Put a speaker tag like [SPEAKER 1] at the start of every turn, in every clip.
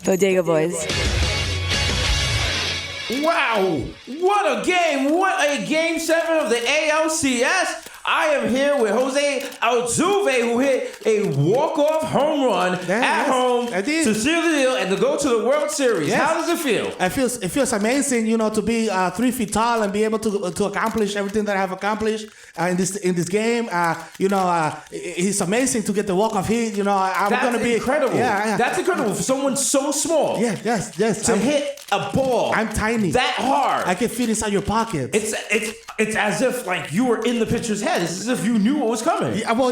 [SPEAKER 1] Bodega Boys.
[SPEAKER 2] Wow, what a game. What a game 7 of the ALCS. I am here with Jose Altuve, who hit a walk-off home run at home to seal the deal and to go to the World Series. Yes. How does it feel?
[SPEAKER 3] It feels amazing, to be 3 feet tall and be able to accomplish everything that I have accomplished in this game. It's amazing to get the walk-off hit.
[SPEAKER 2] That's going to be incredible. Yeah. That's incredible for someone so small.
[SPEAKER 3] Yes.
[SPEAKER 2] To hit a ball.
[SPEAKER 3] I'm tiny.
[SPEAKER 2] That hard.
[SPEAKER 3] I can fit inside your pocket.
[SPEAKER 2] It's as if like you were in the pitcher's head. It's as if you knew what was coming.
[SPEAKER 3] Yeah, well,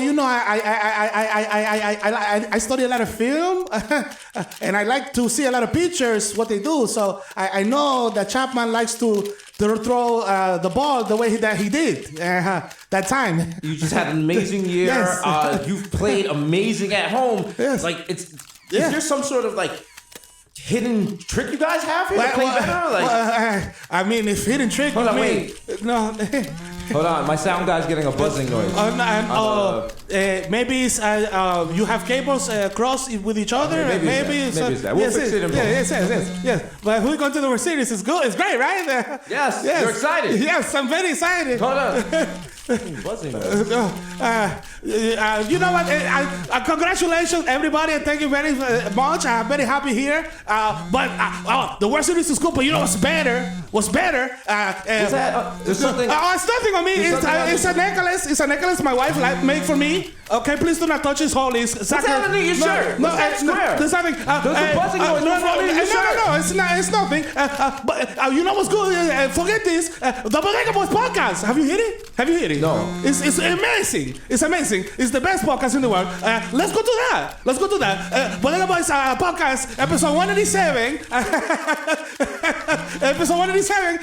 [SPEAKER 3] I study a lot of film, and I like to see a lot of pitchers what they do. So I know that Chapman likes to throw the ball the way that he did that time.
[SPEAKER 2] You just had an amazing year. Yes. You've played amazing at home.
[SPEAKER 3] Yes.
[SPEAKER 2] Is there some sort of hidden trick you guys have here to play better?
[SPEAKER 3] If hidden trick.
[SPEAKER 2] Hold on, wait.
[SPEAKER 3] No.
[SPEAKER 2] Hold on, my sound guy's getting a buzzing noise.
[SPEAKER 3] Maybe it's, you have cables crossed with each other.
[SPEAKER 2] Maybe it's that. We'll fix it in post.
[SPEAKER 3] Yes. But we're going to the World Series. It's good. It's great, right?
[SPEAKER 2] Yes. You're excited.
[SPEAKER 3] Yes, I'm very excited.
[SPEAKER 2] Hold on. Buzzing.
[SPEAKER 3] You know what? Congratulations, everybody, and thank you very much. I'm very happy here. But the World Series is cool. But you know what's better? What's that?
[SPEAKER 2] There's something.
[SPEAKER 3] It's nothing on me. It's a necklace. It's a necklace my wife made for me. Okay, please do not touch his hole.
[SPEAKER 2] What's happening to your shirt?
[SPEAKER 3] No, there's nothing.
[SPEAKER 2] There's a buzzing noise.
[SPEAKER 3] No, it's nothing. But you know what's good? Forget this. The Bodega Boys podcast. Have you heard it?
[SPEAKER 2] No.
[SPEAKER 3] It's amazing. It's amazing. It's the best podcast in the world. Let's go to that. Bodega Boys podcast, episode 187. Episode 187.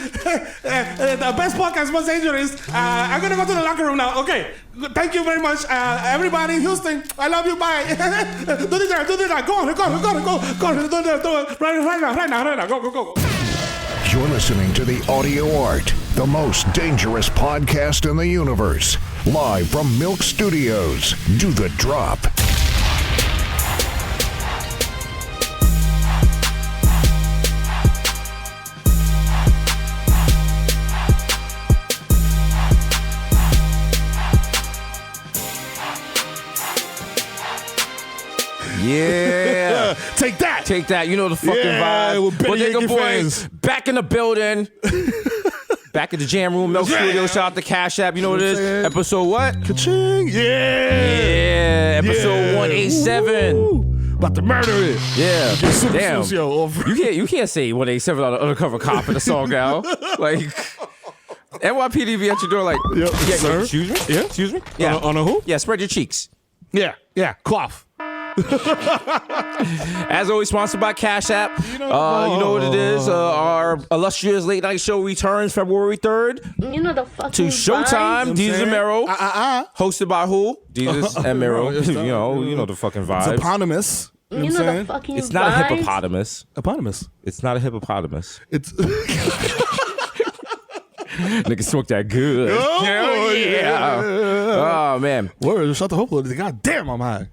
[SPEAKER 3] The best podcast, most dangerous. I'm going to go to the locker room now. Okay. Thank you very much. Everybody in Houston, I love you. Bye. Do this. Go on. Right now. Go.
[SPEAKER 4] You're listening to The Audio Art, the most dangerous podcast in the universe. Live from Milk Studios. Do the drop.
[SPEAKER 2] Yeah.
[SPEAKER 3] Take that.
[SPEAKER 2] You know the fucking vibe.
[SPEAKER 3] Bodega
[SPEAKER 2] Boys back in the building. Back at the Jamroom, Milk Studio. Shout out to Cash App. You know what it is? Episode what?
[SPEAKER 3] Ka-ching.
[SPEAKER 2] Yeah. Episode 187.
[SPEAKER 3] Woo. About to murder it.
[SPEAKER 2] Yeah. Damn.
[SPEAKER 3] Sucio.
[SPEAKER 2] You can't say 187 on an undercover cop in a song now. NYPD be at your door
[SPEAKER 3] sir?
[SPEAKER 2] Excuse me?
[SPEAKER 3] Yeah.
[SPEAKER 2] Excuse me? Yeah.
[SPEAKER 3] On a who?
[SPEAKER 2] Yeah, spread your cheeks.
[SPEAKER 3] Yeah. Cough.
[SPEAKER 2] As always, sponsored by Cash App. You know what it is. Our illustrious late night show returns February 3rd.
[SPEAKER 1] You know the fucking
[SPEAKER 2] to Showtime. Desus and Mero. Hosted by who? Desus and Mero. You know the fucking vibes.
[SPEAKER 3] It's eponymous.
[SPEAKER 1] You know the fucking
[SPEAKER 2] It's not a hippopotamus.
[SPEAKER 3] Eponymous.
[SPEAKER 2] It's not a hippopotamus.
[SPEAKER 3] It's.
[SPEAKER 2] Nigga smoked that good.
[SPEAKER 3] Oh, yeah.
[SPEAKER 2] Oh, man.
[SPEAKER 3] Word, shut the whole up. God damn, I'm high.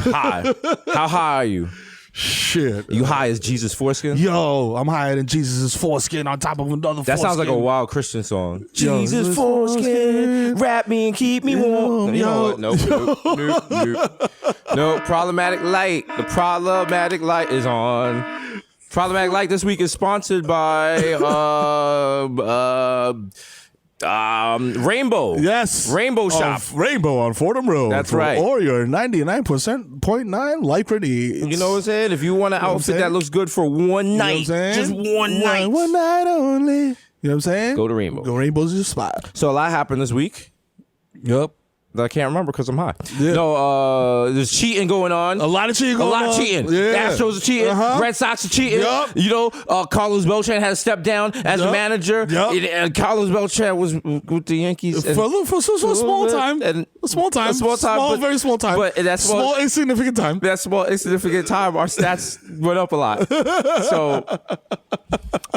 [SPEAKER 2] High. How high are you?
[SPEAKER 3] Shit.
[SPEAKER 2] You high as Jesus' foreskin?
[SPEAKER 3] Yo, I'm higher than Jesus' foreskin on top of another foreskin.
[SPEAKER 2] That sounds like a wild Christian song. Jesus' foreskin, wrap me and keep me warm. You know what? Nope. No, problematic light. The problematic light is on. Problematic Light this week is sponsored by Rainbow.
[SPEAKER 3] Yes.
[SPEAKER 2] Rainbow Shop.
[SPEAKER 3] Rainbow on Fordham Road.
[SPEAKER 2] That's right.
[SPEAKER 3] Or your 99.9 Lycra needs.
[SPEAKER 2] You know what I'm saying? If you want an outfit that looks good for one night, just one night.
[SPEAKER 3] One night only. You know what I'm saying?
[SPEAKER 2] Go to Rainbow.
[SPEAKER 3] Rainbow's your spot.
[SPEAKER 2] So a lot happened this week.
[SPEAKER 3] Yep.
[SPEAKER 2] That I can't remember because I'm high.
[SPEAKER 3] Yeah.
[SPEAKER 2] No, there's cheating going on.
[SPEAKER 3] A lot of cheating.
[SPEAKER 2] Yeah. Astros are cheating. Red Sox are cheating.
[SPEAKER 3] Yep.
[SPEAKER 2] You know, Carlos Beltran had to step down as a manager.
[SPEAKER 3] Yep.
[SPEAKER 2] And Carlos Beltran was with the Yankees
[SPEAKER 3] for a small time. Small, very small time.
[SPEAKER 2] But that's
[SPEAKER 3] small, insignificant time.
[SPEAKER 2] That small, insignificant time, our stats went up a lot. So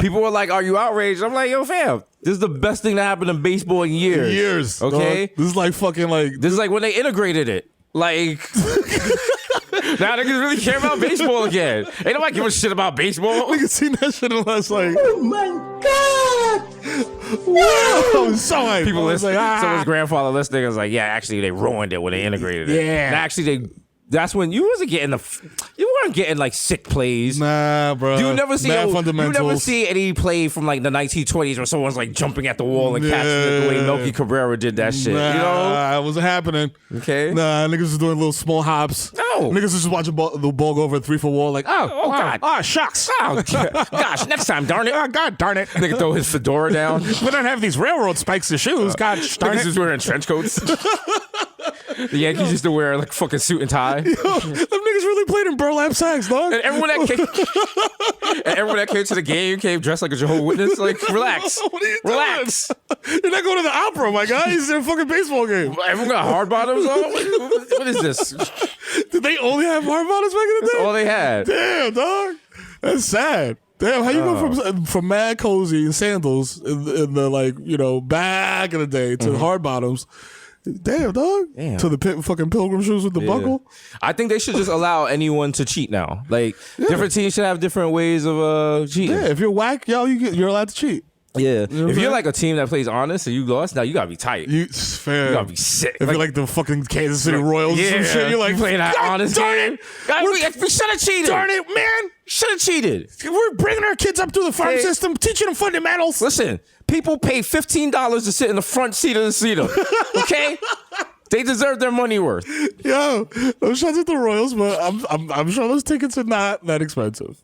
[SPEAKER 2] people were like, "Are you outraged?" I'm like, "Yo, fam, this is the best thing that happened in baseball in years. Okay,
[SPEAKER 3] this is like fucking like
[SPEAKER 2] this is like when they integrated it. Like Now niggas really care about baseball again. Ain't nobody give a shit about baseball.
[SPEAKER 5] Niggas seen that shit and I was like,
[SPEAKER 1] Oh my God!
[SPEAKER 5] wow, I'm so hyped.
[SPEAKER 2] People
[SPEAKER 5] I was
[SPEAKER 2] listen.
[SPEAKER 5] like,
[SPEAKER 2] Someone's grandfather listening was like, yeah, actually they ruined it when they integrated it.
[SPEAKER 5] Yeah.
[SPEAKER 2] And actually that's when you wasn't getting you weren't getting like sick plays.
[SPEAKER 5] Nah, bro.
[SPEAKER 2] You never see
[SPEAKER 5] Mad
[SPEAKER 2] you
[SPEAKER 5] fundamentals.
[SPEAKER 2] never see any play from like the 1920s where someone's like jumping at the wall and catching it the way Melky Cabrera did that shit.
[SPEAKER 5] Nah,
[SPEAKER 2] You know?
[SPEAKER 5] it wasn't happening.
[SPEAKER 2] Okay.
[SPEAKER 5] Nah, niggas was doing little small hops.
[SPEAKER 2] No.
[SPEAKER 5] Niggas was just watching the ball go over a 3-4 wall like,
[SPEAKER 2] Oh, God.
[SPEAKER 5] Oh, shucks.
[SPEAKER 2] Oh, gosh, next time, darn it.
[SPEAKER 5] Oh, God darn it.
[SPEAKER 2] Nigga throw his fedora down.
[SPEAKER 5] We don't have these railroad spikes and shoes. God darn
[SPEAKER 2] Niggas
[SPEAKER 5] it.
[SPEAKER 2] just wearing trench coats. The Yankees used to wear like fucking suit and tie.
[SPEAKER 5] Them niggas really played in burlap sacks, dog.
[SPEAKER 2] And everyone that came to the game came dressed like a Jehovah's Witness. Like, relax.
[SPEAKER 5] What are you
[SPEAKER 2] Relax.
[SPEAKER 5] doing? You're not going to the opera, my guy. He's in a fucking baseball game.
[SPEAKER 2] Everyone got hard bottoms on? What is this?
[SPEAKER 5] Did they only have hard bottoms back in the
[SPEAKER 2] That's
[SPEAKER 5] day?
[SPEAKER 2] all they had.
[SPEAKER 5] Damn, dog. That's sad. Damn, how you go from mad cozy and sandals in the like, you know, back in the day to hard bottoms? Damn, dog.
[SPEAKER 2] Damn.
[SPEAKER 5] To the fucking pilgrim shoes with the buckle.
[SPEAKER 2] I think they should just allow anyone to cheat now. Like, different teams should have different ways of cheating.
[SPEAKER 5] Yeah, if you're whack, yo, you're allowed to cheat.
[SPEAKER 2] Yeah.
[SPEAKER 5] know what
[SPEAKER 2] If
[SPEAKER 5] I'm
[SPEAKER 2] you're like a team that plays honest and you lost, now you gotta be tight.
[SPEAKER 5] It's fair.
[SPEAKER 2] You gotta be sick.
[SPEAKER 5] If you're like the fucking Kansas City Royals or some shit, you're like,
[SPEAKER 2] playing that
[SPEAKER 5] God
[SPEAKER 2] honest
[SPEAKER 5] darn
[SPEAKER 2] game.
[SPEAKER 5] it.
[SPEAKER 2] We should have cheated.
[SPEAKER 5] Darn it, man.
[SPEAKER 2] Should have cheated.
[SPEAKER 5] We're bringing our kids up through the farm
[SPEAKER 2] Hey.
[SPEAKER 5] system, teaching them fundamentals.
[SPEAKER 2] Listen, people pay $15 to sit in the front seat of the seat. Okay? They deserve their money worth.
[SPEAKER 5] Yo, no shots at the Royals, but I'm sure those tickets are not that expensive.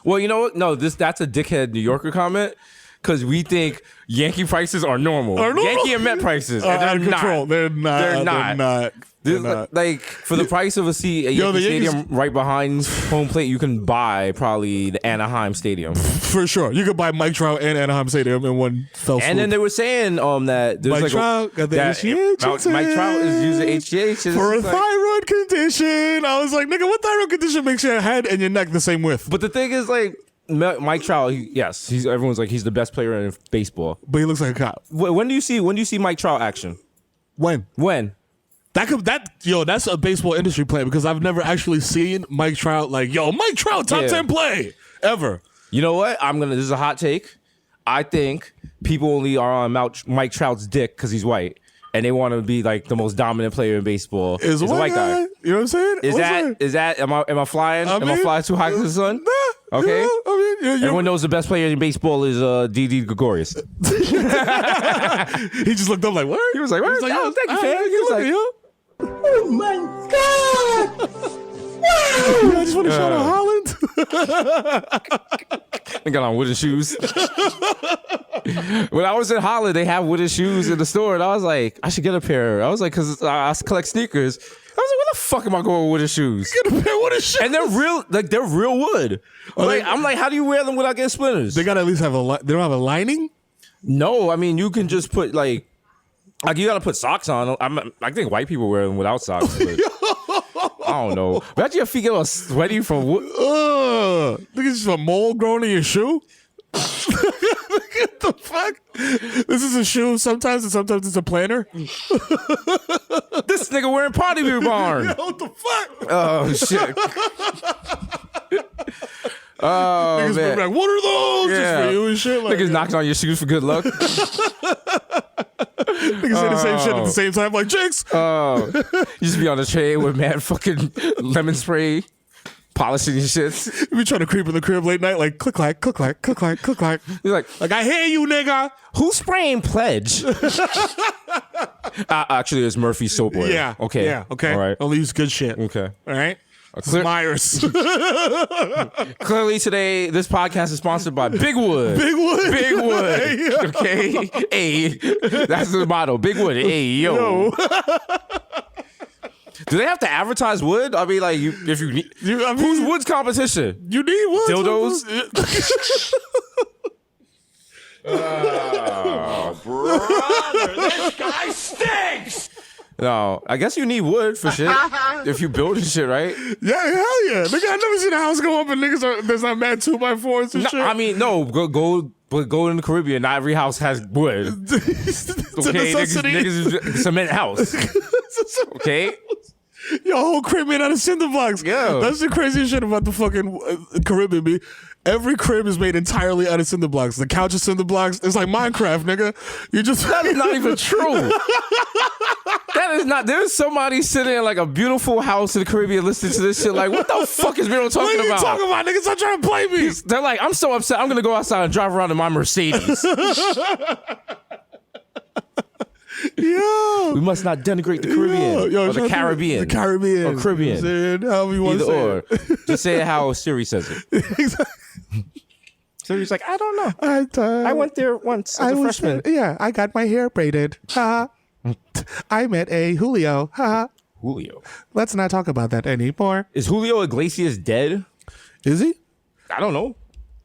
[SPEAKER 2] Well, you know what? No, that's a dickhead New Yorker comment. Because we think Yankee prices are normal. Yankee and Met prices. And
[SPEAKER 5] out of
[SPEAKER 2] they're
[SPEAKER 5] control.
[SPEAKER 2] not.
[SPEAKER 5] They're not.
[SPEAKER 2] They're not.
[SPEAKER 5] They're not.
[SPEAKER 2] Like, for the price of a seat at
[SPEAKER 5] Yo,
[SPEAKER 2] Yankee
[SPEAKER 5] the Yankees-
[SPEAKER 2] Stadium right behind home plate, you can buy probably the Anaheim Stadium.
[SPEAKER 5] For sure. You could buy Mike Trout and Anaheim Stadium in one fell swoop.
[SPEAKER 2] And then they were saying that there's
[SPEAKER 5] Mike
[SPEAKER 2] like
[SPEAKER 5] Trout got the HGH.
[SPEAKER 2] Mike Trout is using HGH
[SPEAKER 5] for a
[SPEAKER 2] like,
[SPEAKER 5] thyroid condition. I was like, nigga, what thyroid condition makes your head and your neck the same width?
[SPEAKER 2] But the thing is, like, Mike Trout, everyone's like he's the best player in baseball.
[SPEAKER 5] But he looks like a cop.
[SPEAKER 2] When do you see Mike Trout action?
[SPEAKER 5] When? That's a baseball industry play because I've never actually seen Mike Trout like, yo, Mike Trout, top 10 play ever.
[SPEAKER 2] You know what? This is a hot take. I think people only are on Mike Trout's dick because he's white. And they want to be like the most dominant player in baseball.
[SPEAKER 5] Is a white guy. You know what I'm saying?
[SPEAKER 2] Am I flying? Am I flying too high to the sun?
[SPEAKER 5] Nah.
[SPEAKER 2] Okay.
[SPEAKER 5] You know,
[SPEAKER 2] Everyone knows the best player in baseball is Didi Gregorius.
[SPEAKER 5] He just looked up like, what?
[SPEAKER 2] He was like, what?
[SPEAKER 5] He was like,
[SPEAKER 2] Oh, thank you, fam. He was like,
[SPEAKER 1] Oh my God!
[SPEAKER 5] I just want to shout out Holland.
[SPEAKER 2] I got on wooden shoes. When I was in Holland, they have wooden shoes in the store, and I was like, I should get a pair. I was like, because I collect sneakers. I was like, where the fuck am I going with wooden shoes?
[SPEAKER 5] Get a pair of wooden shoes.
[SPEAKER 2] And they're real wood. I'm like, how do you wear them without getting splinters?
[SPEAKER 5] They gotta at least have they don't have a lining?
[SPEAKER 2] No, I mean, you can just put like you gotta put socks on. I think white people wear them without socks. But I don't know. Imagine your feet get all sweaty from wood.
[SPEAKER 5] Look at just a mole growing in your shoe. What the fuck? This is a shoe sometimes, and sometimes it's a planter.
[SPEAKER 2] This nigga wearing potty barn.
[SPEAKER 5] What the fuck?
[SPEAKER 2] Oh shit. Oh
[SPEAKER 5] Niggas
[SPEAKER 2] man.
[SPEAKER 5] be like, what are those?
[SPEAKER 2] Yeah.
[SPEAKER 5] Just for you and shit. Like,
[SPEAKER 2] Niggas knocking on your shoes for good luck.
[SPEAKER 5] Niggas say the same shit at the same time, like Jinx.
[SPEAKER 2] You just be on the train with mad fucking lemon spray, polishing your shits.
[SPEAKER 5] You be trying to creep in the crib late night, like click clack, click clack, click clack, click clack.
[SPEAKER 2] You're like,
[SPEAKER 5] I hear you, nigga.
[SPEAKER 2] who's spraying Pledge? Actually, it's Murphy soap oil.
[SPEAKER 5] Yeah.
[SPEAKER 2] Okay.
[SPEAKER 5] Yeah. Okay.
[SPEAKER 2] All right.
[SPEAKER 5] Only use good shit.
[SPEAKER 2] Okay.
[SPEAKER 5] All right.
[SPEAKER 2] Clear-
[SPEAKER 5] Myers.
[SPEAKER 2] Clearly today, this podcast is sponsored by Big Wood.
[SPEAKER 5] Big Wood.
[SPEAKER 2] Big Wood. Okay. Hey, that's the motto. Big Wood. Hey, yo. Do they have to advertise wood? I mean, like, if you need, who's wood's competition?
[SPEAKER 5] You need wood.
[SPEAKER 2] Dildos?
[SPEAKER 6] Brother, this guy stinks!
[SPEAKER 2] No, I guess you need wood for shit. If you building shit, right?
[SPEAKER 5] Yeah, hell yeah. Nigga, I never seen a house go up and there's not mad 2x4s and
[SPEAKER 2] No,
[SPEAKER 5] shit.
[SPEAKER 2] I mean, no, go in the Caribbean. Not every house has wood.
[SPEAKER 5] It's a
[SPEAKER 2] Okay,
[SPEAKER 5] necessity.
[SPEAKER 2] niggas is a cement house. Okay,
[SPEAKER 5] Your whole crib made out of cinder blocks.
[SPEAKER 2] Yeah.
[SPEAKER 5] That's the craziest shit about the fucking Caribbean. Every crib is made entirely out of cinder blocks. The couch is cinder blocks. It's like Minecraft, nigga. You just
[SPEAKER 2] That is not even true. That is not. There's somebody sitting in like a beautiful house in the Caribbean listening to this shit. Like, what the fuck is Mero talking
[SPEAKER 5] What are you
[SPEAKER 2] about?
[SPEAKER 5] talking about, niggas? Stop trying to play me.
[SPEAKER 2] They're like, I'm so upset. I'm gonna go outside and drive around in my Mercedes.
[SPEAKER 5] Yo.
[SPEAKER 2] We must not denigrate the Caribbean
[SPEAKER 5] Yo,
[SPEAKER 2] or the Caribbean.
[SPEAKER 5] The Caribbean.
[SPEAKER 2] Or Caribbean.
[SPEAKER 5] You know what I'm saying? However you want to
[SPEAKER 2] Either
[SPEAKER 5] say
[SPEAKER 2] or.
[SPEAKER 5] it.
[SPEAKER 2] Just say it how Siri says it. Siri's like, I don't know. I went there once as a freshman.
[SPEAKER 5] Yeah, I got my hair braided. Ha. I met a Julio. Ha.
[SPEAKER 2] Julio.
[SPEAKER 5] Let's not talk about that anymore.
[SPEAKER 2] Is Julio Iglesias dead?
[SPEAKER 5] Is he?
[SPEAKER 2] I don't know.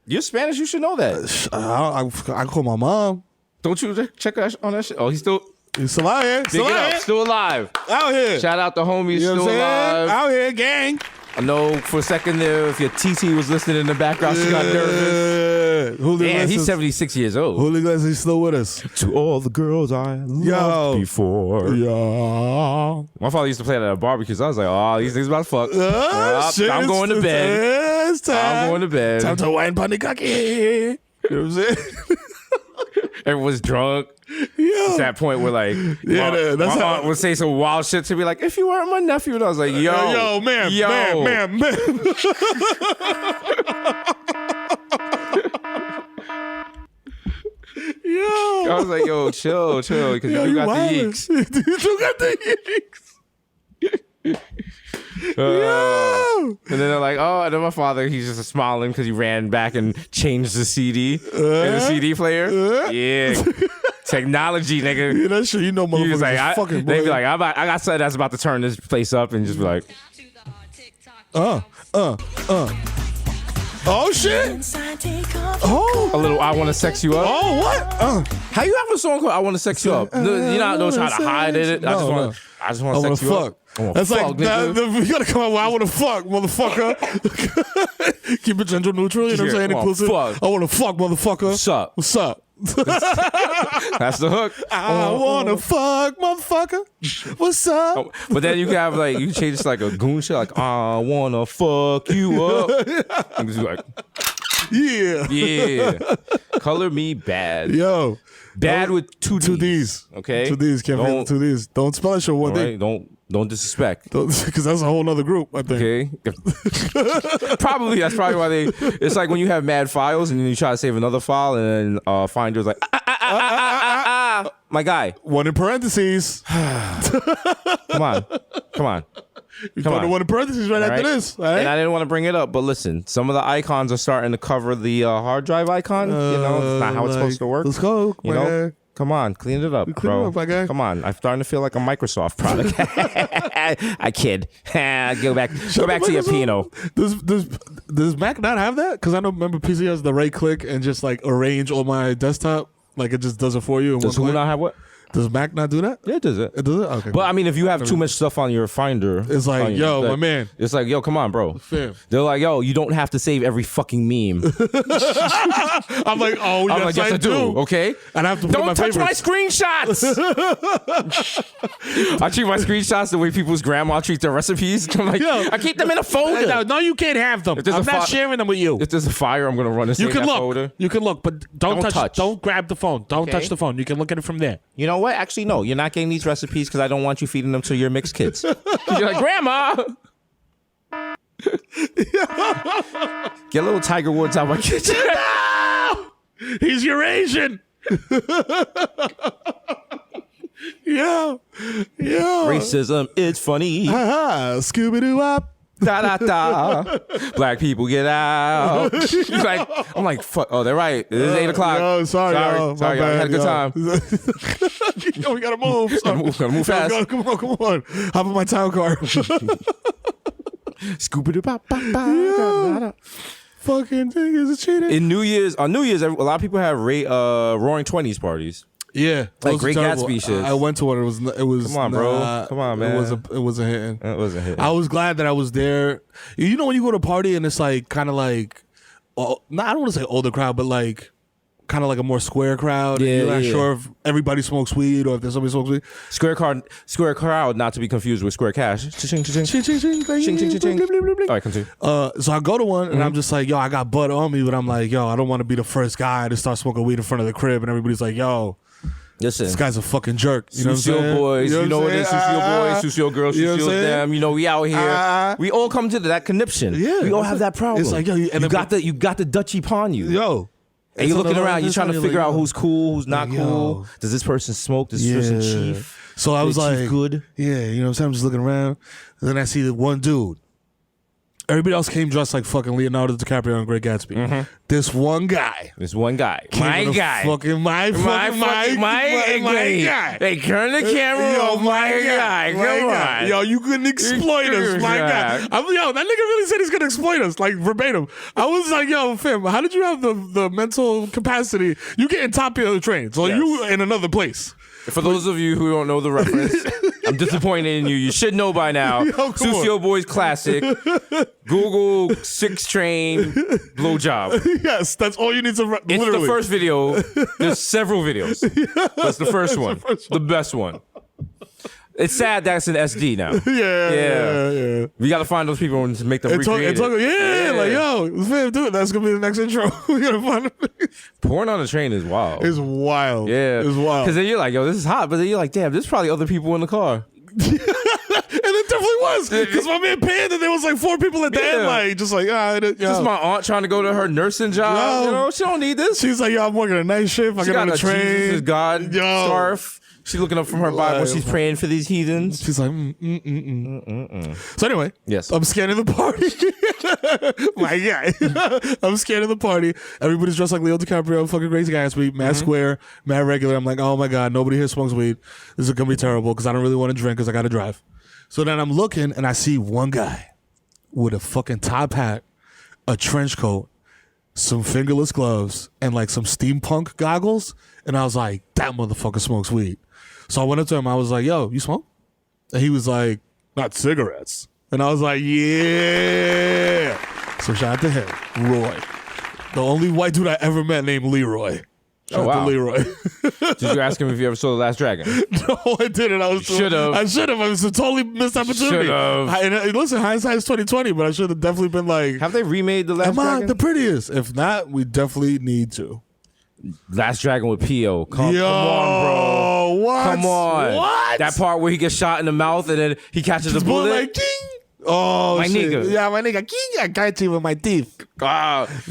[SPEAKER 2] You're Spanish. You should know that.
[SPEAKER 5] I call my mom.
[SPEAKER 2] Don't you check on that shit? Oh, he's still
[SPEAKER 5] He's still out here.
[SPEAKER 2] big it up. Still alive.
[SPEAKER 5] Out here.
[SPEAKER 2] Shout out the homies.
[SPEAKER 5] You know
[SPEAKER 2] Still
[SPEAKER 5] what I'm saying?
[SPEAKER 2] alive.
[SPEAKER 5] Out here, gang.
[SPEAKER 2] I know for a second there, if your TT was listening in the background, she got nervous.
[SPEAKER 5] Julio
[SPEAKER 2] Damn,
[SPEAKER 5] Iglesias-
[SPEAKER 2] he's 76 years old.
[SPEAKER 5] Julio Iglesias is still with us.
[SPEAKER 2] To all the girls I loved before.
[SPEAKER 5] Yeah.
[SPEAKER 2] My father used to play that at barbecues. I was like, oh, these things about to fuck.
[SPEAKER 5] Shit,
[SPEAKER 2] I'm going to bed.
[SPEAKER 5] It's time.
[SPEAKER 2] I'm going to bed.
[SPEAKER 5] Time to wine bunny cocky. You know what I'm saying?
[SPEAKER 2] Everyone's drunk.
[SPEAKER 5] Yeah.
[SPEAKER 2] It's that point where like,
[SPEAKER 5] Yeah, that's
[SPEAKER 2] my
[SPEAKER 5] how-
[SPEAKER 2] aunt would say some wild shit to me like, if you weren't my nephew, and I was like, yo,
[SPEAKER 5] Yo, man. Yo.
[SPEAKER 2] I was like, yo, chill, because you got the yeeks.
[SPEAKER 5] You got the yeeks. Yo.
[SPEAKER 2] And then they're like, oh, and then my father, he's just smiling because he ran back and changed the CD in the CD player. Yeah. Technology, nigga.
[SPEAKER 5] Yeah, that shit, you know,
[SPEAKER 2] He
[SPEAKER 5] motherfuckers
[SPEAKER 2] was like,
[SPEAKER 5] is fucking
[SPEAKER 2] they be
[SPEAKER 5] boy.
[SPEAKER 2] like, I got something that's about to turn this place up, and just be like,
[SPEAKER 5] Oh shit. Oh.
[SPEAKER 2] a little, I want to sex you up.
[SPEAKER 5] Oh, what?
[SPEAKER 2] How you have a song called I Want to Sex You Up? You're not don't try to hide it. I just want to sex you up.
[SPEAKER 5] That's
[SPEAKER 2] fuck,
[SPEAKER 5] like
[SPEAKER 2] nigga.
[SPEAKER 5] you gotta come out with I want to fuck, motherfucker. Keep it gender neutral. You know what I'm saying?
[SPEAKER 2] Yeah, come on,
[SPEAKER 5] Inclusive.
[SPEAKER 2] fuck.
[SPEAKER 5] I want to fuck, motherfucker.
[SPEAKER 2] What's up?
[SPEAKER 5] What's up?
[SPEAKER 2] That's the hook.
[SPEAKER 5] I want to fuck, motherfucker. What's up?
[SPEAKER 2] But then you can have like, you can change it to like a goon shit, like I want to fuck you up. And just be like,
[SPEAKER 5] Yeah.
[SPEAKER 2] color me bad.
[SPEAKER 5] Yo.
[SPEAKER 2] Bad with two D's. Okay?
[SPEAKER 5] Two D's. Can't forget the two D's. Don't spell it one
[SPEAKER 2] All
[SPEAKER 5] day.
[SPEAKER 2] right? Don't disrespect.
[SPEAKER 5] Because that's a whole nother group, I think.
[SPEAKER 2] Okay. Probably that's probably why they. It's like when you have mad files and then you try to save another file and then Finder's like, my guy,
[SPEAKER 5] One in parentheses.
[SPEAKER 2] come on.
[SPEAKER 5] You
[SPEAKER 2] Come
[SPEAKER 5] put the
[SPEAKER 2] on.
[SPEAKER 5] one in parentheses right
[SPEAKER 2] All
[SPEAKER 5] after
[SPEAKER 2] right?
[SPEAKER 5] this. All right?
[SPEAKER 2] And I didn't want to bring it up, but listen, some of the icons are starting to cover the hard drive icon. You know, it's not how it's supposed to work.
[SPEAKER 5] Let's go.
[SPEAKER 2] You know, come on, clean it up,
[SPEAKER 5] Clean it
[SPEAKER 2] bro.
[SPEAKER 5] up, my guy.
[SPEAKER 2] Come on, I'm starting to feel like a Microsoft product. I kid. Go back to your piano.
[SPEAKER 5] Does Mac not have that? Because I don't remember PC has the right click and just like arrange on my desktop. Like it just does it for you. In
[SPEAKER 2] Does
[SPEAKER 5] one
[SPEAKER 2] who
[SPEAKER 5] click.
[SPEAKER 2] not have what?
[SPEAKER 5] Does Mac not do that?
[SPEAKER 2] Yeah, it does it.
[SPEAKER 5] It does it? Okay.
[SPEAKER 2] But I mean, if you have too much stuff on your Finder,
[SPEAKER 5] It's like,
[SPEAKER 2] on your-
[SPEAKER 5] yo, my man.
[SPEAKER 2] It's like, yo, come on, bro.
[SPEAKER 5] Fam.
[SPEAKER 2] They're like, yo, you don't have to save every fucking meme.
[SPEAKER 5] I'm like, oh, yes,
[SPEAKER 2] I'm like, yes, I do. Okay,
[SPEAKER 5] And I have to put
[SPEAKER 2] don't
[SPEAKER 5] my
[SPEAKER 2] touch
[SPEAKER 5] favorites.
[SPEAKER 2] my screenshots. I treat my screenshots the way people's grandma treats their recipes. I'm like,
[SPEAKER 5] Yo.
[SPEAKER 2] I keep them in a folder.
[SPEAKER 5] No, you can't have them.
[SPEAKER 2] If there's
[SPEAKER 5] I'm
[SPEAKER 2] a
[SPEAKER 5] not
[SPEAKER 2] fi-
[SPEAKER 5] sharing them with you.
[SPEAKER 2] If there's a fire, I'm gonna run and
[SPEAKER 5] You
[SPEAKER 2] save
[SPEAKER 5] can
[SPEAKER 2] that
[SPEAKER 5] look.
[SPEAKER 2] folder.
[SPEAKER 5] You can look, but don't touch.
[SPEAKER 2] touch.
[SPEAKER 5] Don't grab the phone. Don't
[SPEAKER 2] Okay.
[SPEAKER 5] touch the phone. You can look at it from there.
[SPEAKER 2] You know what? Actually, no. You're not getting these recipes because I don't want you feeding them to your mixed kids. You're like, Grandma. Get little Tiger Woods out of my kitchen.
[SPEAKER 5] He's Eurasian. Yeah.
[SPEAKER 2] Racism, it's funny.
[SPEAKER 5] Scooby Doo Wop.
[SPEAKER 2] Da da da. Black people get out. You're like, I'm like, fuck. Oh, they're right. It is 8 o'clock.
[SPEAKER 5] Yo, sorry, yo, my
[SPEAKER 2] Sorry, y'all. We had a good
[SPEAKER 5] bad,
[SPEAKER 2] time.
[SPEAKER 5] Yo, we gotta move.
[SPEAKER 2] Gotta move fast.
[SPEAKER 5] Yo, come on. Hop on my town car.
[SPEAKER 2] Scooby-Doo-bop-bop-bop.
[SPEAKER 5] Fucking thing is a cheating.
[SPEAKER 2] On New Year's, a lot of people have Roaring 20s parties.
[SPEAKER 5] Yeah,
[SPEAKER 2] Like
[SPEAKER 5] those are
[SPEAKER 2] Great
[SPEAKER 5] terrible.
[SPEAKER 2] Gatsby shit.
[SPEAKER 5] I went to it. It was.
[SPEAKER 2] Come on, bro. Come on, man.
[SPEAKER 5] It wasn't hitting.
[SPEAKER 2] It wasn't hitting.
[SPEAKER 5] I was glad that I was there. You know when you go to a party and it's like kind of like, I don't want to say older crowd, but like kind of like a more square crowd.
[SPEAKER 2] Yeah,
[SPEAKER 5] You're not
[SPEAKER 2] yeah.
[SPEAKER 5] sure if everybody smokes weed or if there's somebody smokes weed.
[SPEAKER 2] Square crowd, not to be confused with square cash. Ching, ching, ching.
[SPEAKER 5] Ching, ching, ching,
[SPEAKER 2] Ching, ching, ching, ching. All right, continue.
[SPEAKER 5] So I go to one and I'm just like, yo, I got bud on me, but I'm like, yo, I don't want to be the first guy to start smoking weed in front of the crib, and everybody's like, yo,
[SPEAKER 2] Listen,
[SPEAKER 5] this guy's a fucking jerk. You know what I'm
[SPEAKER 2] Sucio
[SPEAKER 5] saying?
[SPEAKER 2] boys, you know what it is, Sucio boys, Sucio girls,
[SPEAKER 5] you know what I'm
[SPEAKER 2] Sucio
[SPEAKER 5] saying?
[SPEAKER 2] them. You know, we out here. We all come to that conniption.
[SPEAKER 5] Yeah,
[SPEAKER 2] we all have that problem.
[SPEAKER 5] it's like, yo,
[SPEAKER 2] you got the Dutchie upon you.
[SPEAKER 5] Yo.
[SPEAKER 2] And you're looking around, you're trying to figure out
[SPEAKER 5] like,
[SPEAKER 2] who's cool, who's not
[SPEAKER 5] like,
[SPEAKER 2] cool.
[SPEAKER 5] yo.
[SPEAKER 2] Does this person smoke? Does this person chief?
[SPEAKER 5] So I was
[SPEAKER 2] Is
[SPEAKER 5] like,
[SPEAKER 2] chief good?
[SPEAKER 5] yeah, you know what I'm saying? I'm just looking around. And then I see the one dude. Everybody else came dressed like fucking Leonardo DiCaprio and Great Gatsby. This one guy.
[SPEAKER 2] This one guy.
[SPEAKER 5] came
[SPEAKER 2] My
[SPEAKER 5] with a
[SPEAKER 2] guy.
[SPEAKER 5] Fucking my guy.
[SPEAKER 2] Hey, turn the camera
[SPEAKER 5] Yo,
[SPEAKER 2] off, my guy. Come on.
[SPEAKER 5] Yo, you couldn't exploit us, my guy. Yo, that nigga really said he's gonna exploit us, like verbatim. I was like, yo, fam, how did you have the mental capacity? You getting top of the train, so you in another place.
[SPEAKER 2] For those of you who don't know the reference, I'm disappointed in you. You should know by now.
[SPEAKER 5] Yo, come
[SPEAKER 2] Sucio Boys classic. Google 6 train blowjob.
[SPEAKER 5] Yes, that's all you need to.
[SPEAKER 2] It's
[SPEAKER 5] literally.
[SPEAKER 2] the first video. There's several videos. That's the first one. The best one. It's sad that's an SD now.
[SPEAKER 5] Yeah.
[SPEAKER 2] We got to find those people and make them recreate it.
[SPEAKER 5] Like, yo, fam, dude, that's gonna be the next intro. We gotta find it.
[SPEAKER 2] Porn on the train is wild.
[SPEAKER 5] It's wild.
[SPEAKER 2] Yeah.
[SPEAKER 5] It's wild.
[SPEAKER 2] Because then you're like, yo, this is hot. But then you're like, damn, there's probably other people in the car.
[SPEAKER 5] And it definitely was. Because my man panned and there was like 4 people at the end, like, just like,
[SPEAKER 2] This is my aunt trying to go to her nursing job.
[SPEAKER 5] Yo.
[SPEAKER 2] You know, she don't need this.
[SPEAKER 5] She's like, yo, I'm working a night shift. I
[SPEAKER 2] She
[SPEAKER 5] get on
[SPEAKER 2] got
[SPEAKER 5] the
[SPEAKER 2] a
[SPEAKER 5] train.
[SPEAKER 2] Jesus is God
[SPEAKER 5] Yo.
[SPEAKER 2] scarf. She's looking up from her Bible. She's praying for these heathens.
[SPEAKER 5] She's like, So anyway,
[SPEAKER 2] Yes.
[SPEAKER 5] I'm scanning the party. My guy. I'm scanning the party. Everybody's dressed like Leo DiCaprio, fucking crazy Gatsby, mad square, mad regular. I'm like, oh my God, nobody here smokes weed. This is going to be terrible because I don't really want to drink because I got to drive. So then I'm looking and I see one guy with a fucking top hat, a trench coat, some fingerless gloves, and like some steampunk goggles. And I was like, that motherfucker smokes weed. So I went up to him. I was like, yo, you smoke? And he was like, not cigarettes. And I was like, yeah. So shout out to him, Roy. The only white dude I ever met named Leroy. Shout out to Leroy.
[SPEAKER 2] Did you ask him if you ever saw The Last Dragon?
[SPEAKER 5] No, I didn't. I should have. I should have. It was a totally missed opportunity.
[SPEAKER 2] Should've.
[SPEAKER 5] Listen, hindsight's 2020, but I should have definitely been like,
[SPEAKER 2] Have they remade The Last
[SPEAKER 5] am I
[SPEAKER 2] Dragon?
[SPEAKER 5] the prettiest? If not, we definitely need to.
[SPEAKER 2] Last Dragon with P.O. Come on, bro.
[SPEAKER 5] What?
[SPEAKER 2] Come on.
[SPEAKER 5] What?
[SPEAKER 2] That part where he gets shot in the mouth and then he catches a bullet.
[SPEAKER 5] Like, king. Oh,
[SPEAKER 2] My
[SPEAKER 5] shit.
[SPEAKER 2] nigga.
[SPEAKER 5] Yeah, my nigga. King, I got you with my teeth.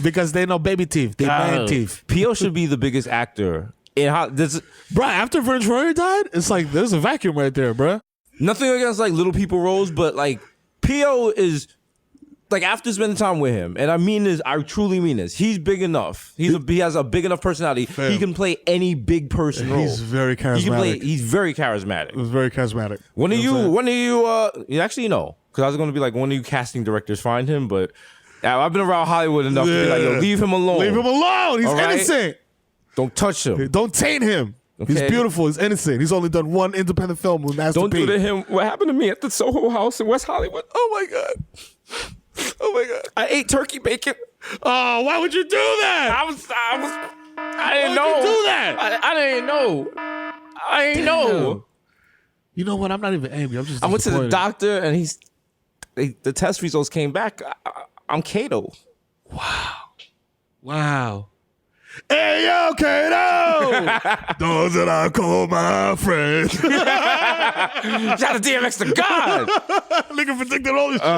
[SPEAKER 5] Because they know baby teeth. They man teeth.
[SPEAKER 2] P.O. should be the biggest actor.
[SPEAKER 5] Bro, after Vern Troyer died, it's like there's a vacuum right there, bro.
[SPEAKER 2] Nothing against like little people roles, but like P.O. is like after spending time with him, and I mean this, I truly mean this. He's big enough. He has a big enough personality.
[SPEAKER 5] Fam.
[SPEAKER 2] He can play any big person role.
[SPEAKER 5] He's very charismatic.
[SPEAKER 2] He's very charismatic.
[SPEAKER 5] It was very charismatic.
[SPEAKER 2] When are you actually no, because I was gonna be like, when are you casting directors find him? But I've been around Hollywood enough to be like, yo, leave him alone.
[SPEAKER 5] Leave him alone. He's innocent.
[SPEAKER 2] Don't touch him.
[SPEAKER 5] Don't taint him.
[SPEAKER 2] Okay.
[SPEAKER 5] He's beautiful. He's innocent. He's only done one independent film with Master
[SPEAKER 2] Don't
[SPEAKER 5] P.
[SPEAKER 2] do to him what happened to me at the Soho House in West Hollywood. Oh my God. Oh my God. I ate turkey bacon.
[SPEAKER 5] Oh, why would you do that?
[SPEAKER 2] I didn't know.
[SPEAKER 5] Why would you do that?
[SPEAKER 2] I didn't know. I didn't know.
[SPEAKER 5] You know what? I'm not even angry. I'm just
[SPEAKER 2] I went to the
[SPEAKER 5] disappointed.
[SPEAKER 2] doctor and the test results came back. I'm Kato.
[SPEAKER 5] Wow. Hey, yo, Kato! Those that I call my friends.
[SPEAKER 2] Shout out to DMX to God.
[SPEAKER 5] Nigga predicted all this shit.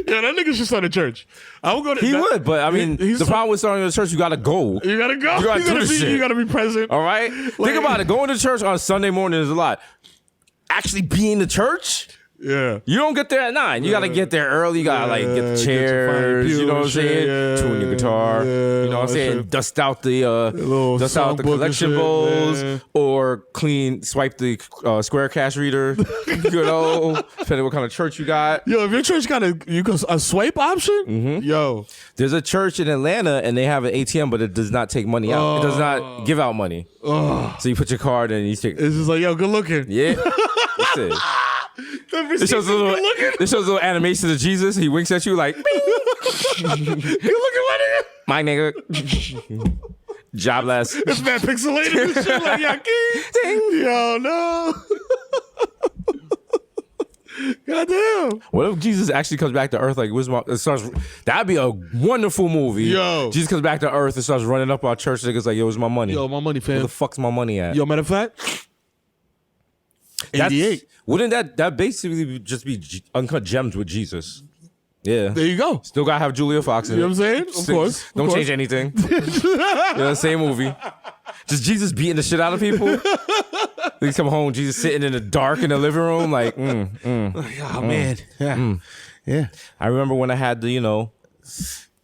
[SPEAKER 5] Yeah, that nigga should start a church. I would go to
[SPEAKER 2] He would, but I mean, the problem with starting a church, you gotta go.
[SPEAKER 5] You gotta go.
[SPEAKER 2] You gotta do this shit.
[SPEAKER 5] You gotta be present.
[SPEAKER 2] All right? Think about it. Going to church on Sunday morning is a lot. Actually being to church?
[SPEAKER 5] Yeah.
[SPEAKER 2] You don't get there at 9. You gotta get there early. You gotta like get the chairs. You know what I'm saying?
[SPEAKER 5] Yeah.
[SPEAKER 2] Tune your guitar.
[SPEAKER 5] Yeah,
[SPEAKER 2] you know what I'm saying?
[SPEAKER 5] shit.
[SPEAKER 2] Dust out the collection
[SPEAKER 5] shit,
[SPEAKER 2] bowls,
[SPEAKER 5] man.
[SPEAKER 2] or swipe the Square Cash reader. You know, depending what kind of church you got.
[SPEAKER 5] Yo, if your church got a swipe option, yo.
[SPEAKER 2] There's a church in Atlanta and they have an ATM, but it does not take money out. It does not give out money. So you put your card in and you take.
[SPEAKER 5] It's just like, yo, good looking.
[SPEAKER 2] Yeah. Listen. It shows a little animation of Jesus. He winks at you like,
[SPEAKER 5] You looking at
[SPEAKER 2] my nigga. Jobless.
[SPEAKER 5] It's mad pixelated and shit like Yankee. Yo, no. Goddamn.
[SPEAKER 2] What if Jesus actually comes back to Earth? Like, that'd be a wonderful movie.
[SPEAKER 5] Yo.
[SPEAKER 2] Jesus comes back to Earth and starts running up our church niggas like, yo, where's my money?
[SPEAKER 5] Yo, my money, fam.
[SPEAKER 2] Where the fuck's my money at?
[SPEAKER 5] Yo, matter of fact, 88.
[SPEAKER 2] Wouldn't that basically just be Uncut Gems with Jesus? Yeah.
[SPEAKER 5] There you go.
[SPEAKER 2] Still gotta have Julia Fox in it.
[SPEAKER 5] You know what I'm saying? Of course.
[SPEAKER 2] Don't change anything. Same movie. Just Jesus beating the shit out of people. They come home, Jesus sitting in the dark in the living room, like,
[SPEAKER 5] Oh, man. Yeah. Yeah.
[SPEAKER 2] I remember when I had to,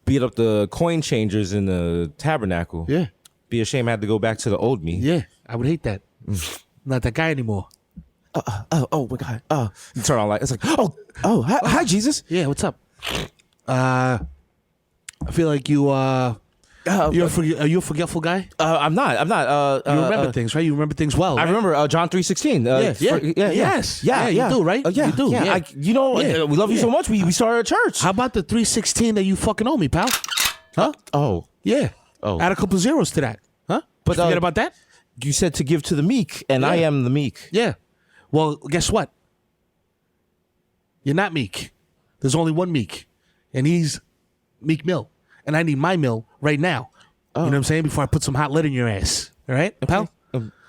[SPEAKER 2] beat up the coin changers in the tabernacle.
[SPEAKER 5] Yeah.
[SPEAKER 2] Be ashamed I had to go back to the old me.
[SPEAKER 5] Yeah. I would hate that. Not that guy anymore.
[SPEAKER 2] Oh my God. You turn on light. It's like, hi, Jesus.
[SPEAKER 5] Yeah, what's up? I feel like are you a forgetful guy?
[SPEAKER 2] I'm not.
[SPEAKER 5] You remember things, right? You remember things well.
[SPEAKER 2] I
[SPEAKER 5] right?
[SPEAKER 2] remember John 3:16.
[SPEAKER 5] Yes.
[SPEAKER 2] Yeah,
[SPEAKER 5] you do, right?
[SPEAKER 2] Yeah,
[SPEAKER 5] you do.
[SPEAKER 2] Yeah.
[SPEAKER 5] Yeah.
[SPEAKER 2] We love you so much. We started a church.
[SPEAKER 5] How about the 3:16 that you fucking owe me, pal? Huh?
[SPEAKER 2] Oh,
[SPEAKER 5] Yeah.
[SPEAKER 2] Oh.
[SPEAKER 5] Add a couple zeros to that. Huh?
[SPEAKER 2] But,
[SPEAKER 5] Forget about that?
[SPEAKER 2] you said to give to the meek, and I am the meek.
[SPEAKER 5] Yeah. Well, guess what? You're not meek. There's only one meek, and he's Meek Mill. And I need my mill right now. You know what I'm saying? Before I put some hot lead in your ass. All right, pal?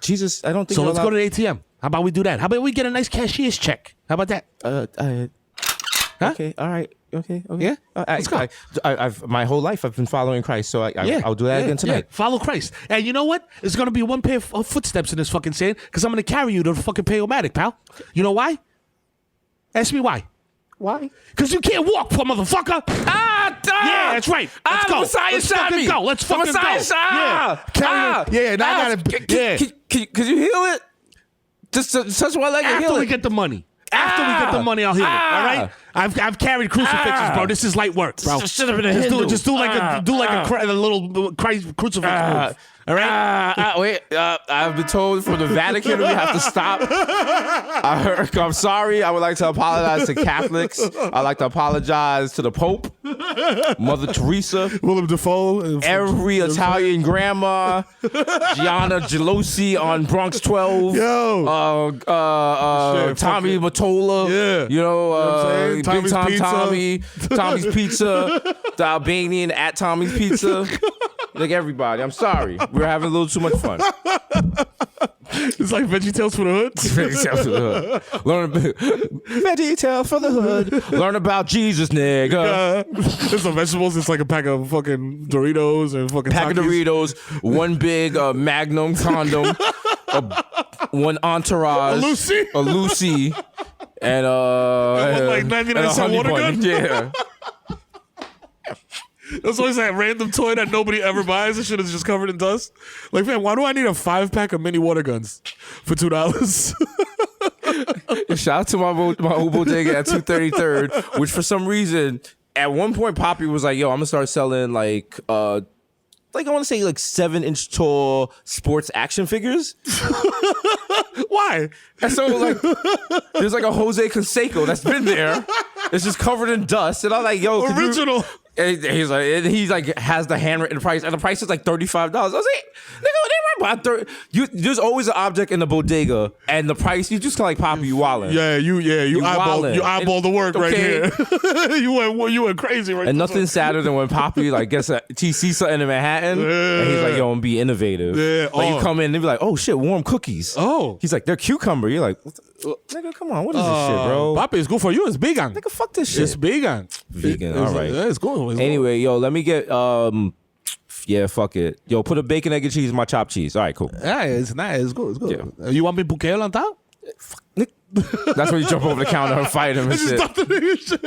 [SPEAKER 2] Jesus, I don't think
[SPEAKER 5] So
[SPEAKER 2] you're
[SPEAKER 5] let's go to the ATM. How about we do that? How about we get a nice cashier's check? How about that?
[SPEAKER 2] Okay, all right. Okay.
[SPEAKER 5] Yeah? Let's go.
[SPEAKER 2] I've my whole life I've been following Christ, so I'll do that again tonight.
[SPEAKER 5] Yeah. Follow Christ. And you know what? There's going to be one pair of footsteps in this fucking sand because I'm going to carry you to the fucking Payomatic, pal. You know why? Ask me why.
[SPEAKER 2] Why?
[SPEAKER 5] Because you can't walk, poor motherfucker. Yeah, that's right. Let's go.
[SPEAKER 2] The Messiah
[SPEAKER 5] Let's
[SPEAKER 2] shot
[SPEAKER 5] fucking
[SPEAKER 2] me.
[SPEAKER 5] go. Let's fucking
[SPEAKER 2] the Messiah
[SPEAKER 5] go.
[SPEAKER 2] shot.
[SPEAKER 3] Now I gotta.
[SPEAKER 2] Could you heal it? Just touch my leg and
[SPEAKER 5] After
[SPEAKER 2] heal
[SPEAKER 5] we
[SPEAKER 2] it.
[SPEAKER 5] get the money. After we get the money, I'll heal it. All right. I've carried crucifixes, bro. This is light work, bro.
[SPEAKER 2] Should have been a Hindu.
[SPEAKER 5] Just do like a little Christ crucifix move. All right.
[SPEAKER 2] Wait. I've been told from the Vatican we have to stop. I'm sorry. I would like to apologize to Catholics. I'd like to apologize to the Pope, Mother Teresa,
[SPEAKER 5] Willem Dafoe,
[SPEAKER 2] every Italian grandma, Gianna Gelosi on Bronx 12.
[SPEAKER 5] Yo.
[SPEAKER 2] Tommy Mottola.
[SPEAKER 5] Yeah.
[SPEAKER 2] You know, Big
[SPEAKER 5] Tommy's
[SPEAKER 2] Tom
[SPEAKER 5] Pizza.
[SPEAKER 2] Tommy's Pizza, the Albanian at Tommy's Pizza. Like everybody, I'm sorry. We're having a little too much fun.
[SPEAKER 5] It's like VeggieTales for the hood.
[SPEAKER 2] VeggieTales for the hood. VeggieTales for the hood. Learn about Jesus, nigga.
[SPEAKER 5] There's some vegetables. It's like a pack of fucking Doritos and fucking
[SPEAKER 2] Pack of
[SPEAKER 5] Takis.
[SPEAKER 2] Doritos, one big Magnum condom, one Entourage, a Lucy, and
[SPEAKER 5] like 99
[SPEAKER 2] and a
[SPEAKER 5] cent
[SPEAKER 2] honey
[SPEAKER 5] water
[SPEAKER 2] bun.
[SPEAKER 5] gun?
[SPEAKER 2] Yeah.
[SPEAKER 5] There's always that random toy that nobody ever buys. The shit is just covered in dust. Like, man, why do I need a 5-pack of mini water guns for $2?
[SPEAKER 2] Shout out to my old bodega at 233rd, which for some reason, at one point, Poppy was like, yo, I'm gonna start selling like I want to say like 7-inch tall sports action figures.
[SPEAKER 5] Why?
[SPEAKER 2] And so like, there's like a Jose Canseco that's been there. It's just covered in dust. And I'm like, yo,
[SPEAKER 5] Original.
[SPEAKER 2] And he's like has the handwritten price, and the price is like $35. I was like, nigga, there's always an object in the bodega, and the price, you just kind of like Poppy, you wildin'.
[SPEAKER 5] You eyeball the work right
[SPEAKER 2] Okay.
[SPEAKER 5] here. you went crazy right there.
[SPEAKER 2] And nothing's sadder than when Poppy like gets he sees something in Manhattan, and he's like, yo, I'm gonna be innovative.
[SPEAKER 5] Yeah.
[SPEAKER 2] Like you come in and they be like, oh shit, warm cookies.
[SPEAKER 5] Oh.
[SPEAKER 2] He's like, they're cucumber. You're like, nigga, come on, what is this shit, bro?
[SPEAKER 5] Papi, it's good for you. It's vegan.
[SPEAKER 2] Nigga, fuck this shit.
[SPEAKER 5] It's vegan.
[SPEAKER 2] Vegan, all right.
[SPEAKER 5] Yeah, it's good.
[SPEAKER 2] Anyway, yo, let me get yeah, fuck it. Yo, put a bacon, egg, and cheese in my chopped cheese. All right, cool.
[SPEAKER 5] Yeah, it's nice. It's good. It's good.
[SPEAKER 2] Yeah.
[SPEAKER 5] You want me bouquet on top?
[SPEAKER 2] That's when you jump over the counter and fight him and
[SPEAKER 5] Just
[SPEAKER 2] shit.
[SPEAKER 5] stop the nigga shit.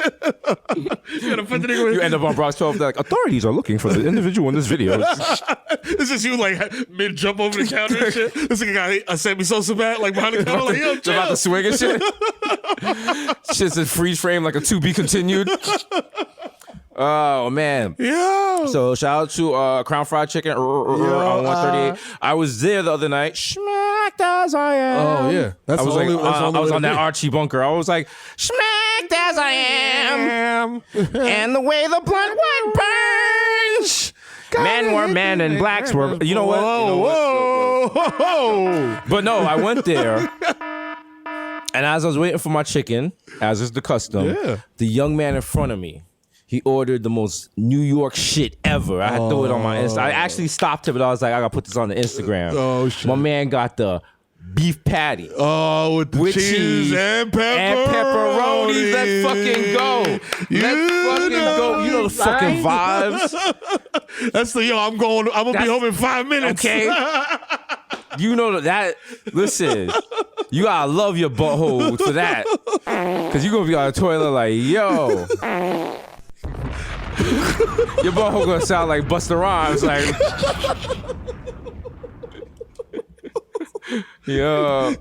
[SPEAKER 5] You gotta put the nigga with
[SPEAKER 2] You end up on Bronx 12. They're like, authorities are looking for the individual in this video.
[SPEAKER 5] It's just you like mid jump over the counter and shit. This nigga got a Sammy Sosa bat like behind the counter like, yo,
[SPEAKER 2] They're about to swing and shit. Shit's in freeze frame like a to be continued. Oh man.
[SPEAKER 5] Yeah.
[SPEAKER 2] So shout out to Crown Fried Chicken on 138. I was there the other night. Smacked as I am.
[SPEAKER 5] Oh yeah, that's
[SPEAKER 2] I was
[SPEAKER 5] the
[SPEAKER 2] like,
[SPEAKER 5] only, that's the only
[SPEAKER 2] I was
[SPEAKER 5] way
[SPEAKER 2] on
[SPEAKER 5] to
[SPEAKER 2] that
[SPEAKER 5] be.
[SPEAKER 2] Archie Bunker. I was like, smacked as I am, and the way the blunt would burns. Men were men and blacks were. You know what?
[SPEAKER 5] Whoa.
[SPEAKER 2] But no, I went there. And as I was waiting for my chicken, as is the custom, the young man in front of me, he ordered the most New York shit ever. I had threw it on my Insta. I actually stopped him, but I was like, I gotta put this on the Instagram.
[SPEAKER 5] Oh, shit.
[SPEAKER 2] My man got the beef patty.
[SPEAKER 5] Oh, with the cheese and pepperoni.
[SPEAKER 2] Let's fucking go. Let's fucking go. You know the fucking vibes.
[SPEAKER 5] That's the I'm gonna be home in 5 minutes.
[SPEAKER 2] Okay. You know that. Listen, you gotta love your butthole for that, cause you gonna be on the toilet like, yo, your butthole gonna sound like Busta Rhymes, like, yo.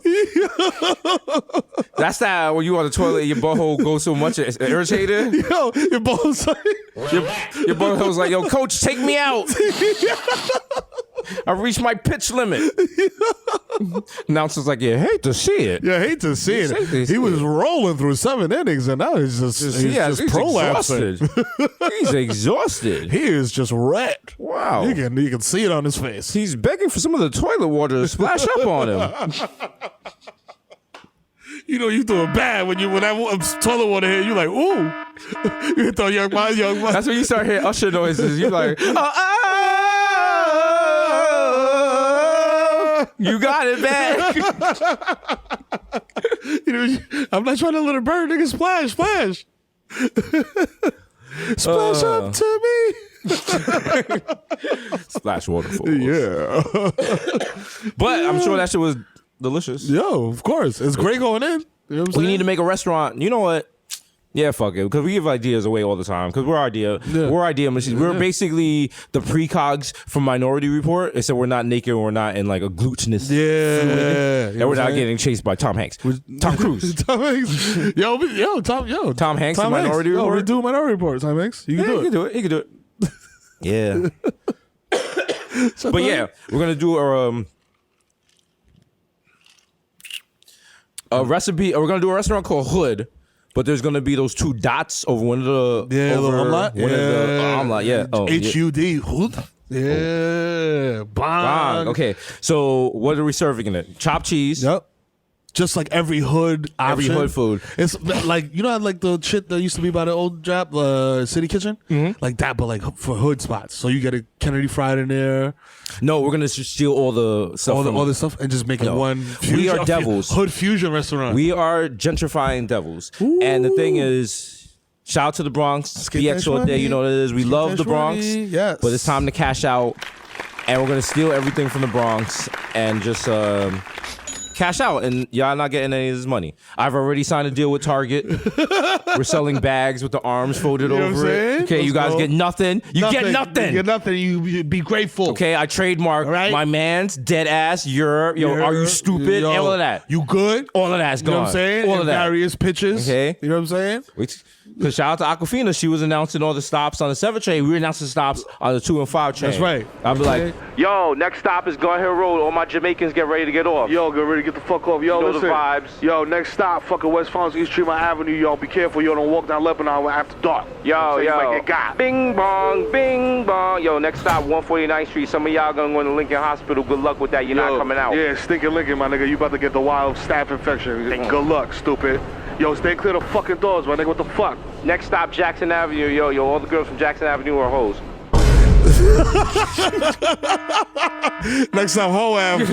[SPEAKER 2] That's that when you on the toilet, your butthole goes so much it's irritated.
[SPEAKER 5] Yo, your balls like
[SPEAKER 2] Your butthole's like, yo, coach, take me out. I reached my pitch limit. Announcer's like, yeah, hate to see it.
[SPEAKER 5] Yeah, I hate to see it. He was rolling through 7 innings, and now he's just prolapsing.
[SPEAKER 2] Exhausted. He's exhausted.
[SPEAKER 5] He is just wrecked.
[SPEAKER 2] Wow.
[SPEAKER 5] You can see it on his face.
[SPEAKER 2] He's begging for some of the toilet water to splash up on him.
[SPEAKER 5] You know you doing bad when that toilet water hit. You like, ooh. You hit the young man.
[SPEAKER 2] That's when you start hearing usher noises. You're like, you got it, man.
[SPEAKER 5] You know, I'm not trying to let it burn. Nigga, splash. Splash up to me.
[SPEAKER 2] Splash waterfall.
[SPEAKER 5] Yeah.
[SPEAKER 2] But I'm sure that shit was delicious.
[SPEAKER 5] Yo, of course. It's great going in. You know what I'm
[SPEAKER 2] We
[SPEAKER 5] saying?
[SPEAKER 2] need to make a restaurant. You know what? Yeah, fuck it. Because we give ideas away all the time. Because we're idea machines. We're basically the precogs from Minority Report. Except we're not naked. We're not in like a glutinous fluid.
[SPEAKER 5] Yeah.
[SPEAKER 2] And we're not getting chased by Tom Hanks. Tom Cruise.
[SPEAKER 5] Tom Hanks.
[SPEAKER 2] Tom Hanks in Minority
[SPEAKER 5] Report.
[SPEAKER 2] Report.
[SPEAKER 5] We do Minority Report, Tom Hanks. You can do it.
[SPEAKER 2] He can do it. Yeah. But yeah, we're going to do a recipe. We're going to do a restaurant called Hood. But there's gonna be those 2 dots over one of the
[SPEAKER 5] the omelet.
[SPEAKER 2] Omelet, yeah. Oh,
[SPEAKER 5] HUD. Hood. Yeah. Bang.
[SPEAKER 2] Okay. So what are we serving in it? Chopped cheese.
[SPEAKER 5] Yep. Just like every hood option.
[SPEAKER 2] Every hood food.
[SPEAKER 5] It's like, you know, like the shit that used to be by the old Jap City Kitchen? Mm-hmm. Like that, but like for hood spots. So you get a Kennedy Fried in there.
[SPEAKER 2] No, we're going to steal all the stuff.
[SPEAKER 5] All the stuff and just make it one fusion.
[SPEAKER 2] We are devils.
[SPEAKER 5] Hood fusion restaurant.
[SPEAKER 2] We are gentrifying devils.
[SPEAKER 5] Ooh.
[SPEAKER 2] And the thing is, shout out to the Bronx. BX all day. You know what it is. We love the Bronx.
[SPEAKER 5] Yes.
[SPEAKER 2] But it's time to cash out. And we're going to steal everything from the Bronx and just... cash out, and y'all not getting any of this money. I've already signed a deal with Target. We're selling bags with the arms folded over it. Okay, you guys get nothing. You get nothing.
[SPEAKER 5] You get nothing. You be grateful.
[SPEAKER 2] Okay, I trademark my man's dead ass. Are you stupid? All of that.
[SPEAKER 5] You good?
[SPEAKER 2] All of that's gone.
[SPEAKER 5] You know what I'm saying?
[SPEAKER 2] All of that.
[SPEAKER 5] Various pitches. Okay. You know what I'm saying?
[SPEAKER 2] Because shout out to Aquafina, she was announcing all the stops on the 7 train. We were announcing stops on the 2 and 5 train.
[SPEAKER 5] That's right.
[SPEAKER 2] I'll be like, yo, next stop is Gun Hill Road. All my Jamaicans get ready to get off.
[SPEAKER 7] Yo, get ready to get the fuck off. Yo,
[SPEAKER 2] you know
[SPEAKER 7] listen.
[SPEAKER 2] the vibes.
[SPEAKER 7] Yo, next stop, fucking West Farms, East Tremont Avenue. Yo, be careful. Yo, don't walk down Lebanon after dark.
[SPEAKER 2] Yo.
[SPEAKER 7] You might get got.
[SPEAKER 2] Bing bong, bing bong. Yo, next stop, 149th Street. Some of y'all gonna go to Lincoln Hospital. Good luck with that. You're not coming out.
[SPEAKER 7] Yeah, stinking Lincoln, my nigga. You about to get the wild staph infection. Good luck, stupid. Yo, stay clear of the fucking doors, my nigga. What the fuck?
[SPEAKER 2] Next stop, Jackson Avenue. Yo, all the girls from Jackson Avenue are hoes.
[SPEAKER 5] Next stop, Ho Ave.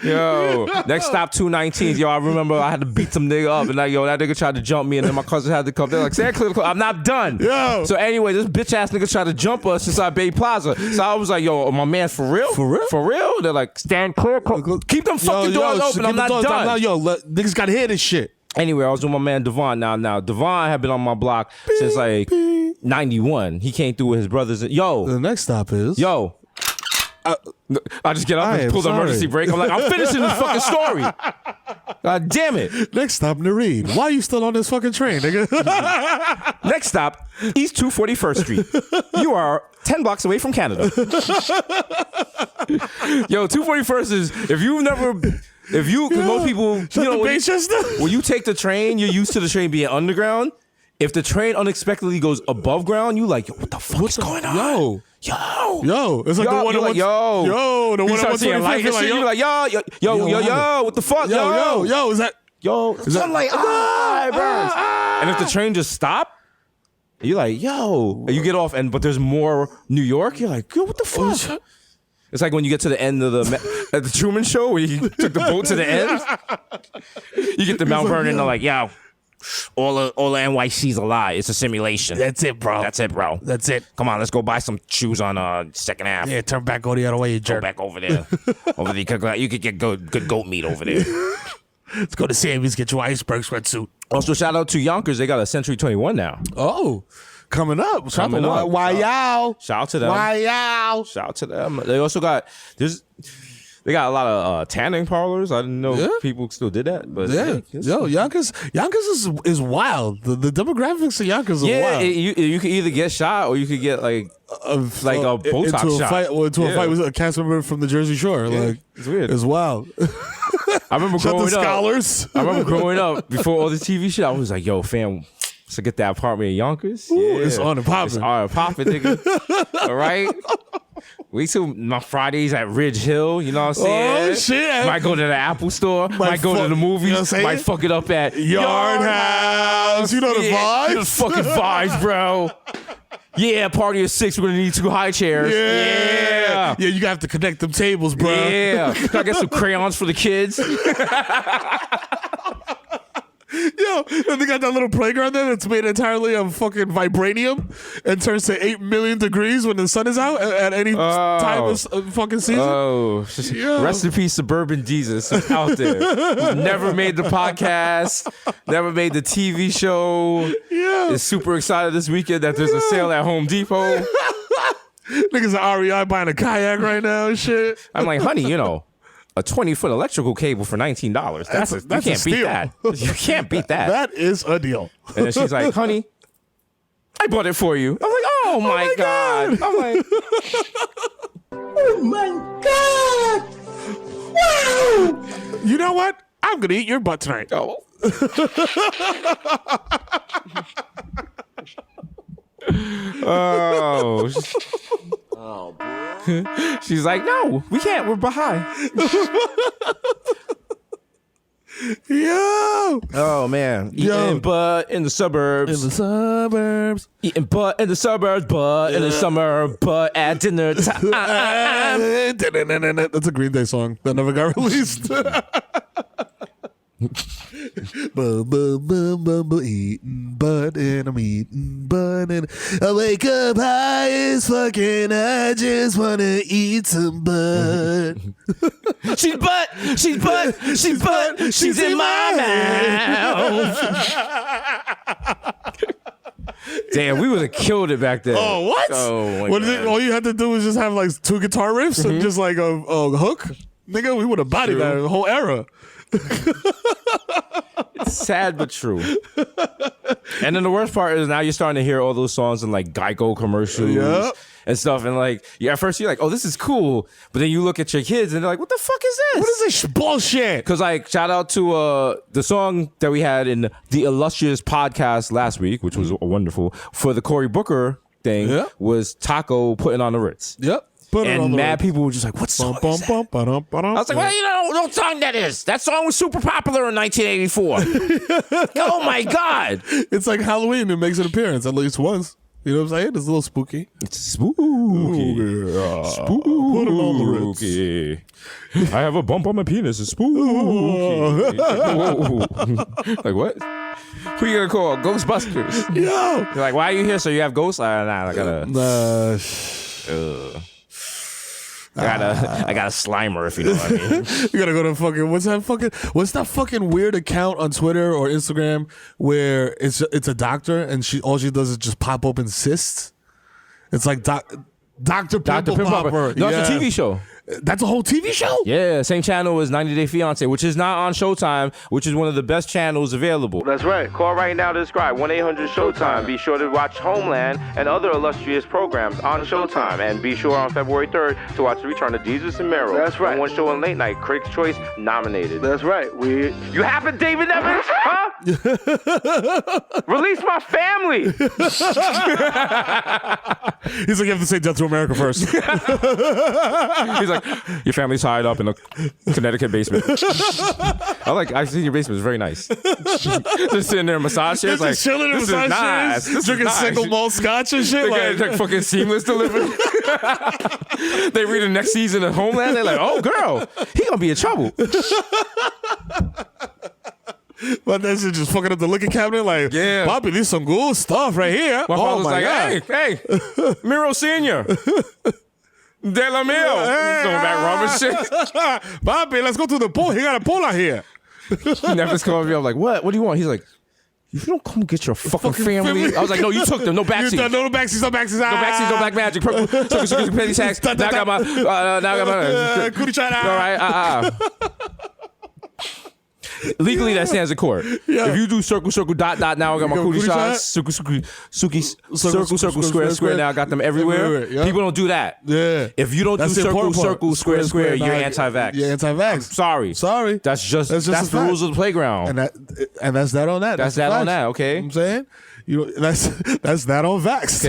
[SPEAKER 2] Yo, next stop 219th. Yo, I remember I had to beat some nigga up, and like, yo, that nigga tried to jump me, and then my cousin had to come. They're like, stand clear. I'm not done.
[SPEAKER 5] Yo.
[SPEAKER 2] So anyway, this bitch ass nigga tried to jump us inside Bay Plaza. So I was like, yo, my man, for real? For real? For real? They're like, stand clear. Keep them fucking doors open. I'm not done.
[SPEAKER 5] Niggas gotta hear this shit.
[SPEAKER 2] Anyway, I was with my man Devon. Now Devon had been on my block since like 91. He came through with his brothers. Yo,
[SPEAKER 5] the next stop is
[SPEAKER 2] yo. I just get up and pull the emergency brake. I'm like, I'm finishing this fucking story. God damn it.
[SPEAKER 5] Next stop, Nareen. Why are you still on this fucking train, nigga?
[SPEAKER 2] Next stop, East 241st Street. You are 10 blocks away from Canada. Yo, 241st is, because most people, you know, when you take the train, you're used to the train being underground. If the train unexpectedly goes above ground, you like, yo, what the fuck is going on?
[SPEAKER 5] Yo. It's like the one
[SPEAKER 2] you're like, yo.
[SPEAKER 5] the
[SPEAKER 2] You
[SPEAKER 5] one
[SPEAKER 2] start seeing light and shit, you're like, yo, what the fuck,
[SPEAKER 5] yo, is that?
[SPEAKER 2] I'm like, it burns. And if the train just stopped, you're like, yo, and you get off, but there's more New York, you're like, yo, what the fuck? It's like when you get to the end of at the Truman Show, where you took the boat to the end. You get to Mount Vernon, and they're like, yo, all the NYC's a lie. It's a simulation.
[SPEAKER 5] That's it, bro.
[SPEAKER 2] That's it. Come on, let's go buy some shoes on second half.
[SPEAKER 5] Yeah, turn back, go the other way, you jerk.
[SPEAKER 2] Go back over there. You could get good goat meat over there.
[SPEAKER 5] Let's go to Sammy's, get your iceberg sweatsuit.
[SPEAKER 2] Also, shout out to Yonkers. They got a Century 21 now.
[SPEAKER 5] Oh, coming up. Shout
[SPEAKER 2] Coming up.
[SPEAKER 5] Why y'all?
[SPEAKER 2] Shout out to them.
[SPEAKER 5] Why y'all?
[SPEAKER 2] Shout out to them. They also got they got a lot of tanning parlors. I didn't know people still did that, but
[SPEAKER 5] Yonkers is wild. The demographics of Yonkers are wild.
[SPEAKER 2] You could either get shot or you could get like a Botox
[SPEAKER 5] into
[SPEAKER 2] shot.
[SPEAKER 5] Into a fight with a cast member from the Jersey Shore.
[SPEAKER 2] Yeah,
[SPEAKER 5] like
[SPEAKER 2] it's weird.
[SPEAKER 5] It's wild.
[SPEAKER 2] I remember growing up.
[SPEAKER 5] Scholars.
[SPEAKER 2] I remember growing up before all the TV shit. I was like, yo, fam. So get that apartment in Yonkers.
[SPEAKER 5] Ooh, it's on and popping.
[SPEAKER 2] It's on and popping, nigga. All right. Wait till my Fridays at Ridge Hill. You know what I'm saying?
[SPEAKER 5] Oh, shit.
[SPEAKER 2] Might go to the Apple store. Might go to the movies.
[SPEAKER 5] You know
[SPEAKER 2] might fuck it up at
[SPEAKER 5] Yard House. You know the vibes?
[SPEAKER 2] The fucking vibes, bro. Yeah, party of 6. We're going to need 2 high chairs.
[SPEAKER 5] Yeah, you have to connect them tables, bro.
[SPEAKER 2] Yeah. Can I get some crayons for the kids?
[SPEAKER 5] Yo, and they got that little playground there that's made entirely of fucking vibranium and turns to 8 million degrees when the sun is out at any time of fucking season.
[SPEAKER 2] Oh, rest in peace, Suburban Jesus out there. Never made the podcast, never made the TV show.
[SPEAKER 5] Yeah.
[SPEAKER 2] Is super excited this weekend that there's a sale at Home Depot.
[SPEAKER 5] Niggas at REI buying a kayak right now and shit.
[SPEAKER 2] I'm like, honey, you know, a 20-foot electrical cable for $19. You can't beat that. You can't beat that.
[SPEAKER 5] That is a deal.
[SPEAKER 2] And then she's like, honey, I bought it for you. I'm like, oh my God. I'm like,
[SPEAKER 1] Oh my God! Wow!
[SPEAKER 5] You know what? I'm going to eat your butt tonight.
[SPEAKER 2] oh. She's like, no, we can't. We're behind.
[SPEAKER 5] Yo.
[SPEAKER 2] Oh man, eating butt in the suburbs. Eating butt in the suburbs, but in the summer, but at dinner time.
[SPEAKER 5] That's a Green Day song that never got released. Eating butt and I'm eating butt and I wake up high as fucking. I just wanna eat some butt.
[SPEAKER 2] She's in my mouth. Damn, we would have killed it back then.
[SPEAKER 5] Oh, what?
[SPEAKER 2] Oh, my
[SPEAKER 5] What is
[SPEAKER 2] God.
[SPEAKER 5] it? All you had to do was just have like 2 guitar riffs and just like a hook. Nigga, we would have bodied that whole era.
[SPEAKER 2] It's sad but true. And then the worst part is now you're starting to hear all those songs in like Geico commercials and stuff. And like, at first you're like, oh, this is cool. But then you look at your kids and they're like, what the fuck is this?
[SPEAKER 5] What is this bullshit?
[SPEAKER 2] Because like, shout out to the song that we had in the illustrious podcast last week, which was wonderful, for the Cory Booker thing, was Taco Putting on the Ritz.
[SPEAKER 5] Yep.
[SPEAKER 2] And mad people were just like, what song is that? I was like, well, you know what song that is. That song was super popular in 1984. Oh, my God.
[SPEAKER 5] It's like Halloween. It makes an appearance at least once. You know what I'm saying? It's a little spooky.
[SPEAKER 2] It's spooky. Spooky.
[SPEAKER 5] Put it on the Ritz.
[SPEAKER 2] I have a bump on my penis. It's spooky. Like, what? Who you gonna call? Ghostbusters.
[SPEAKER 5] Yo.
[SPEAKER 2] You're like, why are you here? So you have ghosts? Nah, I gotta... I got a Slimer, if you know what I mean.
[SPEAKER 5] You gotta go to fucking what's that fucking weird account on Twitter or Instagram where it's a doctor and all she does is just pop open cysts. It's like Dr.
[SPEAKER 2] Dr.
[SPEAKER 5] Pimple Popper.
[SPEAKER 2] No, it's a TV show.
[SPEAKER 5] That's a whole TV show?
[SPEAKER 2] Yeah, same channel as 90 Day Fiance, which is not on Showtime, which is one of the best channels available.
[SPEAKER 7] That's right.
[SPEAKER 2] Call right now to subscribe, 1-800-SHOWTIME. Be sure to watch Homeland and other illustrious programs on Showtime. And be sure on February 3rd to watch the return of Desus and Mero.
[SPEAKER 7] That's right.
[SPEAKER 2] One show on late night, Critics' Choice nominated.
[SPEAKER 7] That's right.
[SPEAKER 2] You happen, David Evans? Huh? Release my family.
[SPEAKER 5] He's like, you have to say Death to America first.
[SPEAKER 2] He's like, your family's tied up in a Connecticut basement. I see your basement. It's very nice. Just sitting there in massage chairs, like,
[SPEAKER 5] chilling in
[SPEAKER 2] this
[SPEAKER 5] massage
[SPEAKER 2] is nice.
[SPEAKER 5] chairs, drinking single malt scotch and shit.
[SPEAKER 2] Like fucking Seamless delivery. They read the next season of Homeland. They're like, oh, girl, he gonna be in trouble.
[SPEAKER 5] But that shit just fucking up the liquor cabinet. Like,
[SPEAKER 2] yeah,
[SPEAKER 5] Poppy, there's some good stuff right here.
[SPEAKER 2] My father's
[SPEAKER 5] my
[SPEAKER 2] like,
[SPEAKER 5] God.
[SPEAKER 2] hey, Mero Senior. De La Mill. Going back Robin shit.
[SPEAKER 5] Poppy, let's go to the pool. He got a pool out here.
[SPEAKER 2] He never called me. I'm like, what? What do you want? He's like, if you don't come get your fucking family. I was like, no, you took them. No backseats.
[SPEAKER 5] No backseats. No backseats.
[SPEAKER 2] No backseats. No black magic. Purple. Sugar, petty sacks. Now I got my.
[SPEAKER 5] Cootie china.
[SPEAKER 2] All right. Legally, that stands in court.
[SPEAKER 5] Yeah.
[SPEAKER 2] If you do circle, dot, now I got my cootie shots. Circle, square. Now I got them everywhere.
[SPEAKER 5] Yeah.
[SPEAKER 2] People don't do that.
[SPEAKER 5] Yeah.
[SPEAKER 2] If you don't do circle, square, you're anti-vax.
[SPEAKER 5] You're anti-vax.
[SPEAKER 2] Sorry.
[SPEAKER 5] That's just
[SPEAKER 2] the rules of the playground.
[SPEAKER 5] And that's that on that.
[SPEAKER 2] That's that on that. Okay.
[SPEAKER 5] You know what I'm saying? That's that on vax.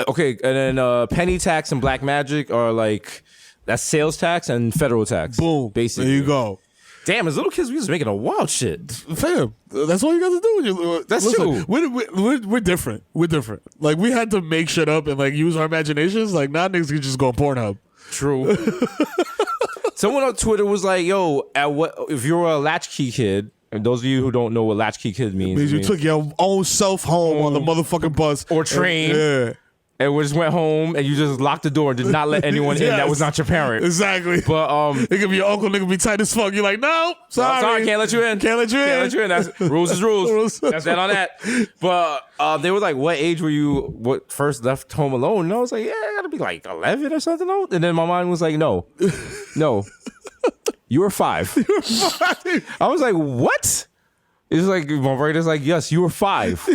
[SPEAKER 2] Okay. And then penny tax and black magic are like, that's sales tax and federal tax.
[SPEAKER 5] Boom.
[SPEAKER 2] Basically.
[SPEAKER 5] There you go.
[SPEAKER 2] Damn, as little kids, we was making a wild shit.
[SPEAKER 5] Fam, that's all you got to do.
[SPEAKER 2] That's true.
[SPEAKER 5] We're different. We're different. Like, we had to make shit up and, like, use our imaginations. Like, now niggas can just go on Pornhub.
[SPEAKER 2] True. Someone on Twitter was like, yo, if you're a Latchkey kid, and those of you who don't know what Latchkey kid means.
[SPEAKER 5] You took your own self home on the motherfucking bus.
[SPEAKER 2] Or train. And we just went home and you just locked the door and did not let anyone in that was not your parent.
[SPEAKER 5] Exactly.
[SPEAKER 2] But
[SPEAKER 5] it could be your uncle, nigga be tight as fuck. You're like, no, sorry,
[SPEAKER 2] can't let you in.
[SPEAKER 5] Can't let you in.
[SPEAKER 2] That's rules is rules. That's that on that. But they were like, what age were you first left home alone? And I was like, yeah, I gotta be like 11 or something. And then my mind was like, no. You were 5. I was like, what? It's like my brother's like, yes, you were 5.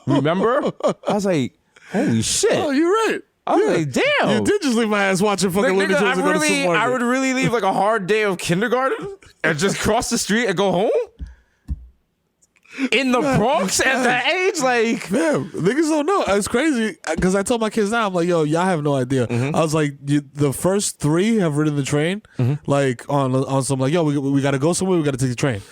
[SPEAKER 2] Remember? I was like, holy shit.
[SPEAKER 5] Oh, you're right.
[SPEAKER 2] I was like, damn.
[SPEAKER 5] You did just leave my ass watching fucking Looney Tunes and go to the supermarket.
[SPEAKER 2] I would really leave like a hard day of kindergarten and just cross the street and go home? In the Bronx at that age? Like,
[SPEAKER 5] man, niggas don't know. It's crazy because I told my kids now, I'm like, yo, y'all have no idea. I was like, the first 3 have ridden the train, like on some, like, yo, we got to go somewhere, we got to take the train.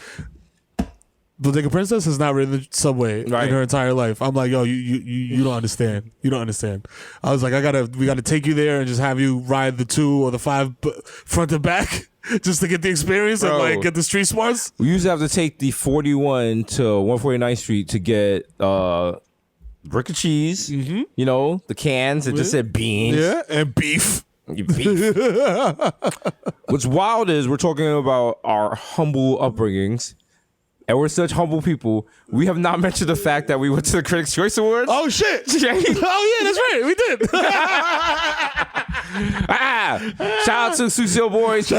[SPEAKER 5] Bodega Princess has not ridden the subway in her entire life. I'm like, yo, you don't understand. You don't understand. I was like, we gotta take you there and just have you ride the 2 or the 5 front to back just to get the experience and like get the street smarts.
[SPEAKER 2] We used to have to take the 41 to 149th Street to get brick of cheese, you know, the cans that just said beans.
[SPEAKER 5] Yeah, and beef.
[SPEAKER 2] What's wild is we're talking about our humble upbringings. And we're such humble people. We have not mentioned the fact that we went to the Critics' Choice Awards.
[SPEAKER 5] Oh, shit. Oh, yeah, that's right. We did.
[SPEAKER 2] Shout out to Sucio Boys.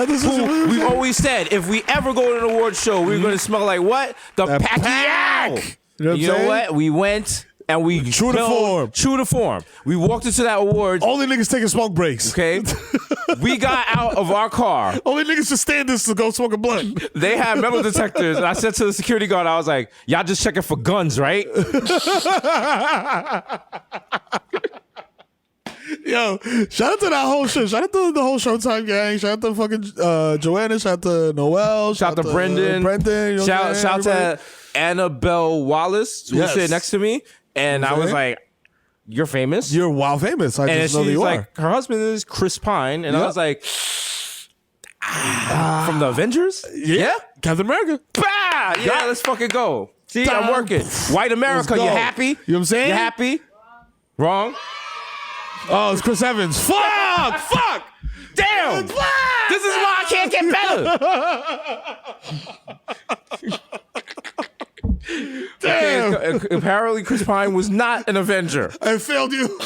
[SPEAKER 2] We've always said, if we ever go to an award show, we're going to smell like what? The pack. You know what? We went and we
[SPEAKER 5] True to form.
[SPEAKER 2] We walked into that awards.
[SPEAKER 5] Only niggas taking smoke breaks.
[SPEAKER 2] Okay. We got out of our car.
[SPEAKER 5] Only niggas just stand this to go smoke a blunt.
[SPEAKER 2] They had metal detectors, and I said to the security guard, I was like, y'all just checking for guns, right?
[SPEAKER 5] Yo, shout out to that whole show. Shout out to the whole Showtime gang. Shout out to fucking Joanna. Shout out to Noel.
[SPEAKER 2] Shout out to Brendan.
[SPEAKER 5] You know
[SPEAKER 2] shout out to Annabelle Wallace, who was sitting next to me. And I was like, you're famous.
[SPEAKER 5] You're wild famous. I just know that you are.
[SPEAKER 2] Like, her husband is Chris Pine. And I was like, from the Avengers? Yeah?
[SPEAKER 5] Captain America.
[SPEAKER 2] Bah! Yeah, let's fucking go. See, I'm working. White America, you happy?
[SPEAKER 5] You know what I'm saying?
[SPEAKER 2] You happy? Wrong.
[SPEAKER 5] Oh, it's Chris Evans. Fuck!
[SPEAKER 2] Damn! This is why I can't get better.
[SPEAKER 5] Damn.
[SPEAKER 2] Okay, apparently Chris Pine was not an Avenger.
[SPEAKER 5] I failed you.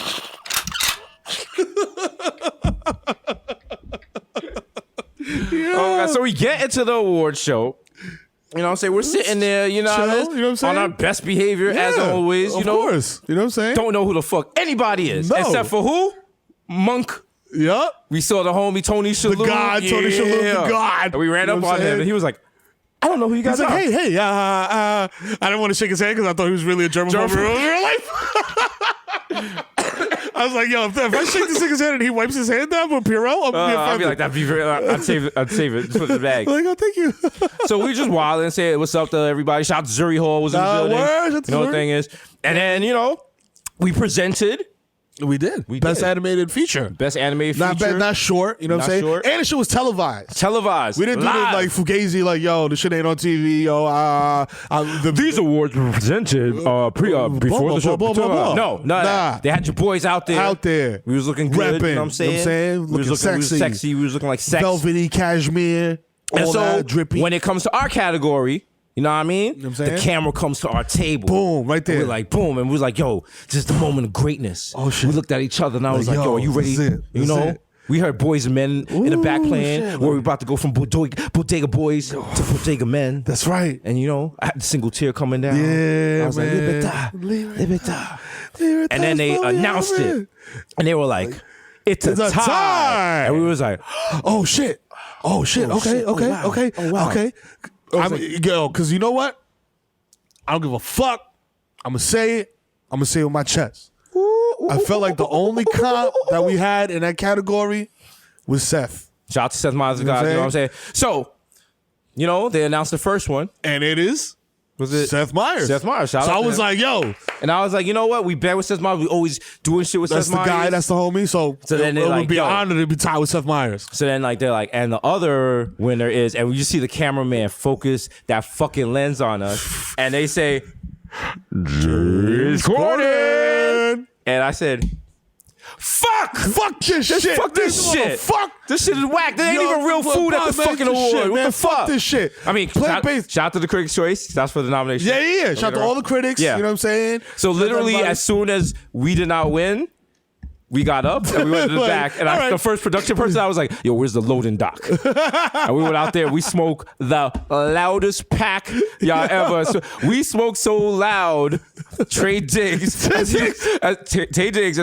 [SPEAKER 2] God. So we get into the award show. You know what I'm saying? We're sitting there, you know,
[SPEAKER 5] Chill, you know what I'm saying?
[SPEAKER 2] on our best behavior as always. You
[SPEAKER 5] of
[SPEAKER 2] know,
[SPEAKER 5] course. You know what I'm saying?
[SPEAKER 2] Don't know who the fuck anybody is.
[SPEAKER 5] No.
[SPEAKER 2] Except for who? Monk.
[SPEAKER 5] Yup.
[SPEAKER 2] We saw the homie Tony Shalhoub.
[SPEAKER 5] The God, Tony Shalhoub, the God.
[SPEAKER 2] And we ran
[SPEAKER 5] You know
[SPEAKER 2] up
[SPEAKER 5] what I'm
[SPEAKER 2] on him
[SPEAKER 5] saying?
[SPEAKER 2] and he was like, I don't know who you guys
[SPEAKER 5] He's like,
[SPEAKER 2] are.
[SPEAKER 5] hey, I didn't want to shake his hand because I thought he was really a German in real life. I was like, yo, if I shake this nigga's hand and he wipes his hand down with Purell, I'm gonna be
[SPEAKER 2] I'd
[SPEAKER 5] offended.
[SPEAKER 2] be like, that'd be very, I'd save it. Just put it in the bag.
[SPEAKER 5] Like, oh, thank you.
[SPEAKER 2] So we just wild and said, what's up to everybody? Shout out to Zuri Hall was in the building.
[SPEAKER 5] Word, shout to
[SPEAKER 2] You know what
[SPEAKER 5] Zuri.
[SPEAKER 2] the thing is? And then, you know, we presented
[SPEAKER 5] We did.
[SPEAKER 2] We
[SPEAKER 5] Best
[SPEAKER 2] did.
[SPEAKER 5] animated feature.
[SPEAKER 2] best animated feature.
[SPEAKER 5] Not short. You know what I'm saying?
[SPEAKER 2] short.
[SPEAKER 5] And the shit was televised.
[SPEAKER 2] Televised.
[SPEAKER 5] We didn't do
[SPEAKER 2] live.
[SPEAKER 5] it like Fugazi, like, yo, the shit ain't on TV, yo.
[SPEAKER 2] These awards were presented before the show.
[SPEAKER 5] blah, blah, blah.
[SPEAKER 2] No, nah. They had your boys out there.
[SPEAKER 5] Out there.
[SPEAKER 2] We was looking good.
[SPEAKER 5] Repping,
[SPEAKER 2] You know what I'm saying?
[SPEAKER 5] Looking
[SPEAKER 2] we was
[SPEAKER 5] sexy.
[SPEAKER 2] sexy. We was looking like sex.
[SPEAKER 5] Velvety cashmere.
[SPEAKER 2] And
[SPEAKER 5] All
[SPEAKER 2] so
[SPEAKER 5] that drippy.
[SPEAKER 2] when it comes to our category, you know what I mean?
[SPEAKER 5] know what I'm saying?
[SPEAKER 2] The camera comes to our table.
[SPEAKER 5] Boom, right there.
[SPEAKER 2] And we're like, boom. And we was like, yo, this is the moment of greatness.
[SPEAKER 5] Oh, shit.
[SPEAKER 2] We looked at each other and I was
[SPEAKER 5] Like,
[SPEAKER 2] like, yo, are you ready?
[SPEAKER 5] this is it.
[SPEAKER 2] You
[SPEAKER 5] This is
[SPEAKER 2] know?
[SPEAKER 5] it.
[SPEAKER 2] We heard Boys and Men in the back playing
[SPEAKER 5] shit,
[SPEAKER 2] where we're about to go from Bodega Boys to Bodega Men.
[SPEAKER 5] That's right.
[SPEAKER 2] And you know, I had a single tear coming down.
[SPEAKER 5] Yeah,
[SPEAKER 2] I was
[SPEAKER 5] man.
[SPEAKER 2] like, Libertad. And then they announced it. And they were like, it's a
[SPEAKER 5] It's a
[SPEAKER 2] tie.
[SPEAKER 5] tie.
[SPEAKER 2] And we was like,
[SPEAKER 5] Oh, shit. Okay,
[SPEAKER 2] shit.
[SPEAKER 5] okay,
[SPEAKER 2] Oh, wow.
[SPEAKER 5] okay,
[SPEAKER 2] Oh, wow.
[SPEAKER 5] okay. Because you know what? I don't give a fuck. I'm going to say it. I'm going to say it with my chest. I felt like the only cop that we had in that category was Seth.
[SPEAKER 2] shout out to Seth Meyers, guys. You know what I'm saying? So, you know, they announced the first one.
[SPEAKER 5] And it is
[SPEAKER 2] Was it
[SPEAKER 5] Seth Meyers.
[SPEAKER 2] Seth Meyers. Shout
[SPEAKER 5] So
[SPEAKER 2] out
[SPEAKER 5] I
[SPEAKER 2] to
[SPEAKER 5] was
[SPEAKER 2] him.
[SPEAKER 5] like, yo,
[SPEAKER 2] And I was like, you know what? We bet with Seth Meyers. We always doing shit with
[SPEAKER 5] that's
[SPEAKER 2] Seth
[SPEAKER 5] the
[SPEAKER 2] Meyers.
[SPEAKER 5] guy, that's the homie. So
[SPEAKER 2] then
[SPEAKER 5] it
[SPEAKER 2] they're
[SPEAKER 5] would
[SPEAKER 2] like,
[SPEAKER 5] be
[SPEAKER 2] yo.
[SPEAKER 5] an honor to be tied with Seth Meyers.
[SPEAKER 2] So then, like, they're like, and the other winner is, and we just see the cameraman focus that fucking lens on us, and they say, James Corden. And I said, fuck
[SPEAKER 5] this shit.
[SPEAKER 2] Fuck this shit.
[SPEAKER 5] Fuck.
[SPEAKER 2] This shit is whack. There ain't even real food at the fucking award.
[SPEAKER 5] Shit,
[SPEAKER 2] What
[SPEAKER 5] man,
[SPEAKER 2] the fuck?
[SPEAKER 5] Fuck this shit.
[SPEAKER 2] I mean,
[SPEAKER 5] Plant-based.
[SPEAKER 2] shout out to the Critics' Choice. That's for the nomination.
[SPEAKER 5] Yeah. Shout out to all the critics.
[SPEAKER 2] Yeah.
[SPEAKER 5] You know what I'm saying?
[SPEAKER 2] So
[SPEAKER 5] Shout out to
[SPEAKER 2] literally,
[SPEAKER 5] everybody.
[SPEAKER 2] as soon as we did not win, we got up and we went to the
[SPEAKER 5] Like,
[SPEAKER 2] back. And
[SPEAKER 5] all right.
[SPEAKER 2] the first production person, I was like, yo, where's the loading dock? And we went out there. We smoked the loudest pack y'all ever. So we smoked so loud, Tay Diggs, as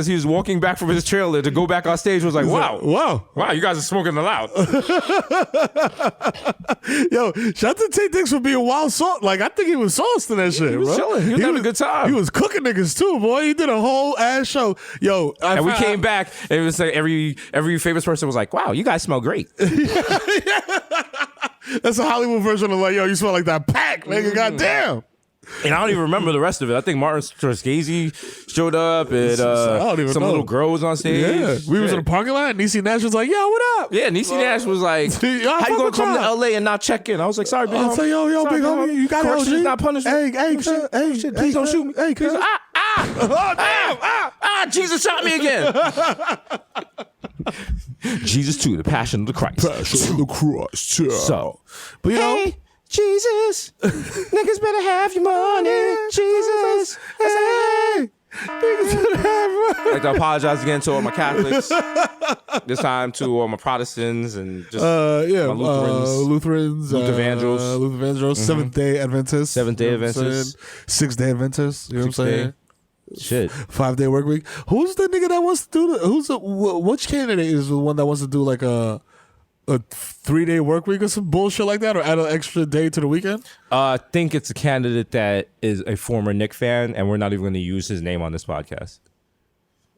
[SPEAKER 2] he was walking back from his trailer to go back on stage, was like, wow, you guys are smoking the loud.
[SPEAKER 5] Yo, shout out to Tay Diggs for being wild sauce. Like, I think he was sauced in that shit,
[SPEAKER 2] he was
[SPEAKER 5] bro.
[SPEAKER 2] chilling. He was having a good time.
[SPEAKER 5] He was cooking niggas too, boy. He did a whole ass show. Yo,
[SPEAKER 2] And we came back, and it was like every famous person was like, wow, you guys smell great.
[SPEAKER 5] That's a Hollywood version of like, yo, you smell like that pack, nigga. Goddamn.
[SPEAKER 2] And I don't even remember the rest of it. I think Martin Scorsese showed up, and
[SPEAKER 5] don't even
[SPEAKER 2] some
[SPEAKER 5] know.
[SPEAKER 2] little girl was on stage.
[SPEAKER 5] Yeah, we was
[SPEAKER 2] Shit.
[SPEAKER 5] in the parking lot. And Niecy Nash was like, "Yo, what up?"
[SPEAKER 2] Yeah, Niecy Nash was like,
[SPEAKER 5] Yo,
[SPEAKER 2] how
[SPEAKER 5] fuck
[SPEAKER 2] you gonna
[SPEAKER 5] with
[SPEAKER 2] come to
[SPEAKER 5] y'all.
[SPEAKER 2] LA and not check in? I was like, sorry, big
[SPEAKER 5] I'll
[SPEAKER 2] homie.
[SPEAKER 5] say, yo,
[SPEAKER 2] Sorry,
[SPEAKER 5] big homie, you got it,
[SPEAKER 2] Correction
[SPEAKER 5] OG.
[SPEAKER 2] is not punishment.
[SPEAKER 5] Hey,
[SPEAKER 2] Please don't shoot me.
[SPEAKER 5] Hey,
[SPEAKER 2] Please, Jesus shot me again. Jesus too, the passion of the Christ.
[SPEAKER 5] the cross.
[SPEAKER 2] So,
[SPEAKER 5] But you know,
[SPEAKER 2] hey, Jesus, niggas better have your money. Jesus,
[SPEAKER 5] hey,
[SPEAKER 2] I'd like to apologize again to all my Catholics. This time to all my Protestants and just
[SPEAKER 5] yeah,
[SPEAKER 2] my Lutherans.
[SPEAKER 5] Lutherans,
[SPEAKER 2] Luther Vandross.
[SPEAKER 5] Luther Vandross, Seventh Day Adventists,
[SPEAKER 2] Seventh-day
[SPEAKER 5] you know what I'm
[SPEAKER 2] Adventists.
[SPEAKER 5] saying? 6-day Adventists. You know what I'm
[SPEAKER 2] 6-day.
[SPEAKER 5] saying?
[SPEAKER 2] Shit.
[SPEAKER 5] 5-day work week. Who's the nigga that wants to do? Which candidate is the one that wants to do like a 3-day work week or some bullshit like that, or add an extra day to the weekend?
[SPEAKER 2] I think it's a candidate that is a former Knick fan, and we're not even going to use his name on this podcast.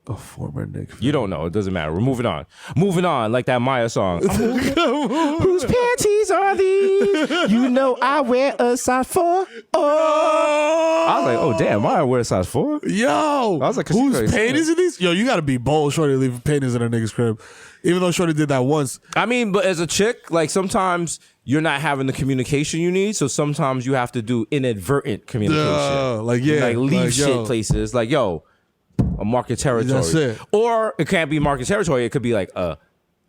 [SPEAKER 5] A former Knick fan.
[SPEAKER 2] You don't know. It doesn't matter. We're moving on. Moving on, like that Maya song. Whose panties are these? You know I wear a size 4. Oh. I was like, oh, damn, Maya wear a size 4?
[SPEAKER 5] Yo,
[SPEAKER 2] I was like,
[SPEAKER 5] whose panties are these? Yo, you got to be bold, shorty, leaving panties in a nigga's crib. Even though shorty did that once.
[SPEAKER 2] I mean, but as a chick, like sometimes you're not having the communication you need, so sometimes you have to do inadvertent communication.
[SPEAKER 5] Like, yeah.
[SPEAKER 2] Like leave
[SPEAKER 5] like,
[SPEAKER 2] shit
[SPEAKER 5] yo.
[SPEAKER 2] places. Like, yo, a market territory.
[SPEAKER 5] That's it.
[SPEAKER 2] Or it can't be market territory. It could be like a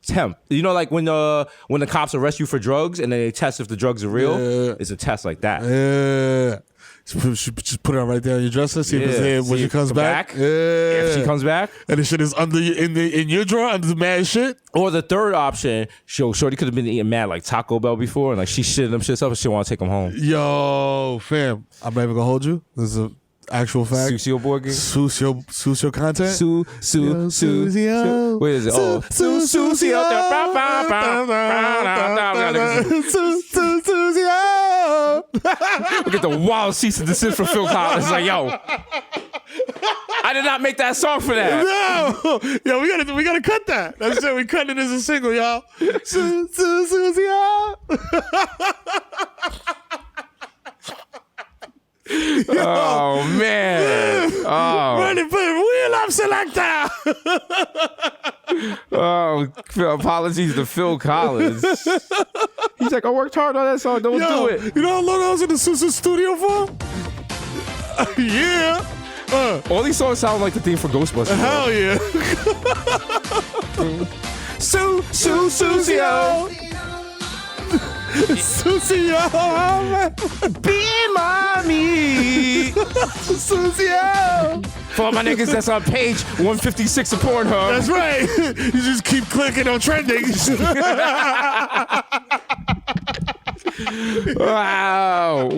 [SPEAKER 2] temp. You know, like when the cops arrest you for drugs and then they test if the drugs are real.
[SPEAKER 5] Yeah.
[SPEAKER 2] It's a test like that.
[SPEAKER 5] Yeah. Just put it on right there on your dresser. See if it's there when she comes back. Yeah.
[SPEAKER 2] If she comes back,
[SPEAKER 5] and the shit is in your drawer under the mad shit.
[SPEAKER 2] Or the third option, Shorty could have been eating mad like Taco Bell before, and like she shitted them shits up, and she want to take them home.
[SPEAKER 5] Yo, fam, I'm not even gonna hold you. This is a actual fact.
[SPEAKER 2] Sucio board game.
[SPEAKER 5] Sucio content.
[SPEAKER 2] Sucio. Where is it? Oh, Sucio.
[SPEAKER 5] Sucio.
[SPEAKER 2] Look at the wild cease and desist from Phil Collins. It's like, yo, I did not make that song for that.
[SPEAKER 5] No, yo, we gotta cut that. That's it. We cut it as a single, y'all. Sucio.
[SPEAKER 2] Oh man! Oh,
[SPEAKER 5] ready for wheel up selector.
[SPEAKER 2] Oh, apologies to Phil Collins. He's like, I worked hard on that song. Don't do it.
[SPEAKER 5] You know how long I was in the Suso studio for? Yeah.
[SPEAKER 2] All these songs sound like the theme for Ghostbusters.
[SPEAKER 5] Hell yeah.
[SPEAKER 2] Sucio.
[SPEAKER 5] Sucio.
[SPEAKER 2] Be mommy.
[SPEAKER 5] Sucio.
[SPEAKER 2] For my niggas that's on page 156 of Pornhub.
[SPEAKER 5] That's right. You just keep clicking on trending.
[SPEAKER 2] Wow.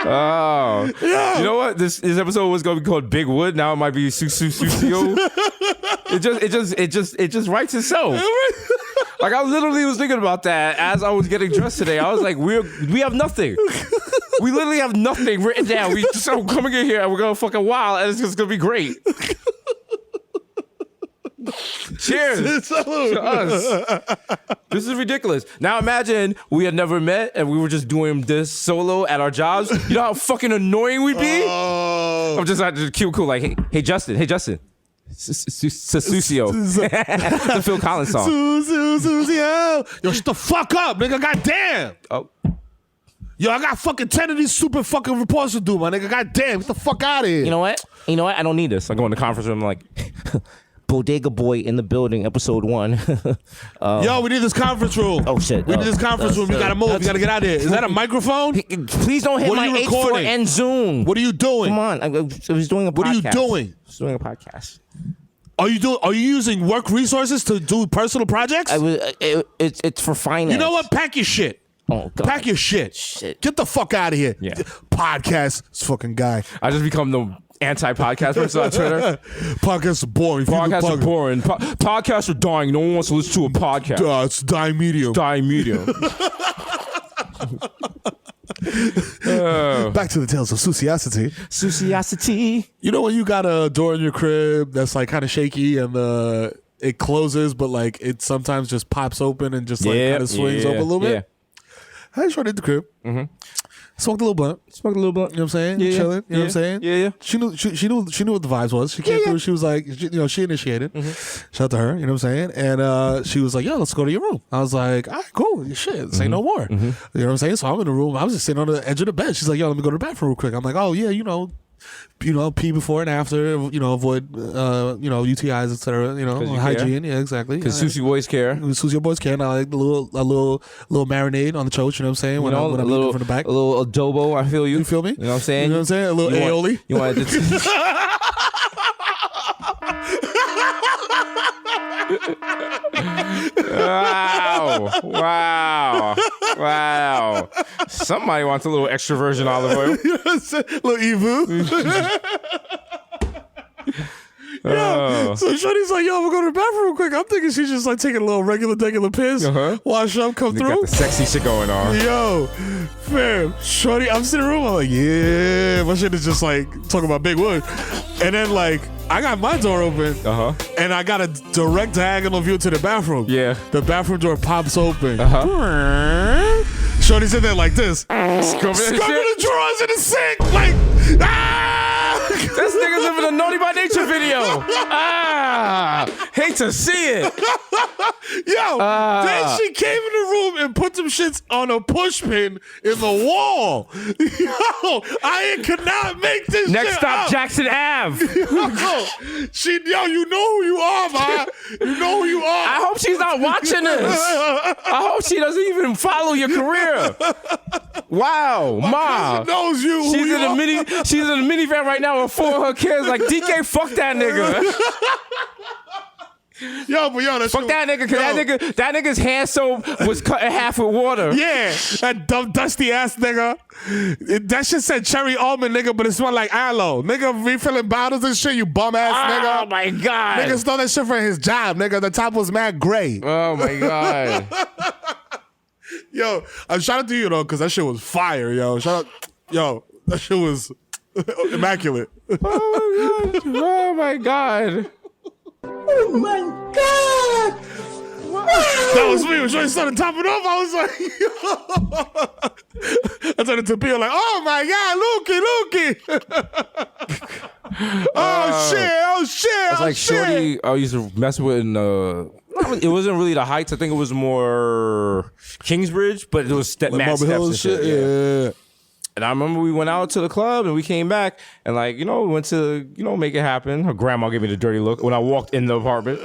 [SPEAKER 2] Oh, yeah. You know what? This episode was gonna be called Big Wood. Now it might be Sucio. It just writes itself. Like I literally was thinking about that as I was getting dressed today. I was like, we have nothing. We literally have nothing written down. We just coming in here and we're going fucking wild, and it's just gonna be great. Cheers to us. This is ridiculous. Now imagine we had never met and we were just doing this solo at our jobs. You know how fucking annoying we'd be?
[SPEAKER 5] Oh.
[SPEAKER 2] I'm just cool. Like, hey Justin. Sucio. The Phil Collins song.
[SPEAKER 5] Sucio. Yo, shut the fuck up, nigga. Goddamn.
[SPEAKER 2] Oh.
[SPEAKER 5] Yo, I got fucking 10 of these super fucking reports to do, my nigga. Goddamn. Get the fuck out of here.
[SPEAKER 2] You know what? I don't need this. I go in the conference room like... Bodega Boy in the building, episode 1.
[SPEAKER 5] Yo, we need this conference room.
[SPEAKER 2] Oh, shit.
[SPEAKER 5] We need this conference room. You gotta move. You gotta get out of here. Is that a microphone?
[SPEAKER 2] Please don't hit my H4n Zoom.
[SPEAKER 5] What are you doing?
[SPEAKER 2] Come on. I was doing a podcast.
[SPEAKER 5] What are you doing?
[SPEAKER 2] I was doing a podcast.
[SPEAKER 5] Are you using work resources to do personal projects?
[SPEAKER 2] It's for finance.
[SPEAKER 5] You know what? Pack your shit.
[SPEAKER 2] Oh, God.
[SPEAKER 5] Pack your shit. Get the fuck out of here.
[SPEAKER 2] Yeah.
[SPEAKER 5] Podcast. This fucking guy.
[SPEAKER 2] I just become the anti-podcast person on Twitter.
[SPEAKER 5] Podcasts are boring.
[SPEAKER 2] Podcasts are boring. Podcasts are dying. No one wants to listen to a podcast.
[SPEAKER 5] It's dying medium. Back to the tales of Suciosity. You know when you got a door in your crib that's like kind of shaky and it closes, but like it sometimes just pops open and just like kind of swings open a little bit?
[SPEAKER 2] Yeah.
[SPEAKER 5] I just went in the crib. Mm-hmm. Smoked a little blunt. You know what I'm saying?
[SPEAKER 2] Yeah.
[SPEAKER 5] Chilling. You know what I'm saying?
[SPEAKER 2] Yeah.
[SPEAKER 5] She knew what the vibes was. She came through. She was like, she initiated. Mm-hmm. Shout out to her. You know what I'm saying? And she was like, yo, let's go to your room. I was like, all right, cool. Shit, say no more. Mm-hmm. You know what I'm saying? So I'm in the room. I was just sitting on the edge of the bed. She's like, yo, let me go to the bathroom real quick. I'm like, oh yeah, pee before and after, avoid, UTIs, etc. Hygiene. Care. Yeah, exactly.
[SPEAKER 2] Because Sucio boys care.
[SPEAKER 5] Sucio boys care. And I like a little marinade on the choach. You know what I'm saying? When I'm eating from the back.
[SPEAKER 2] A little adobo. I feel you.
[SPEAKER 5] You feel me?
[SPEAKER 2] You know what I'm saying?
[SPEAKER 5] You know what I'm saying? A little aioli.
[SPEAKER 2] You want to? Wow. Somebody wants a little extra virgin olive oil.
[SPEAKER 5] You know what I'm saying? A little Evu. So Shorty's like, yo, we'll go to the bathroom real quick. I'm thinking she's just like taking a little regular piss, wash up, come through.
[SPEAKER 2] Got the sexy shit going on.
[SPEAKER 5] Yo, fam, Shorty, I'm sitting in the room. I'm like, yeah, my shit is just like talking about Big Wood. And then like, I got my door open, and I got a direct diagonal view to the bathroom.
[SPEAKER 2] Yeah.
[SPEAKER 5] The bathroom door pops open. Shorty's in there like this.
[SPEAKER 2] Scrubbing
[SPEAKER 5] the drawers in the sink. Like, ah!
[SPEAKER 2] This nigga's living a Naughty by Nature video. Hate to see it.
[SPEAKER 5] Yo, then she came in the room and put some shits on a push pin in the wall. Yo, I could not make this
[SPEAKER 2] Next
[SPEAKER 5] shit
[SPEAKER 2] stop,
[SPEAKER 5] up.
[SPEAKER 2] Jackson Ave.
[SPEAKER 5] Yo, you know who you are, man. You know who you are.
[SPEAKER 2] I hope she's not watching this. I hope she doesn't even follow your career. Wow, Ma.
[SPEAKER 5] Cousin knows you. Who
[SPEAKER 2] She's
[SPEAKER 5] you
[SPEAKER 2] in a
[SPEAKER 5] are.
[SPEAKER 2] she's in a minivan right now with 4 of her kids. Like, DK, fuck that nigga.
[SPEAKER 5] Yo,
[SPEAKER 2] Fuck that nigga, cause that nigga's hand soap was cut in half with water.
[SPEAKER 5] Yeah, that dumb dusty ass nigga. That shit said cherry almond nigga, but it smelled like aloe. Nigga refilling bottles and shit, you bum ass nigga.
[SPEAKER 2] Oh my god.
[SPEAKER 5] Nigga stole that shit from his job, nigga. The top was mad gray.
[SPEAKER 2] Oh my god.
[SPEAKER 5] Yo, shout out to you though, cause that shit was fire, yo. Shout out, yo, that shit was immaculate.
[SPEAKER 2] Oh my god.
[SPEAKER 1] Oh my God! Wow!
[SPEAKER 5] That was me. When Shorty started topping off, I was like, I turned to Pio like, oh my God, Lukey. Oh shit.
[SPEAKER 2] It's like Shorty I used to mess with in it wasn't really the Heights. I think it was more Kingsbridge, but it was mad steps and shit.
[SPEAKER 5] Yeah.
[SPEAKER 2] And I remember we went out to the club and we came back and like, we went to, make it happen. Her grandma gave me the dirty look when I walked in the apartment.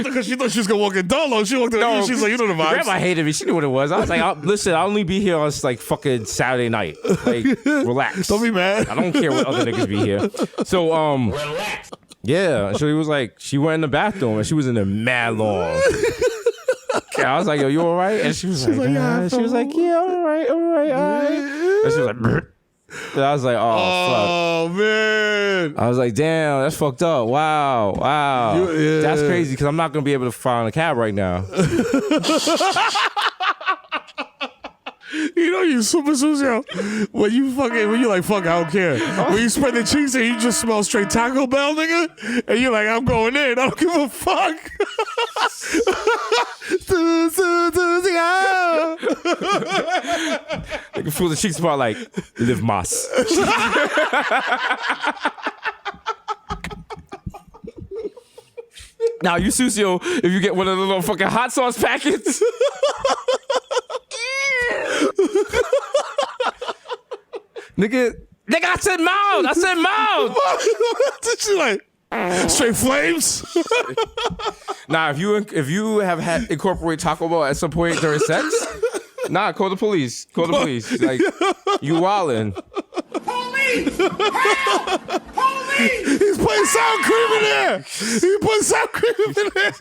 [SPEAKER 5] Because she thought she was going to walk in dolo. She walked in she's like, you know the vibes.
[SPEAKER 2] Grandma hated me. She knew what it was. I was like, listen, I'll only be here on like fucking Saturday night. Like, relax.
[SPEAKER 5] Don't be mad.
[SPEAKER 2] I don't care what other niggas be here. So, relax. Yeah. So he was like, she went in the bathroom and she was in there mad long. I was like, yo, you all right? And she was like, yeah. She was like, yeah, all right. And she was like, brr. And I was like, oh, fuck.
[SPEAKER 5] Oh, man.
[SPEAKER 2] I was like, damn, that's fucked up. Wow. That's crazy because I'm not going to be able to find a cab right now.
[SPEAKER 5] You know you super sucio when you like fuck I don't care. When you spread the cheeks and you just smell straight Taco Bell, nigga, and you're like, I'm going in. I don't give a fuck.
[SPEAKER 2] They can feel the cheeks smell like Live Mas. Now you sucio if you get one of the little fucking hot sauce packets. Nigga, I said mouth.
[SPEAKER 5] Did she like straight flames?
[SPEAKER 2] Nah, if you have had incorporate Taco Bell at some point during sex, nah, call the police. Like, you wildin'.
[SPEAKER 1] Police! Help! Police!
[SPEAKER 5] He's putting sour cream in there. He put sour cream in there.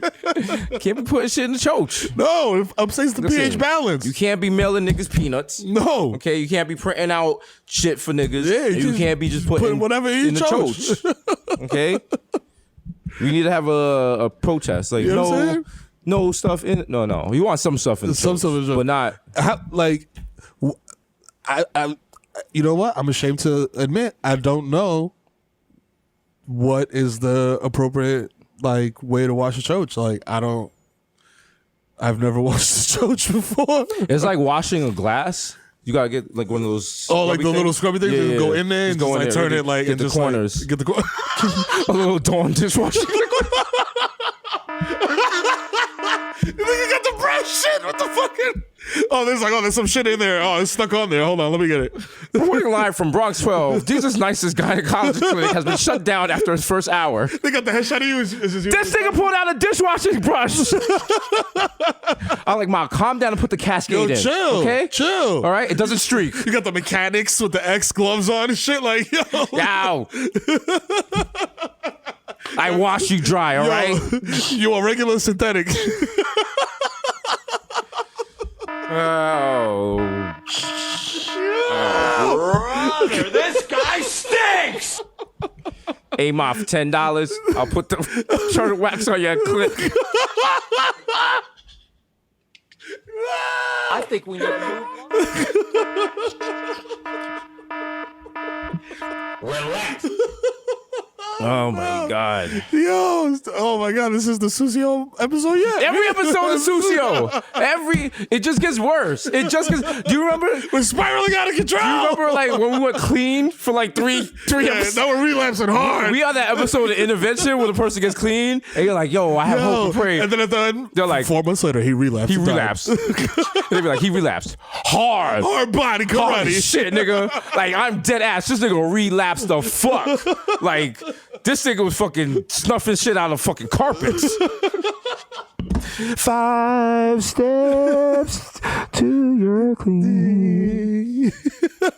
[SPEAKER 2] Can't be putting shit in the choach.
[SPEAKER 5] No, it upsets the pH balance.
[SPEAKER 2] You can't be mailing niggas peanuts.
[SPEAKER 5] No.
[SPEAKER 2] Okay, you can't be printing out shit for niggas.
[SPEAKER 5] Yeah,
[SPEAKER 2] you can't be just putting
[SPEAKER 5] whatever in
[SPEAKER 2] the
[SPEAKER 5] choach.
[SPEAKER 2] Okay? We need to have a protest. Like,
[SPEAKER 5] You know what I'm saying?
[SPEAKER 2] no stuff in it. No. You want some stuff in the
[SPEAKER 5] Some
[SPEAKER 2] choach,
[SPEAKER 5] stuff in the choach.
[SPEAKER 2] but not.
[SPEAKER 5] I you know what? I'm ashamed to admit I don't know what is the appropriate way to wash a choach. I've never washed a choach before.
[SPEAKER 2] It's like washing a glass. You gotta get like one of those.
[SPEAKER 5] Oh, the little scrubby things.
[SPEAKER 2] Yeah.
[SPEAKER 5] Go in there and
[SPEAKER 2] Just go in
[SPEAKER 5] just
[SPEAKER 2] there,
[SPEAKER 5] turn it
[SPEAKER 2] get
[SPEAKER 5] and
[SPEAKER 2] the
[SPEAKER 5] just
[SPEAKER 2] corners.
[SPEAKER 5] get the corners.
[SPEAKER 2] A little Dawn dishwasher.
[SPEAKER 5] You think you got the brown shit? What the fucking? Oh, there's some shit in there. Oh, it's stuck on there. Hold on, let me get it.
[SPEAKER 2] Reporting live from Bronx 12, Jesus' nicest gynecology clinic has been shut down after its first hour.
[SPEAKER 5] They got the headshot of you.
[SPEAKER 2] This nigga pulled out a dishwashing brush. I'm like, Ma, calm down and put the cascade in.
[SPEAKER 5] Chill.
[SPEAKER 2] Okay?
[SPEAKER 5] Chill.
[SPEAKER 2] All right? It doesn't streak.
[SPEAKER 5] You got the mechanics with the X gloves on and shit. Like, yo.
[SPEAKER 2] Yow. I wash you dry, all right?
[SPEAKER 5] You a regular synthetic.
[SPEAKER 2] Oh.
[SPEAKER 6] Brother, this guy stinks!
[SPEAKER 2] A Ma, for $10, I'll put the turtle wax on your clip.
[SPEAKER 6] I think we need to move on. Relax.
[SPEAKER 2] Oh my my God.
[SPEAKER 5] Yo, oh my God, this is the Sucio episode yet.
[SPEAKER 2] Every episode is Sucio. It just gets worse. It just gets. Do you remember?
[SPEAKER 5] We're spiraling out of control.
[SPEAKER 2] Do you remember like when we went clean for like three episodes?
[SPEAKER 5] Now we're relapsing hard.
[SPEAKER 2] We are that episode of Intervention where the person gets clean and you're like, yo, I have hope and pray.
[SPEAKER 5] And then at the end,
[SPEAKER 2] they're like,
[SPEAKER 5] 4 months later, he relapsed.
[SPEAKER 2] He relapsed. They'd be like, he relapsed. Hard
[SPEAKER 5] body
[SPEAKER 2] Hard
[SPEAKER 5] karate.
[SPEAKER 2] as shit, nigga. Like, I'm dead ass. This nigga relapsed the fuck. Like, this nigga was fucking snuffing shit out of fucking carpets. 5 steps to your clean.
[SPEAKER 5] Yeah,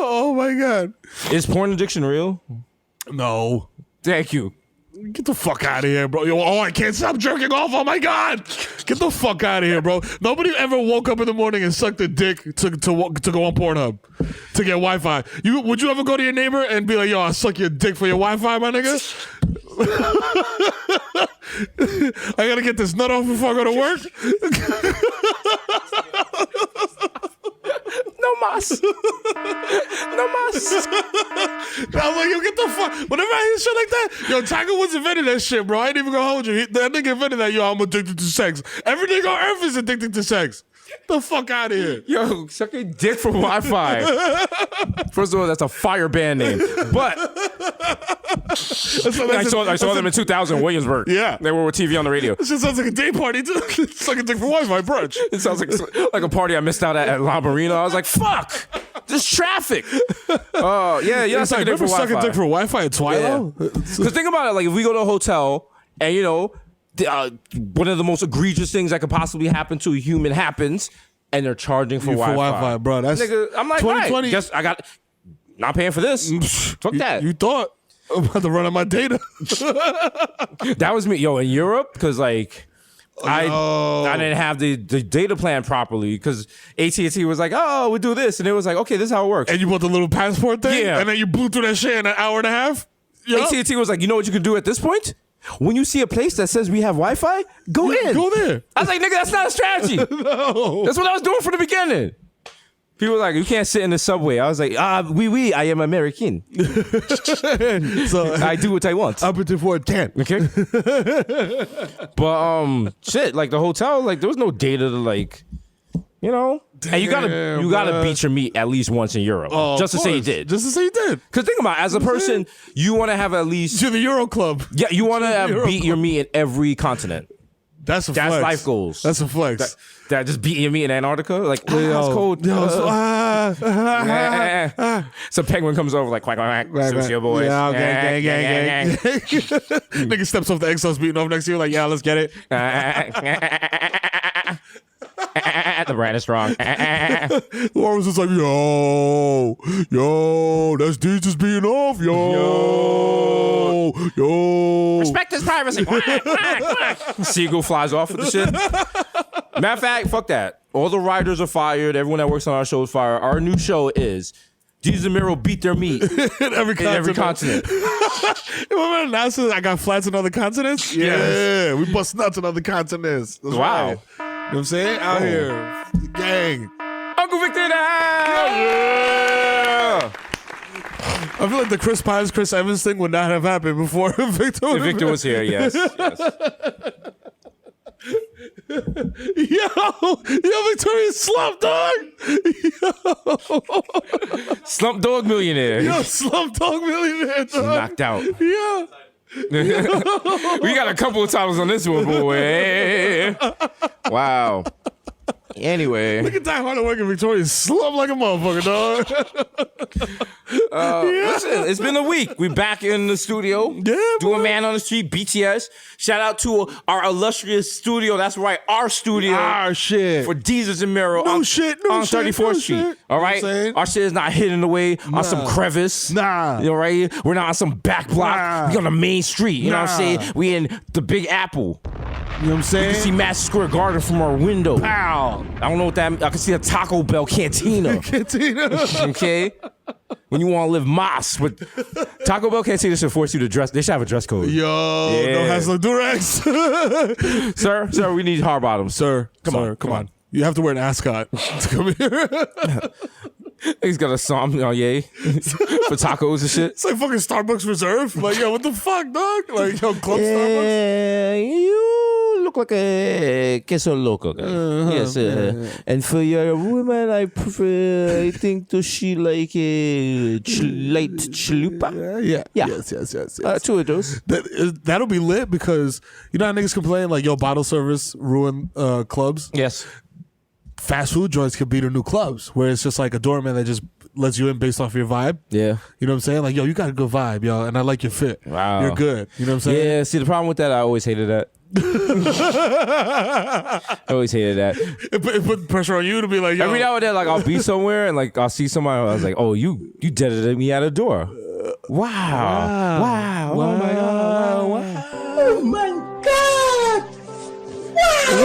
[SPEAKER 5] oh my God.
[SPEAKER 2] Is porn addiction real?
[SPEAKER 5] No.
[SPEAKER 2] Thank you.
[SPEAKER 5] Get the fuck out of here, bro. Yo, I can't stop jerking off. Oh my God. Get the fuck out of here, bro. Nobody ever woke up in the morning and sucked a dick to go on Pornhub to get Wi-Fi. Would you ever go to your neighbor and be like, yo, I'll suck your dick for your Wi-Fi, my nigga? I gotta get this nut off before I go to work.
[SPEAKER 2] No mas. No mas.
[SPEAKER 5] I'm like, yo, get the fuck. Whenever I hear shit like that, yo, Tiger Woods invented that shit, bro. I ain't even gonna hold you. That nigga invented that, yo, I'm addicted to sex. Every nigga on earth is addicted to sex. Get the fuck out of here.
[SPEAKER 2] Yo, suck a dick for Wi-Fi. First of all, that's a fire band name. But I saw them in 2000 in Williamsburg.
[SPEAKER 5] Yeah.
[SPEAKER 2] They were with TV on the radio.
[SPEAKER 5] This shit sounds like a day party, too. Suck a dick for Wi-Fi brunch.
[SPEAKER 2] It sounds like a party I missed out at La Marina. I was like, fuck, this traffic. Oh, yeah,
[SPEAKER 5] It's like, remember sucking dick for Wi-Fi at Twilo?
[SPEAKER 2] Because think about it, like if we go to a hotel and, you know, one of the most egregious things that could possibly happen to a human happens, and they're charging for Wi-Fi.
[SPEAKER 5] Bro. That's
[SPEAKER 2] Nigga, I'm like,
[SPEAKER 5] 2020.
[SPEAKER 2] right, guess I got not paying for this. Fuck that.
[SPEAKER 5] You thought I'm about to run out my data.
[SPEAKER 2] That was me, yo, in Europe, because like I didn't have the data plan properly because AT&T was like, oh, we do this, and it was like, okay, this is how it works.
[SPEAKER 5] And you bought the little passport thing?
[SPEAKER 2] Yeah.
[SPEAKER 5] And then you blew through that shit in an hour and a half? Yep.
[SPEAKER 2] AT&T was like, you know what you can do at this point? When you see a place that says we have Wi-Fi, go in.
[SPEAKER 5] Go there.
[SPEAKER 2] I was like, nigga, that's not a strategy.
[SPEAKER 5] No.
[SPEAKER 2] That's what I was doing from the beginning. People were like, you can't sit in the subway. I was like, oui, I am American.
[SPEAKER 5] So
[SPEAKER 2] I do what I want.
[SPEAKER 5] Up until 4:10.
[SPEAKER 2] Okay. But shit, like the hotel, like there was no data to like, you know. And you gotta beat your meat at least once in Europe, just to say you did.
[SPEAKER 5] Just to say you did.
[SPEAKER 2] Because think about it, as a person, you want to have at least
[SPEAKER 5] To the Euro Club.
[SPEAKER 2] Yeah, you want to beat your meat in every continent.
[SPEAKER 5] That's
[SPEAKER 2] That's
[SPEAKER 5] flex.
[SPEAKER 2] life goals.
[SPEAKER 5] That's a flex.
[SPEAKER 2] That just beating your meat in Antarctica, like that's cold. So penguin comes over like quack quack quack. Sucio boys.
[SPEAKER 5] Yeah, gang. Nigga steps off the exhaust beating off next to you like, yeah, let's get it.
[SPEAKER 2] The brand is strong.
[SPEAKER 5] Or was just like, yo, that's Desus being off, yo.
[SPEAKER 2] Respect his privacy. Seagull flies off with the shit. Matter of fact, fuck that. All the writers are fired. Everyone that works on our show is fired. Our new show is Desus and Mero beat their meat
[SPEAKER 5] in every continent. Remember announcing I got flats in other continents? Yeah, we bust nuts in other continents. That's
[SPEAKER 2] wow.
[SPEAKER 5] Right. You know what I'm saying? Out here. Gang.
[SPEAKER 2] Uncle Victor in the house! Yeah!
[SPEAKER 5] I feel like the Chris Pines, Chris Evans thing would not have happened before Victor
[SPEAKER 2] was here, yes.
[SPEAKER 5] Yo, Victoria's Slump Dog.
[SPEAKER 2] Slump Dog Millionaire.
[SPEAKER 5] Yo, Slump Dog Millionaire. Dog.
[SPEAKER 2] Knocked out.
[SPEAKER 5] Yeah.
[SPEAKER 2] We got a couple of titles on this one, boy. Wow. Anyway.
[SPEAKER 5] Look at that hard working Victoria's slump like a motherfucker, dog.
[SPEAKER 2] Listen, it's been a week. We back in the studio.
[SPEAKER 5] Yeah,
[SPEAKER 2] doing Man on the Street, BTS. Shout out to our illustrious studio. That's right, our studio.
[SPEAKER 5] Our shit.
[SPEAKER 2] For Desus and Mero
[SPEAKER 5] on
[SPEAKER 2] 34th Street. All right? Our shit is not hidden away on some crevice.
[SPEAKER 5] Nah.
[SPEAKER 2] You know, right? We're not on some back block. We on the main street. You know what I'm saying? We in the Big Apple.
[SPEAKER 5] You know what I'm saying?
[SPEAKER 2] You can see Madison Square Garden from our window.
[SPEAKER 5] Pow.
[SPEAKER 2] I don't know what that means. I can see a Taco Bell cantina. Okay? When you want to live Moss. But Taco Bell cantina should force you to dress. They should have a dress code.
[SPEAKER 5] Yo, no hassle Durex.
[SPEAKER 2] Sir, we need hard bottoms.
[SPEAKER 5] Come on. You have to wear an ascot to come here.
[SPEAKER 2] He's got a sommelier for tacos and shit.
[SPEAKER 5] It's like fucking Starbucks Reserve. Like, yo, what the fuck, dog? Like, yo, Club Starbucks.
[SPEAKER 2] You look like a queso loco. Yes, and for your woman, I think that she like a light chalupa.
[SPEAKER 5] Yeah. Yes.
[SPEAKER 2] 2 of those.
[SPEAKER 5] That'll be lit because you know how niggas complain like, yo, bottle service ruin clubs.
[SPEAKER 2] Yes.
[SPEAKER 5] Fast food joints could be the new clubs, where it's just like a doorman that just lets you in based off your vibe.
[SPEAKER 2] Yeah.
[SPEAKER 5] You know what I'm saying? Like, yo, you got a good vibe, yo, and I like your fit.
[SPEAKER 2] Wow.
[SPEAKER 5] You're good. You know what I'm saying?
[SPEAKER 2] Yeah, see, the problem with that, I always hated that. I always hated that.
[SPEAKER 5] It put pressure on you to be like, yo.
[SPEAKER 2] Every now and then, like, I'll be somewhere and, like, I'll see somebody, I was like, oh, you deaded me at a door. Wow. Oh, my God. Wow.
[SPEAKER 1] Oh my God!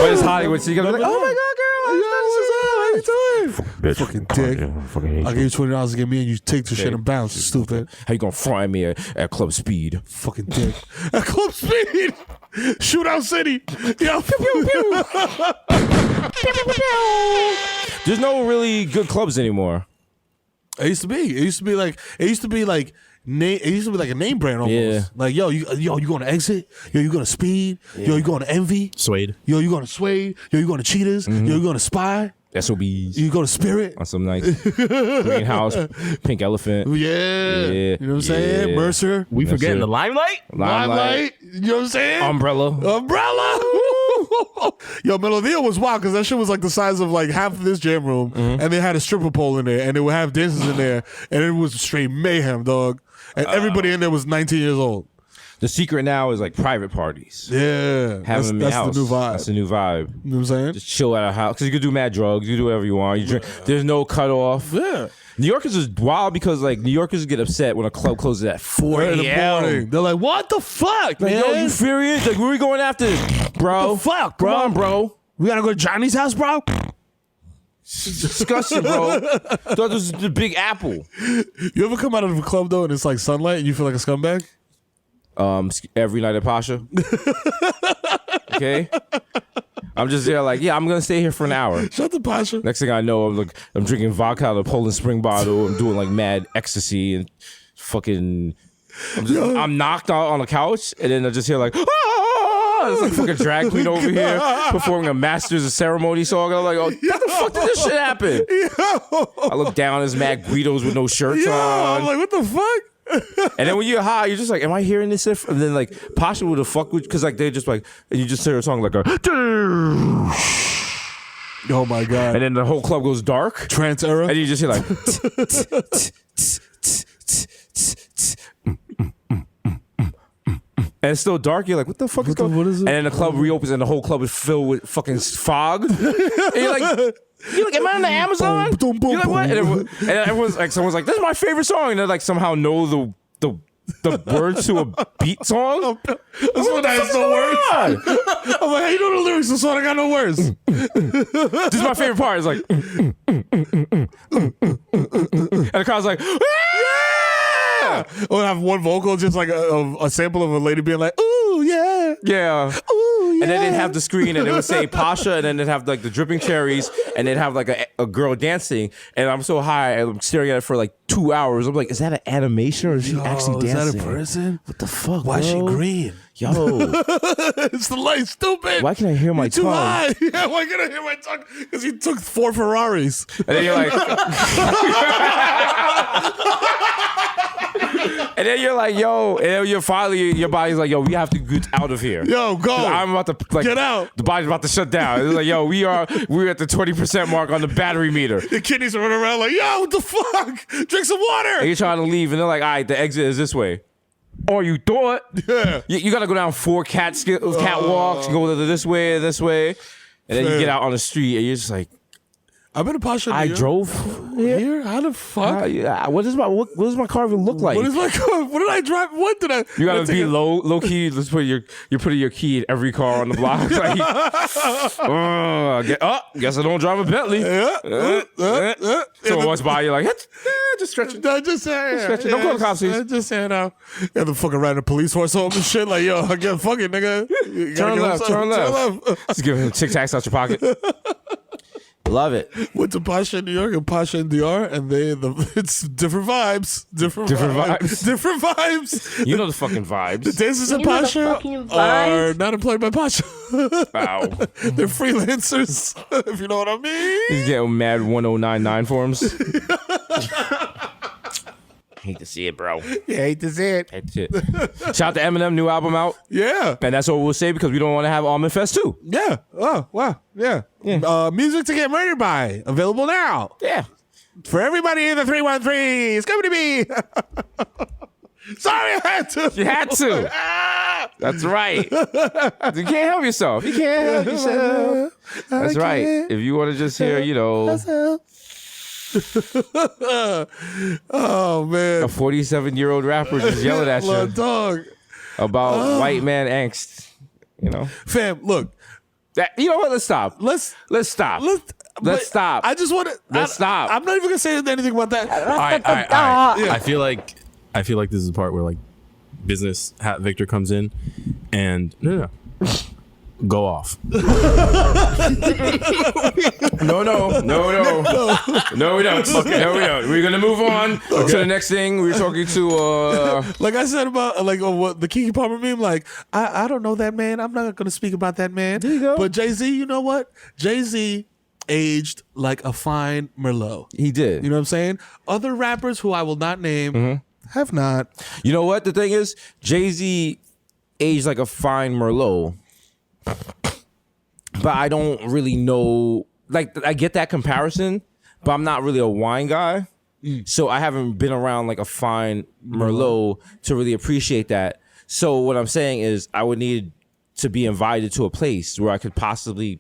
[SPEAKER 2] What is Hollywood? So you gotta be like, oh, my God, girl.
[SPEAKER 5] How you doing?
[SPEAKER 2] Bitch,
[SPEAKER 5] fucking dick. I'll give you $20 to get me and you take the shit and bounce, stupid.
[SPEAKER 2] How you gonna fry me at Club Speed?
[SPEAKER 5] Fucking dick. At Club Speed! Shootout City! Yo, pew, pew, pew.
[SPEAKER 2] There's no really good clubs anymore.
[SPEAKER 5] It used to be like a name brand almost.
[SPEAKER 2] Yeah.
[SPEAKER 5] Like, yo, you going to Exit? Yo, you going to Speed?
[SPEAKER 2] Yeah.
[SPEAKER 5] Yo, you going to Envy?
[SPEAKER 2] Suede.
[SPEAKER 5] Yo, you going to Suede? Yo, you going to Cheetahs? Yo, you going to Spy?
[SPEAKER 2] SOBs.
[SPEAKER 5] You go to Spirit?
[SPEAKER 2] On some nice Greenhouse, Pink Elephant.
[SPEAKER 5] Yeah. You know what I'm saying? Mercer.
[SPEAKER 6] We forgetting the Limelight?
[SPEAKER 5] Limelight. You know what I'm saying?
[SPEAKER 2] Umbrella.
[SPEAKER 5] Yo, Melodia was wild because that shit was like the size of like half of this jam room, and they had a stripper pole in there, and they would have dancers in there, and it was straight mayhem, dog. And everybody in there was 19 years old.
[SPEAKER 2] The secret now is like private parties.
[SPEAKER 5] Yeah.
[SPEAKER 2] Having them in the house.
[SPEAKER 5] The new vibe.
[SPEAKER 2] That's the new vibe.
[SPEAKER 5] You know what I'm saying?
[SPEAKER 2] Just chill at a house. Because you can do mad drugs. You can do whatever you want. You drink. There's no cutoff.
[SPEAKER 5] Yeah.
[SPEAKER 2] New Yorkers is wild because like New Yorkers get upset when a club closes at 4
[SPEAKER 5] in the morning. They're like, what the fuck,
[SPEAKER 2] like,
[SPEAKER 5] man?
[SPEAKER 2] yo, you furious? Like, where we going after this? Bro.
[SPEAKER 5] What the fuck?
[SPEAKER 2] Come on, bro.
[SPEAKER 5] We gotta go to Johnny's house, bro?
[SPEAKER 2] It's disgusting, bro. Thought this was the Big Apple.
[SPEAKER 5] You ever come out of a club though and it's like sunlight and you feel like a scumbag?
[SPEAKER 2] Every night at Pasha. Okay? I'm just there like, yeah, I'm going to stay here for an hour.
[SPEAKER 5] Shut the Pasha.
[SPEAKER 2] Next thing I know, I'm drinking vodka out of a Poland Spring bottle. I'm doing like mad ecstasy and fucking... I'm knocked out on the couch and then I just hear like, ah! It's like fucking drag queen over here performing a Masters of Ceremony song. And I'm like, oh, how the fuck did this shit happen? I look down, there's mad Guidos with no shirts on.
[SPEAKER 5] I'm like, what the fuck?
[SPEAKER 2] And then when you're high, you're just like, am I hearing this? And then like Pasha would have fucked with, because like they just like, and you just hear a song like a,
[SPEAKER 5] oh my God.
[SPEAKER 2] and then the whole club goes dark.
[SPEAKER 5] Trance era.
[SPEAKER 2] And you just hear like, and it's still dark. You're like, what the fuck is going on?
[SPEAKER 5] What is it?
[SPEAKER 2] And then the club reopens and the whole club is filled with fucking fog. And you're like, am I on the Amazon?
[SPEAKER 5] Boom, boom,
[SPEAKER 2] You're like, what?
[SPEAKER 5] boom.
[SPEAKER 2] And everyone's like, someone's like, this is my favorite song. And they like somehow know the words to a beat song.
[SPEAKER 5] This one has no words. I'm like, how you know the lyrics to the song? I got no words.
[SPEAKER 2] This is my favorite part. It's like, and the crowd's like, yeah!
[SPEAKER 5] Or have one vocal, just like a sample of a lady being like, ooh, yeah.
[SPEAKER 2] Yeah.
[SPEAKER 5] Ooh, yeah.
[SPEAKER 2] And then they'd have the screen and it would say Pasha, and then they'd have like the dripping cherries, and they'd have like a girl dancing. And I'm so high, I'm staring at it for like 2 hours. I'm like, is that an animation or is she actually dancing?
[SPEAKER 5] Is that a person?
[SPEAKER 2] What the fuck?
[SPEAKER 5] Why is she
[SPEAKER 2] bro?
[SPEAKER 5] green?
[SPEAKER 2] Yo.
[SPEAKER 5] It's the light, stupid.
[SPEAKER 2] Why can I hear my
[SPEAKER 5] You're too
[SPEAKER 2] tongue?
[SPEAKER 5] high. Yeah, why can I hear my tongue? Because you took 4 Ferraris.
[SPEAKER 2] And then you're like, and then you're like, yo, and then you're finally, your body's like, yo, we have to get out of here.
[SPEAKER 5] Yo, go.
[SPEAKER 2] I'm about to like,
[SPEAKER 5] Get out.
[SPEAKER 2] The body's about to shut down. It's like, yo, we're at the 20% mark on the battery meter.
[SPEAKER 5] The kidneys are running around like, yo, what the fuck? Drink some water.
[SPEAKER 2] And you're trying to leave, and they're like, all right, the exit is this way. Or you thought.
[SPEAKER 5] Yeah.
[SPEAKER 2] You got to go down 4 catwalks, go this way, and then you get out on the street, and you're just like,
[SPEAKER 5] I've been to Pasha.
[SPEAKER 2] I drove
[SPEAKER 5] here. How the fuck?
[SPEAKER 2] What does my car even look like?
[SPEAKER 5] What is my car? What did I drive? What did I?
[SPEAKER 2] You gotta be low key. Let's put you're putting your key in every car on the block. Like, guess I don't drive a Bentley. Someone walks by, you're like, just stretching.
[SPEAKER 5] Just saying.
[SPEAKER 2] Stretching. Don't call the cops, please.
[SPEAKER 5] Just saying now. You have to fucking ride a police horse home and shit. Like, yo, I get fucking nigga.
[SPEAKER 2] Turn left. Just give him Tic Tacs out your pocket. love it.
[SPEAKER 5] Went to Pasha in New York and Pasha in DR, and it's different vibes. Different vibes. Different vibes.
[SPEAKER 2] You know the fucking vibes.
[SPEAKER 5] The dancers in Pasha are not employed by Pasha.
[SPEAKER 2] Wow.
[SPEAKER 5] They're freelancers, if you know what I mean.
[SPEAKER 2] He's getting mad 1099 forms. Hate to see it, bro.
[SPEAKER 3] You hate to see it.
[SPEAKER 2] Hate to see it. Shout out to Eminem, new album out.
[SPEAKER 5] Yeah.
[SPEAKER 2] And that's what we'll say because we don't want to have Almond Fest too.
[SPEAKER 5] Yeah. Oh, wow. Yeah. Music to get murdered by. Available now.
[SPEAKER 2] Yeah.
[SPEAKER 5] For everybody in the 313. It's coming to me. Sorry, I had to.
[SPEAKER 2] You had to. That's right. You can't help yourself. You can't help yourself. That's right. If you want to just hear,
[SPEAKER 5] Oh, man.
[SPEAKER 2] a 47-year-old rapper just yelling at you
[SPEAKER 5] Dog.
[SPEAKER 2] about white man angst,
[SPEAKER 5] Fam, look.
[SPEAKER 2] You know what? Let's stop.
[SPEAKER 5] Let's
[SPEAKER 2] stop.
[SPEAKER 5] Let's
[SPEAKER 2] stop.
[SPEAKER 5] I just want to.
[SPEAKER 2] Let's stop.
[SPEAKER 5] I'm not even gonna say anything about that.
[SPEAKER 8] All right.
[SPEAKER 5] Yeah.
[SPEAKER 8] I feel like this is the part where like business hat Victor comes in and no. Go off.
[SPEAKER 2] No, we don't. No, we don't. We're gonna move on to the next thing. We're talking to
[SPEAKER 5] Like I said about what the Keke Palmer meme. Like I don't know that man. I'm not gonna speak about that man.
[SPEAKER 2] There you go.
[SPEAKER 5] But Jay-Z, you know what? Jay-Z aged like a fine Merlot.
[SPEAKER 2] He did.
[SPEAKER 5] You know what I'm saying? Other rappers who I will not name have not.
[SPEAKER 2] You know what the thing is? Jay-Z aged like a fine Merlot. But I don't really know. Like, I get that comparison, but I'm not really a wine guy. So I haven't been around like a fine Merlot to really appreciate that. So what I'm saying is I would need to be invited to a place where I could possibly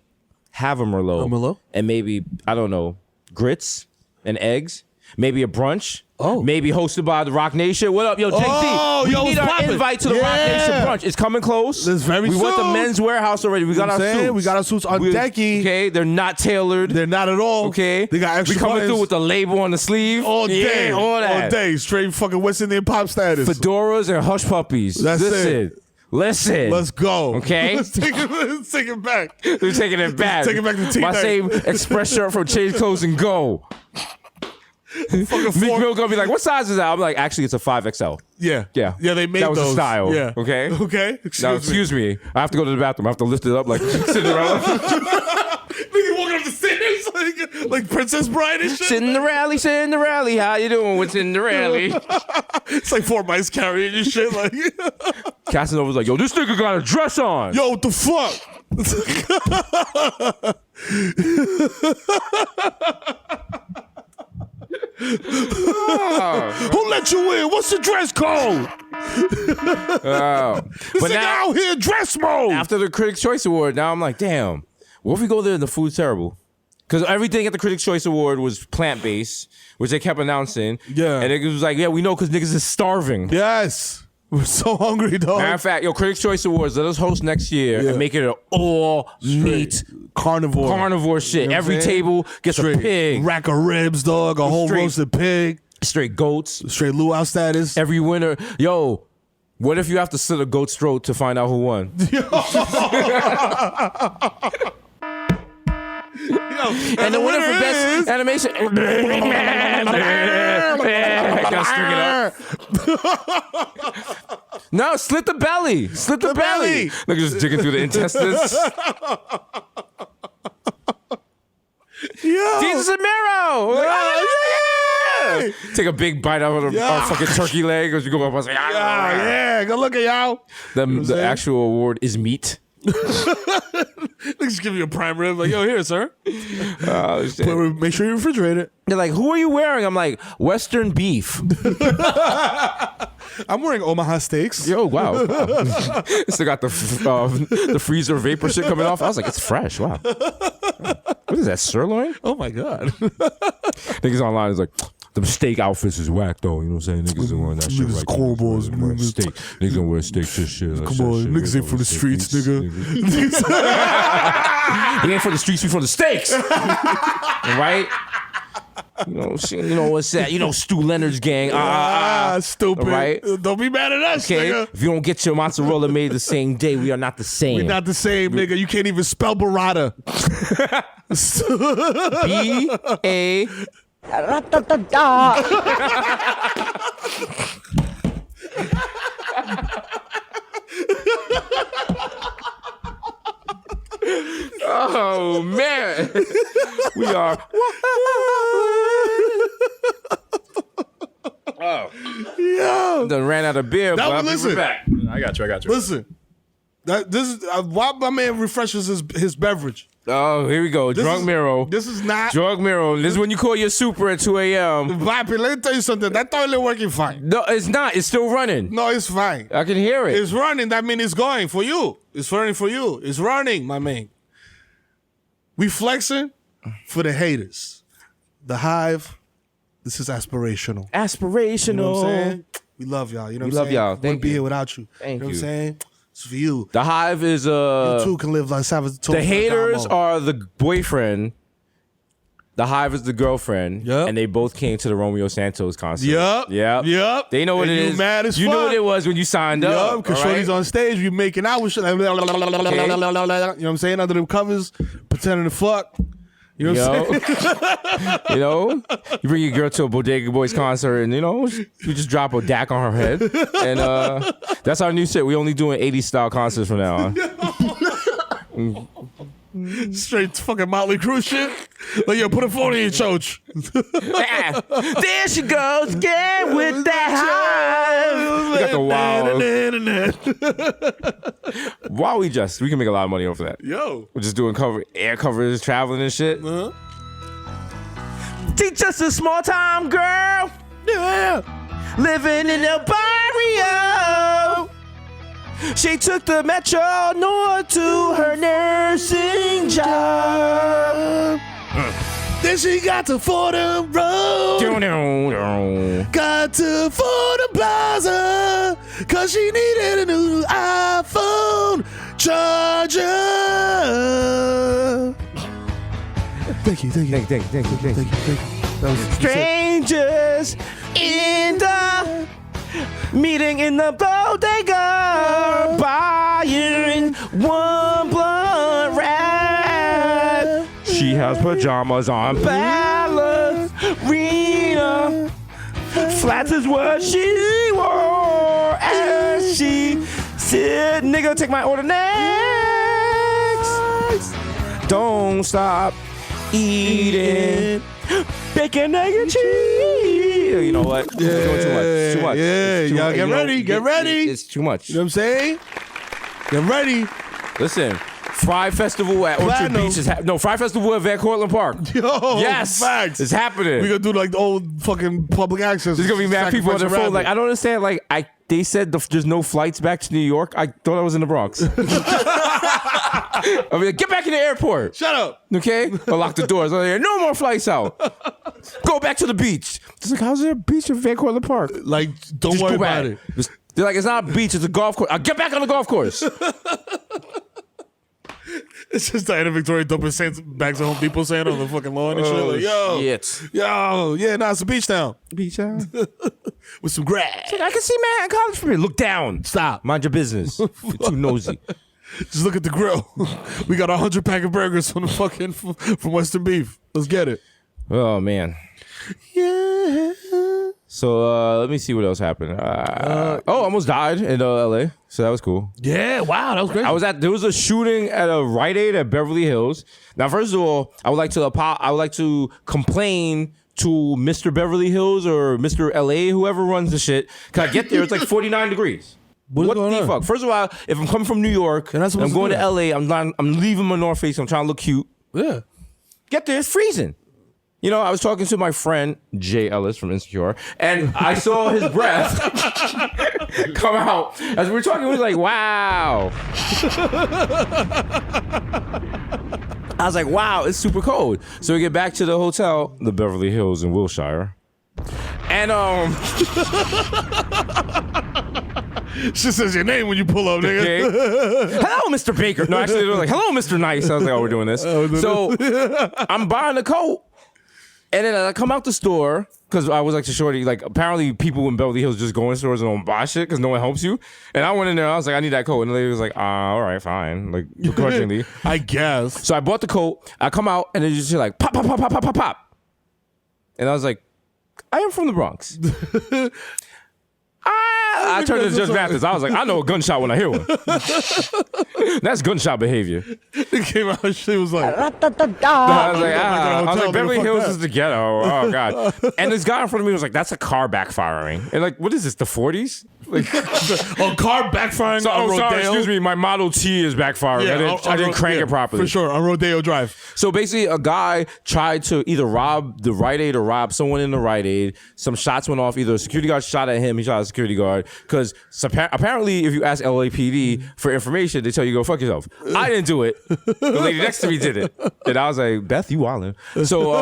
[SPEAKER 2] have a Merlot.
[SPEAKER 5] A Merlot?
[SPEAKER 2] And maybe, I don't know, grits and eggs. Maybe a brunch.
[SPEAKER 5] Oh.
[SPEAKER 2] Maybe hosted by the Rock Nation. What up, yo, JT?
[SPEAKER 5] Oh,
[SPEAKER 2] we
[SPEAKER 5] yo,
[SPEAKER 2] need
[SPEAKER 5] what's
[SPEAKER 2] our
[SPEAKER 5] poppin'?
[SPEAKER 2] invite to the Rock Nation brunch. It's coming close.
[SPEAKER 5] It's very
[SPEAKER 2] We went to
[SPEAKER 5] soon.
[SPEAKER 2] Men's Warehouse already. We got our suits.
[SPEAKER 5] We got our suits on decky.
[SPEAKER 2] Okay, they're not tailored.
[SPEAKER 5] They're not at all.
[SPEAKER 2] Okay,
[SPEAKER 5] They got extra
[SPEAKER 2] We coming
[SPEAKER 5] buttons.
[SPEAKER 2] through with the label on the sleeve.
[SPEAKER 5] all day.
[SPEAKER 2] Yeah, all that.
[SPEAKER 5] All day. Straight fucking West Indian pop status.
[SPEAKER 2] Fedoras and hush puppies.
[SPEAKER 5] That's it.
[SPEAKER 2] Listen.
[SPEAKER 5] Let's go.
[SPEAKER 2] Okay.
[SPEAKER 5] Let's take it back.
[SPEAKER 2] They're taking it back.
[SPEAKER 5] Take it back to T-Night.
[SPEAKER 2] My same express shirt from Change Clothes and Go. Meek Mill gonna be like, what size is that? I'm like, actually, it's a 5XL.
[SPEAKER 5] Yeah.
[SPEAKER 2] Yeah.
[SPEAKER 5] Yeah, they made
[SPEAKER 2] that was
[SPEAKER 5] those.
[SPEAKER 2] the style.
[SPEAKER 5] Yeah.
[SPEAKER 2] Okay.
[SPEAKER 5] Okay.
[SPEAKER 2] Excuse me. I have to go to the bathroom. I have to lift it up like Cinderella.
[SPEAKER 5] Nigga walking up the stairs like Princess Bride and shit.
[SPEAKER 2] Cinderella. How you doing with Cinderella?
[SPEAKER 5] It's like 4 mice carrying your shit. Like,
[SPEAKER 2] Casanova's like, yo, this nigga got a dress on.
[SPEAKER 5] yo, what the fuck? Who let you in? What's the dress code? This
[SPEAKER 2] But
[SPEAKER 5] nigga
[SPEAKER 2] now,
[SPEAKER 5] out here dress mode.
[SPEAKER 2] after the Critics' Choice Award, now I'm like, damn, what if we go there and the food's terrible? Because everything at the Critics' Choice Award was plant-based, which they kept announcing.
[SPEAKER 5] Yeah.
[SPEAKER 2] And it was like, yeah, we know because niggas is starving.
[SPEAKER 5] Yes. We're so hungry, dog.
[SPEAKER 2] Matter of fact, yo, Critics' Choice Awards, let us host next year and make it an all-meat
[SPEAKER 5] Carnivore
[SPEAKER 2] shit.
[SPEAKER 5] You know what
[SPEAKER 2] Every
[SPEAKER 5] I'm saying?
[SPEAKER 2] table gets a pig.
[SPEAKER 5] Rack of ribs, dog. A whole
[SPEAKER 2] Straight-
[SPEAKER 5] roasted pig.
[SPEAKER 2] Straight goats.
[SPEAKER 5] Straight luau status.
[SPEAKER 2] Every winner. Yo, what if you have to slit a goat's throat to find out who won? And the winner for best animation. Gotta string it up. No, slit the belly. Slit the belly. Look, just digging through the intestines.
[SPEAKER 5] Yo.
[SPEAKER 2] Jesus and Mero. Yeah. Take a big bite out of our fucking turkey leg as you go up. I was like,
[SPEAKER 5] Yeah, good look at y'all.
[SPEAKER 2] The actual award is meat.
[SPEAKER 5] Niggas give you a prime rib. Like, yo, here, sir.
[SPEAKER 2] Oh, shit.
[SPEAKER 5] Make sure you refrigerate it.
[SPEAKER 2] They're like, who are you wearing? I'm like, Western beef.
[SPEAKER 5] I'm wearing Omaha steaks.
[SPEAKER 2] Yo, wow. Still got the freezer vapor shit coming off. I was like, it's fresh. Wow. What is that, sirloin?
[SPEAKER 5] Oh, my God.
[SPEAKER 2] Niggas online is like, the steak outfits is whack though. You know what I'm saying? Niggas are wearing that shit
[SPEAKER 5] Niggas
[SPEAKER 2] right.
[SPEAKER 5] cornballs,
[SPEAKER 2] Niggas wearing steak. Niggas gonna wear steak to shit.
[SPEAKER 5] Come on, niggas ain't from the streets, nigga.
[SPEAKER 2] We ain't for the streets, we for the steaks. Right? You know what's that? You know Stu Leonard's gang.
[SPEAKER 5] Stupid.
[SPEAKER 2] Right?
[SPEAKER 5] Don't be mad at us,
[SPEAKER 2] Okay.
[SPEAKER 5] nigga.
[SPEAKER 2] If you don't get your mozzarella made the same day, we are not the same.
[SPEAKER 5] We're not the same, nigga. You can't even spell burrata.
[SPEAKER 2] B-A. Oh man, we are.
[SPEAKER 5] Yo,
[SPEAKER 2] Done ran out of beer,
[SPEAKER 5] That
[SPEAKER 2] but
[SPEAKER 5] was- listen.
[SPEAKER 2] we're back.
[SPEAKER 8] I got you.
[SPEAKER 5] listen. This is why my man refreshes his beverage.
[SPEAKER 2] Oh, here we go. Drunk Mero.
[SPEAKER 5] This is not.
[SPEAKER 2] Drunk Mero. This is when you call your super at 2 a.m.
[SPEAKER 5] Papi, let me tell you something. That toilet working fine.
[SPEAKER 2] No, it's not. It's still running.
[SPEAKER 5] No, it's fine.
[SPEAKER 2] I can hear it.
[SPEAKER 5] It's running. That means it's going for you. It's running for you. It's running, my man. We flexing for the haters. The Hive. This is aspirational.
[SPEAKER 2] Aspirational.
[SPEAKER 5] You know what I'm saying? We love y'all. You know
[SPEAKER 2] We
[SPEAKER 5] what I'm
[SPEAKER 2] love
[SPEAKER 5] saying?
[SPEAKER 2] y'all.
[SPEAKER 5] Wouldn't
[SPEAKER 2] Thank
[SPEAKER 5] be
[SPEAKER 2] you.
[SPEAKER 5] here without you.
[SPEAKER 2] Thank
[SPEAKER 5] you know what I'm
[SPEAKER 2] you.
[SPEAKER 5] saying? It's for you.
[SPEAKER 2] The Hive is
[SPEAKER 5] You too can live like Savage.
[SPEAKER 2] the haters are the boyfriend. The Hive is the girlfriend.
[SPEAKER 5] Yep.
[SPEAKER 2] And they both came to the Romeo Santos concert.
[SPEAKER 5] Yep.
[SPEAKER 2] Yep.
[SPEAKER 5] Yep.
[SPEAKER 2] They know what
[SPEAKER 5] And
[SPEAKER 2] it
[SPEAKER 5] you
[SPEAKER 2] is.
[SPEAKER 5] mad as
[SPEAKER 2] you knew
[SPEAKER 5] fuck.
[SPEAKER 2] what it was when you signed
[SPEAKER 5] Yup,
[SPEAKER 2] up.
[SPEAKER 5] because
[SPEAKER 2] all right?
[SPEAKER 5] Shorty's on stage, we making out with shit. Like, you know what I'm saying? Under the covers, pretending to fuck. You know what I'm saying?
[SPEAKER 2] You know, you bring your girl to a Bodega Boys concert, and you just drop a DAC on her head, and that's our new shit. We only doing 80s style concerts from now on.
[SPEAKER 5] Straight fucking Motley Crue shit. Like, yo, put a phone in your choach.
[SPEAKER 2] There she goes again with that Hive. We got the wild. Why we can make a lot of money off of that.
[SPEAKER 5] Yo.
[SPEAKER 2] We're just doing air covers, traveling and shit.
[SPEAKER 5] Uh-huh.
[SPEAKER 2] Teach us a small time girl.
[SPEAKER 5] Yeah.
[SPEAKER 2] Living in the barrio. She took the Metro North to her nursing job.
[SPEAKER 5] Then she got to Fordham Road. Got to Fordham Plaza. Cause she needed a new iPhone charger. Thank you. That was
[SPEAKER 2] Strangers in the meeting in the bodega, buying one blunt wrap. She has pajamas on, ballerina. Flats is what she wore as she said, "Nigga, take my order next. Don't stop eating bacon, egg, and cheese." You know what?
[SPEAKER 5] Yeah,
[SPEAKER 2] We're doing too much. Too much.
[SPEAKER 5] yeah.
[SPEAKER 2] It's too
[SPEAKER 5] Y'all
[SPEAKER 2] much.
[SPEAKER 5] get ready, get ready.
[SPEAKER 2] It's too much.
[SPEAKER 5] You know what I'm saying? Get ready.
[SPEAKER 2] Listen, Fry Festival at Orchard
[SPEAKER 5] Platinum.
[SPEAKER 2] Beach is Fry Festival at Van Cortlandt Park.
[SPEAKER 5] Yo,
[SPEAKER 2] Yes,
[SPEAKER 5] facts.
[SPEAKER 2] it's happening.
[SPEAKER 5] We gonna do like the old fucking public access.
[SPEAKER 2] There's gonna be mad people on their
[SPEAKER 5] Sacrifice
[SPEAKER 2] phone. Like, I don't understand. Like, they said there's no flights back to New York. I thought I was in the Bronx. I mean, get back in the airport.
[SPEAKER 5] Shut up.
[SPEAKER 2] Okay? Or lock the doors. No more flights out. Go back to the beach. It's like, how's there a beach in Van Cortlandt Park?
[SPEAKER 5] Like, don't
[SPEAKER 2] Just
[SPEAKER 5] worry
[SPEAKER 2] go
[SPEAKER 5] about
[SPEAKER 2] back.
[SPEAKER 5] it.
[SPEAKER 2] They're like, it's not a beach, it's a golf course. I'll get back on the golf course.
[SPEAKER 5] It's just Diana Victoria dumping sands back to Home Depot sand on the fucking lawn and shit. Like, yo,
[SPEAKER 2] shit.
[SPEAKER 5] yo, yeah, nah, it's a beach town
[SPEAKER 2] Beach out.
[SPEAKER 5] with some grass.
[SPEAKER 2] I can see man in college from here. Look down.
[SPEAKER 5] Stop.
[SPEAKER 2] Mind your business. You're too nosy.
[SPEAKER 5] Just look at the grill. We got 100 pack of burgers from the fucking from Western Beef. Let's get it.
[SPEAKER 2] Oh, man.
[SPEAKER 5] Yeah.
[SPEAKER 2] So let me see what else happened. I almost died in LA. So that was cool.
[SPEAKER 5] Yeah. Wow, that was great.
[SPEAKER 2] There was a shooting at a Rite Aid at Beverly Hills. Now, first of all, I would like to complain to Mr. Beverly Hills or Mr. LA, whoever runs the shit. Cause I get there, it's like 49 degrees. What the fuck? First of all, if I'm coming from New York and I'm going to LA, I'm leaving my North Face. I'm trying to look cute.
[SPEAKER 5] Yeah.
[SPEAKER 2] Get there, it's freezing. You know, I was talking to my friend, Jay Ellis from Insecure, and I saw his breath come out. As we were talking, we was like, wow. I was like, wow, it's super cold. So we get back to the hotel, the Beverly Hills in Wilshire. And,
[SPEAKER 5] She says your name when you pull up, nigga.
[SPEAKER 2] okay. Hello, Mr. Baker. No, actually, they were like, hello, Mr. Nice. I was like, oh, we're doing this. So I'm buying a coat. And then I come out the store because I was like to shorty. Like apparently people in Beverly Hills just go in stores and don't buy shit because no one helps you. And I went in there. I was like, I need that coat. And the lady was like, all right, fine. Like begrudgingly,
[SPEAKER 5] I guess.
[SPEAKER 2] So I bought the coat. I come out and it's just like pop, pop, pop, pop, pop, pop, pop. And I was like, I am from the Bronx. I turned to Judge Mathis. I was like, I know a gunshot when I hear one. That's gunshot behavior.
[SPEAKER 5] It came out. She was like,
[SPEAKER 2] I was like, Beverly Hills is the ghetto. Oh God! And this guy in front of me was like, "That's a car backfiring." And like, what is this? The 40s? Like,
[SPEAKER 5] a car backfiring.
[SPEAKER 2] So,
[SPEAKER 5] on Rodeo?
[SPEAKER 2] Sorry, excuse me. My Model T is backfiring.
[SPEAKER 5] Yeah,
[SPEAKER 2] I didn't crank it properly.
[SPEAKER 5] For sure, on Rodeo Drive.
[SPEAKER 2] So basically, a guy tried to either rob the Rite Aid or rob someone in the Rite Aid. Some shots went off. Either a security guard shot at him. He shot a security guard. Because apparently, if you ask LAPD for information, they tell you go fuck yourself. I didn't do it. The lady next to me did it. And I was like, Beth, you wildin'. So,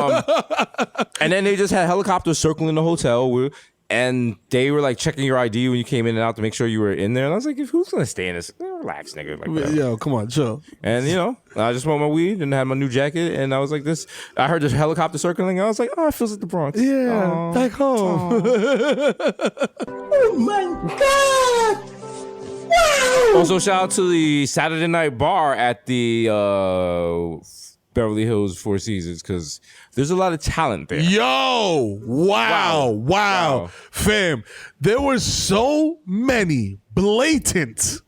[SPEAKER 2] and then they just had helicopters circling the hotel. And they were like checking your ID when you came in and out to make sure you were in there. And I was like, who's gonna stay in this? Relax, nigga. Like,
[SPEAKER 5] yo, come on, chill.
[SPEAKER 2] And you know, I just smoked my weed and had my new jacket, and I was like, this. I heard this helicopter circling. And I was like, oh, it feels like the Bronx.
[SPEAKER 5] Yeah, back home.
[SPEAKER 1] Oh my God! Wow!
[SPEAKER 2] Also, shout out to the Saturday night bar at the Beverly Hills Four Seasons because there's a lot of talent there.
[SPEAKER 5] Yo, wow. Fam, there were so many blatant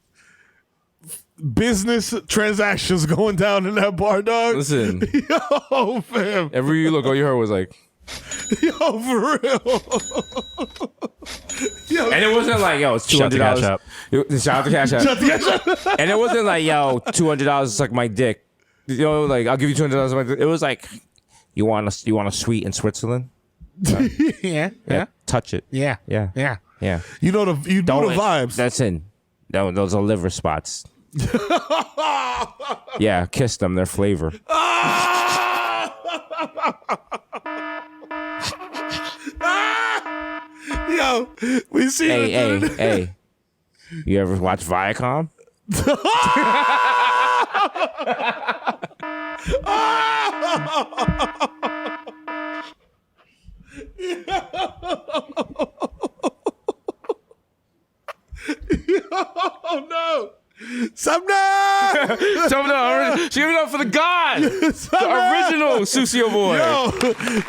[SPEAKER 5] business transactions going down in that bar, dog.
[SPEAKER 2] Listen.
[SPEAKER 5] Yo, fam.
[SPEAKER 2] Everywhere you look, all you heard was like,
[SPEAKER 5] yo, for real. Yo.
[SPEAKER 2] And it wasn't like, yo, it's $200. Shout out to Cash App. And it wasn't like, yo, $200 is like my dick. You know, like I'll give you $200. It was like, you want a suite in Switzerland?
[SPEAKER 5] Yeah.
[SPEAKER 2] Touch it.
[SPEAKER 5] Yeah. You know the vibes.
[SPEAKER 2] That's in. Those are liver spots. Yeah, kiss them. Their flavor.
[SPEAKER 5] Yo, we see.
[SPEAKER 2] Hey. You ever watch Viacom?
[SPEAKER 5] Oh no! Sumner!
[SPEAKER 2] Give it up for the god! The original Sucio boy.
[SPEAKER 5] Yo,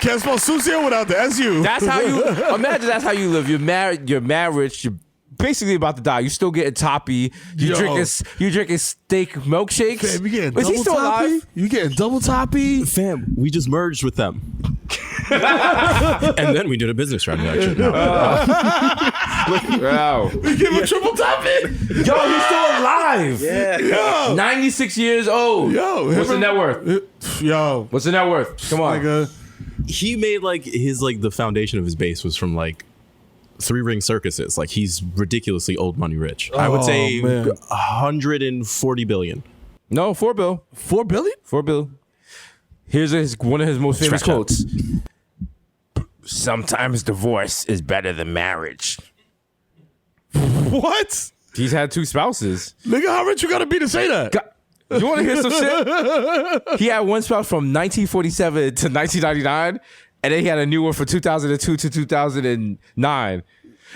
[SPEAKER 5] can't spell Sucio without the SU.
[SPEAKER 2] That's how you imagine. That's how you live. You're married. You're married. You're basically about to die. You still getting toppy. You drinking steak milkshakes.
[SPEAKER 5] Fam, you getting
[SPEAKER 2] Is he
[SPEAKER 5] double
[SPEAKER 2] still
[SPEAKER 5] toppy?
[SPEAKER 2] alive?
[SPEAKER 5] You getting double toppy?
[SPEAKER 8] Fam, we just merged with them. And then we did a business transaction.
[SPEAKER 2] Wow.
[SPEAKER 5] We give a triple toppy.
[SPEAKER 2] Yo, he's still alive.
[SPEAKER 5] Yeah.
[SPEAKER 2] 96 years old.
[SPEAKER 5] Yo,
[SPEAKER 2] what's the net worth?
[SPEAKER 5] Yo,
[SPEAKER 2] what's the net worth? Come on.
[SPEAKER 8] He made the foundation of his base was from like 3-ring circuses. Like he's ridiculously old money rich. I would say 140 billion.
[SPEAKER 2] No, 4 bill.
[SPEAKER 5] 4 billion?
[SPEAKER 2] 4 bill. Here's one of his most famous quotes. Sometimes divorce is better than marriage.
[SPEAKER 5] What?
[SPEAKER 2] He's had 2 spouses.
[SPEAKER 5] Nigga, how rich you gotta be to say that?
[SPEAKER 2] You want to hear some shit? He had one spouse from 1947 to 1999, and then he had a new one from 2002 to 2009.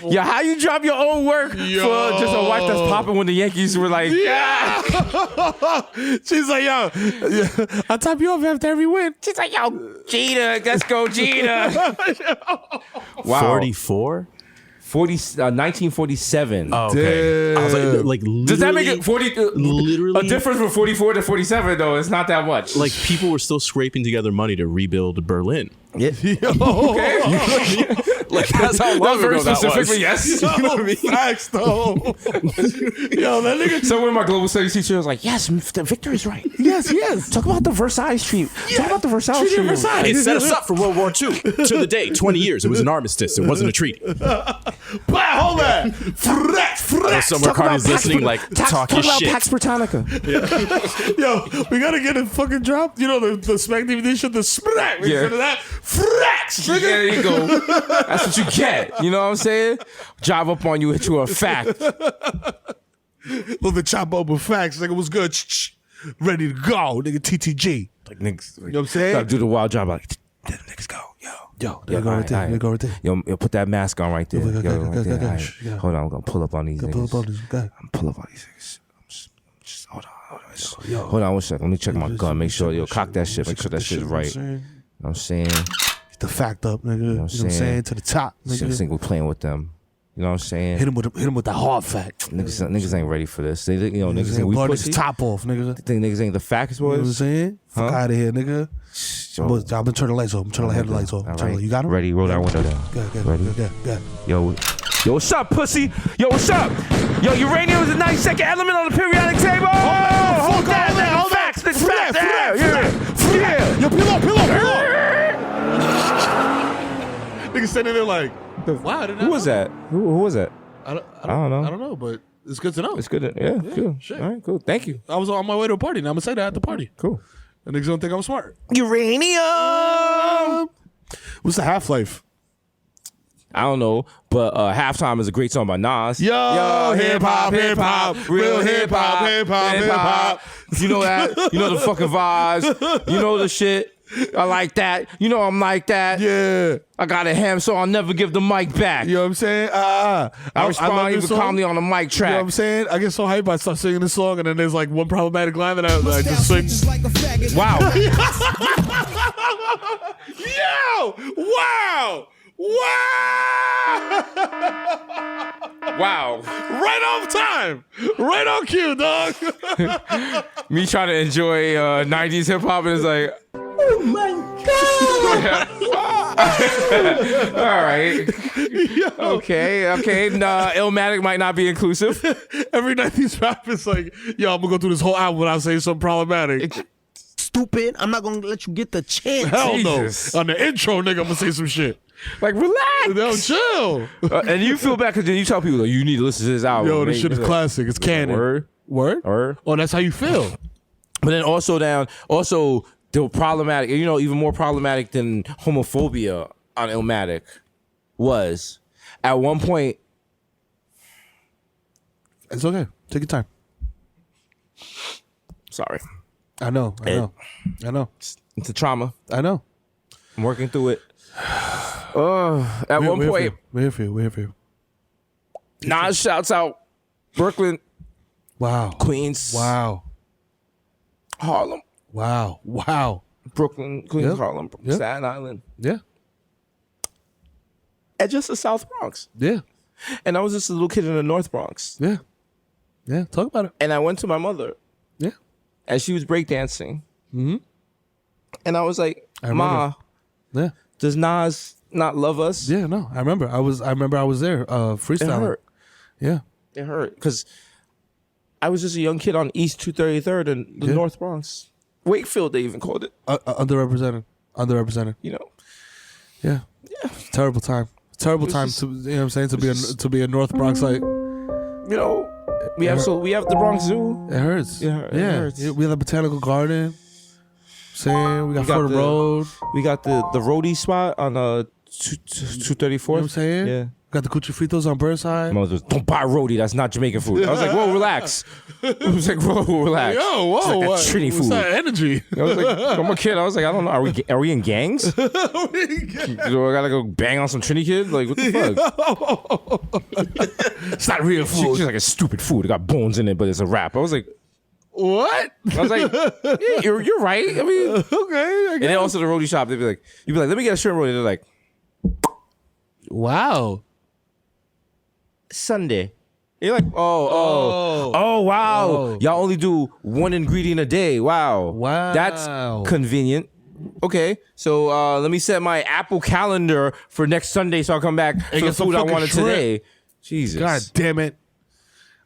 [SPEAKER 2] Yeah, how you drop your own work for just a wife that's popping when the Yankees were like,
[SPEAKER 5] yeah. She's like, yo, I'll top you off after every win.
[SPEAKER 2] She's like, yo, Gina, let's go, Gina. Wow.
[SPEAKER 8] 44?
[SPEAKER 2] 1947.
[SPEAKER 8] Oh, okay. I was like
[SPEAKER 2] does that make it 40?
[SPEAKER 8] Literally,
[SPEAKER 2] a difference from 44 to 47 though. It's not that much.
[SPEAKER 8] Like people were still scraping together money to rebuild Berlin.
[SPEAKER 2] Yeah. Okay.
[SPEAKER 8] Like that's how long ago that was.
[SPEAKER 2] Yes.
[SPEAKER 5] You know what I mean? Facts though. Yo, that nigga.
[SPEAKER 2] Someone in my global studies teacher was like, "Yes, Victor is right.
[SPEAKER 5] Yes.
[SPEAKER 2] Talk about the Versailles Treaty. Talk about the Versailles Treaty.
[SPEAKER 8] It set us up for World War II. To the day, 20 years. It was an armistice. It wasn't a treaty.
[SPEAKER 5] Hold on.
[SPEAKER 8] Somewhere Carter's listening, like, talk his shit.
[SPEAKER 2] Pax Britannica.
[SPEAKER 5] Yo, we gotta get it fucking dropped. You know the Smack DVD shit, the Smack.
[SPEAKER 2] Yeah.
[SPEAKER 5] That. Frax, nigga.
[SPEAKER 2] There you go. That's what you get. You know what I'm saying? Drive up on you, hit you a fact.
[SPEAKER 5] Well, the chop up with facts, nigga, was good. Ready to go, nigga. TTG.
[SPEAKER 2] Like niggas.
[SPEAKER 5] You know what I'm saying?
[SPEAKER 2] Gotta do the wild job. Like, let them niggas go. Yo.
[SPEAKER 5] Yo, there you go right there. There you go right there.
[SPEAKER 2] Yo, put that mask on right there. Yo, right there.
[SPEAKER 5] Yeah.
[SPEAKER 2] Hold on, I'm gonna pull up on these niggas.
[SPEAKER 5] I'm
[SPEAKER 2] Pull up on these niggas. Just hold on. Hold on one second. Let me check my gun. Make sure, cock that shit. Make sure that shit's right. You know what I'm saying?
[SPEAKER 5] Get the fact up, nigga. You know what I'm saying? To the top, nigga.
[SPEAKER 2] I think we're playing with them. You know what I'm saying?
[SPEAKER 5] Hit him with the hard fact.
[SPEAKER 2] Niggas ain't ready for this. Niggas
[SPEAKER 5] ain't
[SPEAKER 2] we
[SPEAKER 5] blowing
[SPEAKER 2] pussy.
[SPEAKER 5] his top off, nigga.
[SPEAKER 2] Think niggas ain't the facts, boys?
[SPEAKER 5] You know what I'm saying? Fuck out of here, nigga. I'm gonna turn the lights off. I'm turning the headlights off.
[SPEAKER 2] Right.
[SPEAKER 5] You got him?
[SPEAKER 2] Ready? Roll that window down.
[SPEAKER 5] Good.
[SPEAKER 2] Yo, what's up, pussy? Yo, what's up? Yo, uranium is a 92nd element on the periodic table. Hold that. Facts. Yeah.
[SPEAKER 5] Yo, pillow. Nigga standing there like, wow.
[SPEAKER 2] Who was that? Who was that?
[SPEAKER 5] I don't know. I don't know, but it's good to know.
[SPEAKER 2] It's good. Yeah, cool.
[SPEAKER 5] Shit.
[SPEAKER 2] All right, cool. Thank you.
[SPEAKER 5] I was on my way to a party, and I'm gonna say that at the party.
[SPEAKER 2] Cool.
[SPEAKER 5] And niggas don't think I'm smart.
[SPEAKER 2] Uranium.
[SPEAKER 5] What's the half-life?
[SPEAKER 2] I don't know, but Halftime is a great song by Nas.
[SPEAKER 5] Yo, hip hop, real hip hop.
[SPEAKER 2] You know that? You know the fucking vibes. You know the shit. I like that. You know I'm like that.
[SPEAKER 5] Yeah.
[SPEAKER 2] I got a ham, so I'll never give the mic back.
[SPEAKER 5] You know what I'm saying? I
[SPEAKER 2] respond even calmly on the mic track.
[SPEAKER 5] You know what I'm saying? I get so hyped, I start singing this song, and then there's like one problematic line that I just sing.
[SPEAKER 2] Wow.
[SPEAKER 5] Yo! Wow!
[SPEAKER 2] Wow.
[SPEAKER 5] Right on time. Right on cue, dog.
[SPEAKER 2] Me trying to enjoy 90s hip hop, and it's like,
[SPEAKER 1] Oh my God!
[SPEAKER 2] all right. Okay. Nah, Illmatic might not be inclusive.
[SPEAKER 5] Every 90s rap is like, yo, I'm gonna go through this whole album without saying something problematic.
[SPEAKER 9] Stupid. I'm not gonna let you get the chance.
[SPEAKER 5] Hell
[SPEAKER 2] Jesus.
[SPEAKER 5] no. On the intro, nigga, I'm gonna say some shit.
[SPEAKER 2] Like, relax.
[SPEAKER 5] No, chill.
[SPEAKER 2] And you feel bad because then you tell people, like, you need to listen to this album.
[SPEAKER 5] Yo, this shit is classic. It's canon. Word? Oh, that's how you feel.
[SPEAKER 2] But then also the problematic, even more problematic than homophobia on Illmatic was at one point.
[SPEAKER 5] It's okay. Take your time.
[SPEAKER 2] Sorry.
[SPEAKER 5] I know.
[SPEAKER 2] It's a trauma.
[SPEAKER 5] I know.
[SPEAKER 2] I'm working through it. At one point,
[SPEAKER 5] we're here for you.
[SPEAKER 2] Nas shouts out Brooklyn,
[SPEAKER 5] wow,
[SPEAKER 2] Queens,
[SPEAKER 5] wow,
[SPEAKER 2] Harlem,
[SPEAKER 5] wow,
[SPEAKER 2] Brooklyn, Queens, Harlem, Staten Island, and just the South Bronx, and I was just a little kid in the North Bronx,
[SPEAKER 5] talk about it.
[SPEAKER 2] And I went to my mother, and she was breakdancing, and I was like, Ma, does Nas not love us?
[SPEAKER 5] Yeah, no, I remember I was there freestyling.
[SPEAKER 2] It hurt.
[SPEAKER 5] Yeah,
[SPEAKER 2] it hurt because I was just a young kid on East 233rd in the North Bronx, Wakefield. They even called it
[SPEAKER 5] underrepresented. Yeah. Terrible time to, you know what I'm saying, to be a North Bronx like.
[SPEAKER 2] We have the Bronx Zoo.
[SPEAKER 5] It hurts.
[SPEAKER 2] It hurts.
[SPEAKER 5] We have the Botanical Garden. We got Fordham Road.
[SPEAKER 2] We got the roadie spot on 234th.
[SPEAKER 5] You know what I'm saying?
[SPEAKER 2] Yeah.
[SPEAKER 5] Got the Coochie Fritos on Burnside.
[SPEAKER 2] Mother, don't buy roadie. That's not Jamaican food. I was like, whoa, relax. I was like, whoa, relax.
[SPEAKER 5] Yo, whoa,
[SPEAKER 2] like, that's Trini food.
[SPEAKER 5] What's that energy?
[SPEAKER 2] I was like, I'm a kid. I was like, I don't know. Are we in gangs? I gotta go bang on some Trini kid? Like, what the fuck?
[SPEAKER 5] It's not real food.
[SPEAKER 2] She's like, a stupid food. It got bones in it, but it's a wrap. I was like,
[SPEAKER 5] what?
[SPEAKER 2] I was like, yeah, you're right. I mean,
[SPEAKER 5] okay.
[SPEAKER 2] And then also the roadie shop, you'd be like, let me get a shrimp roadie. They're like,
[SPEAKER 5] wow.
[SPEAKER 2] Sunday. You're like, oh, wow.
[SPEAKER 5] Oh.
[SPEAKER 2] Y'all only do one ingredient a day. Wow. That's convenient. Okay, so let me set my Apple calendar for next Sunday so I'll come back and get the food I wanted today. Jesus.
[SPEAKER 5] God damn it.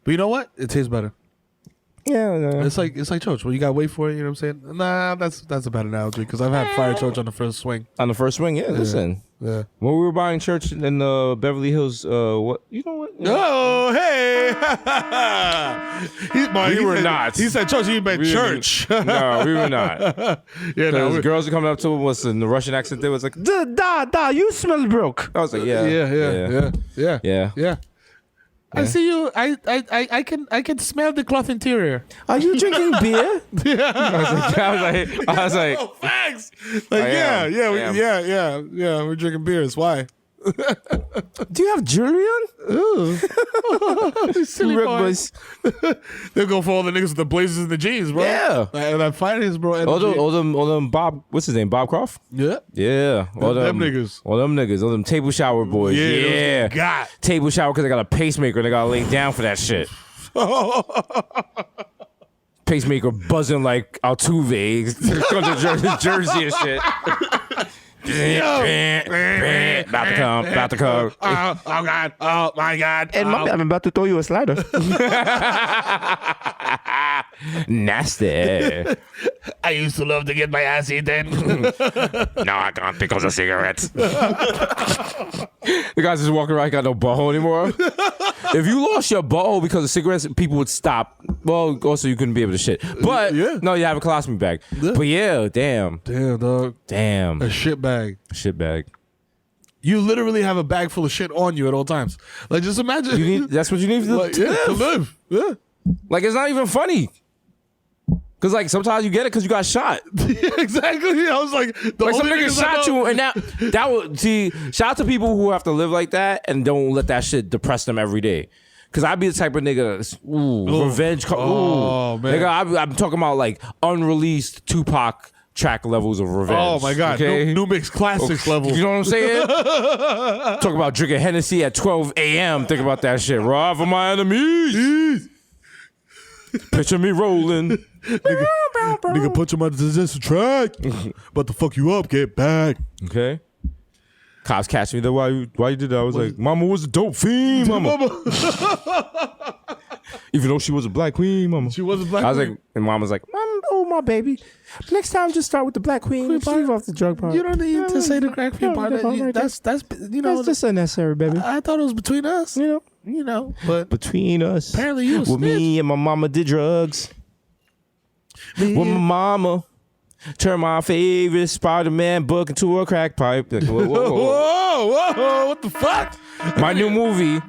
[SPEAKER 5] But you know what? It tastes better.
[SPEAKER 2] Yeah.
[SPEAKER 5] It's like church. Well, you gotta wait for it. You know what I'm saying? Nah, that's a bad analogy because I've had fire church on the first swing.
[SPEAKER 2] On the first swing, listen.
[SPEAKER 5] Yeah.
[SPEAKER 2] When we were buying church in Beverly Hills, what? You know what?
[SPEAKER 5] Oh, hey!
[SPEAKER 2] We were not.
[SPEAKER 5] He said church. He meant church.
[SPEAKER 2] No, we were not.
[SPEAKER 5] Yeah,
[SPEAKER 2] girls were coming up to us in the Russian accent. They was like, "Da, you smell broke." I was like, yeah.
[SPEAKER 5] I see you. I can smell the cloth interior.
[SPEAKER 2] Are you drinking beer?
[SPEAKER 8] I was like,
[SPEAKER 5] Oh, facts. Like, we're drinking beers. Why?
[SPEAKER 2] Do you have jewelry on?
[SPEAKER 5] Ooh. Silly
[SPEAKER 2] Red
[SPEAKER 5] boys. They'll go for all the niggas with the blazers and the jeans, bro.
[SPEAKER 2] Yeah.
[SPEAKER 5] And that finance, bro.
[SPEAKER 2] All them Bob, what's his name? Bob Croft?
[SPEAKER 5] Yeah.
[SPEAKER 2] Yeah. All
[SPEAKER 5] Them niggas.
[SPEAKER 2] All them table shower boys. Yeah.
[SPEAKER 5] God.
[SPEAKER 2] Table shower because they got a pacemaker and they got to lay down for that shit. Pacemaker buzzing like Altuve. His jersey and shit. About to come.
[SPEAKER 5] Oh God. Oh my God.
[SPEAKER 2] And mommy, I'm about to throw you a slider. Nasty.
[SPEAKER 5] I used to love to get my ass eaten.
[SPEAKER 2] No, I can't because of cigarettes. The guy's just walking around, got no butthole anymore. If you lost your butthole because of cigarettes, people would stop. Well, also you couldn't be able to shit. But no, you have a colostomy bag. Yeah. But yeah, damn,
[SPEAKER 5] dog.
[SPEAKER 2] Damn.
[SPEAKER 5] A shit bag.
[SPEAKER 2] Shit bag.
[SPEAKER 5] You literally have a bag full of shit on you at all times. Like, just imagine.
[SPEAKER 2] That's what you need to,
[SPEAKER 5] to live. Yeah.
[SPEAKER 2] Like, it's not even funny. Cause like sometimes you get it because you got shot.
[SPEAKER 5] Exactly. I was like
[SPEAKER 2] some nigga shot you, and that would see. Shout out to people who have to live like that and don't let that shit depress them every day. Cause I'd be the type of nigga. Revenge.
[SPEAKER 5] Oh man.
[SPEAKER 2] Nigga, I'm talking about like unreleased Tupac track levels of revenge.
[SPEAKER 5] Oh my God.
[SPEAKER 2] Okay?
[SPEAKER 5] New Mix Classics levels.
[SPEAKER 2] You know what I'm saying? Talk about drinking Hennessy at 12 a.m. Think about that shit. Rob for my enemies. Picture me rolling.
[SPEAKER 5] Nigga, put you on the track. About to fuck you up. Get back.
[SPEAKER 2] Okay. Cops catch me. Then why you did that? I was like, Mama was a dope fiend, Mama. Even though she was a black queen, Mama.
[SPEAKER 5] She was a black queen.
[SPEAKER 2] I was like, and Mom was like, oh my baby. Next time, just start with the black queen. Leave off the drug part.
[SPEAKER 5] You don't need to say the black queen part. That's
[SPEAKER 2] that's just unnecessary, baby.
[SPEAKER 5] I thought it was between us. You know, but
[SPEAKER 2] between us.
[SPEAKER 5] Apparently, you
[SPEAKER 2] with me and my mama did drugs. With my mama. Turn my favorite Spider-Man book into a crack pipe. Like,
[SPEAKER 5] whoa, what the fuck?
[SPEAKER 2] My new movie.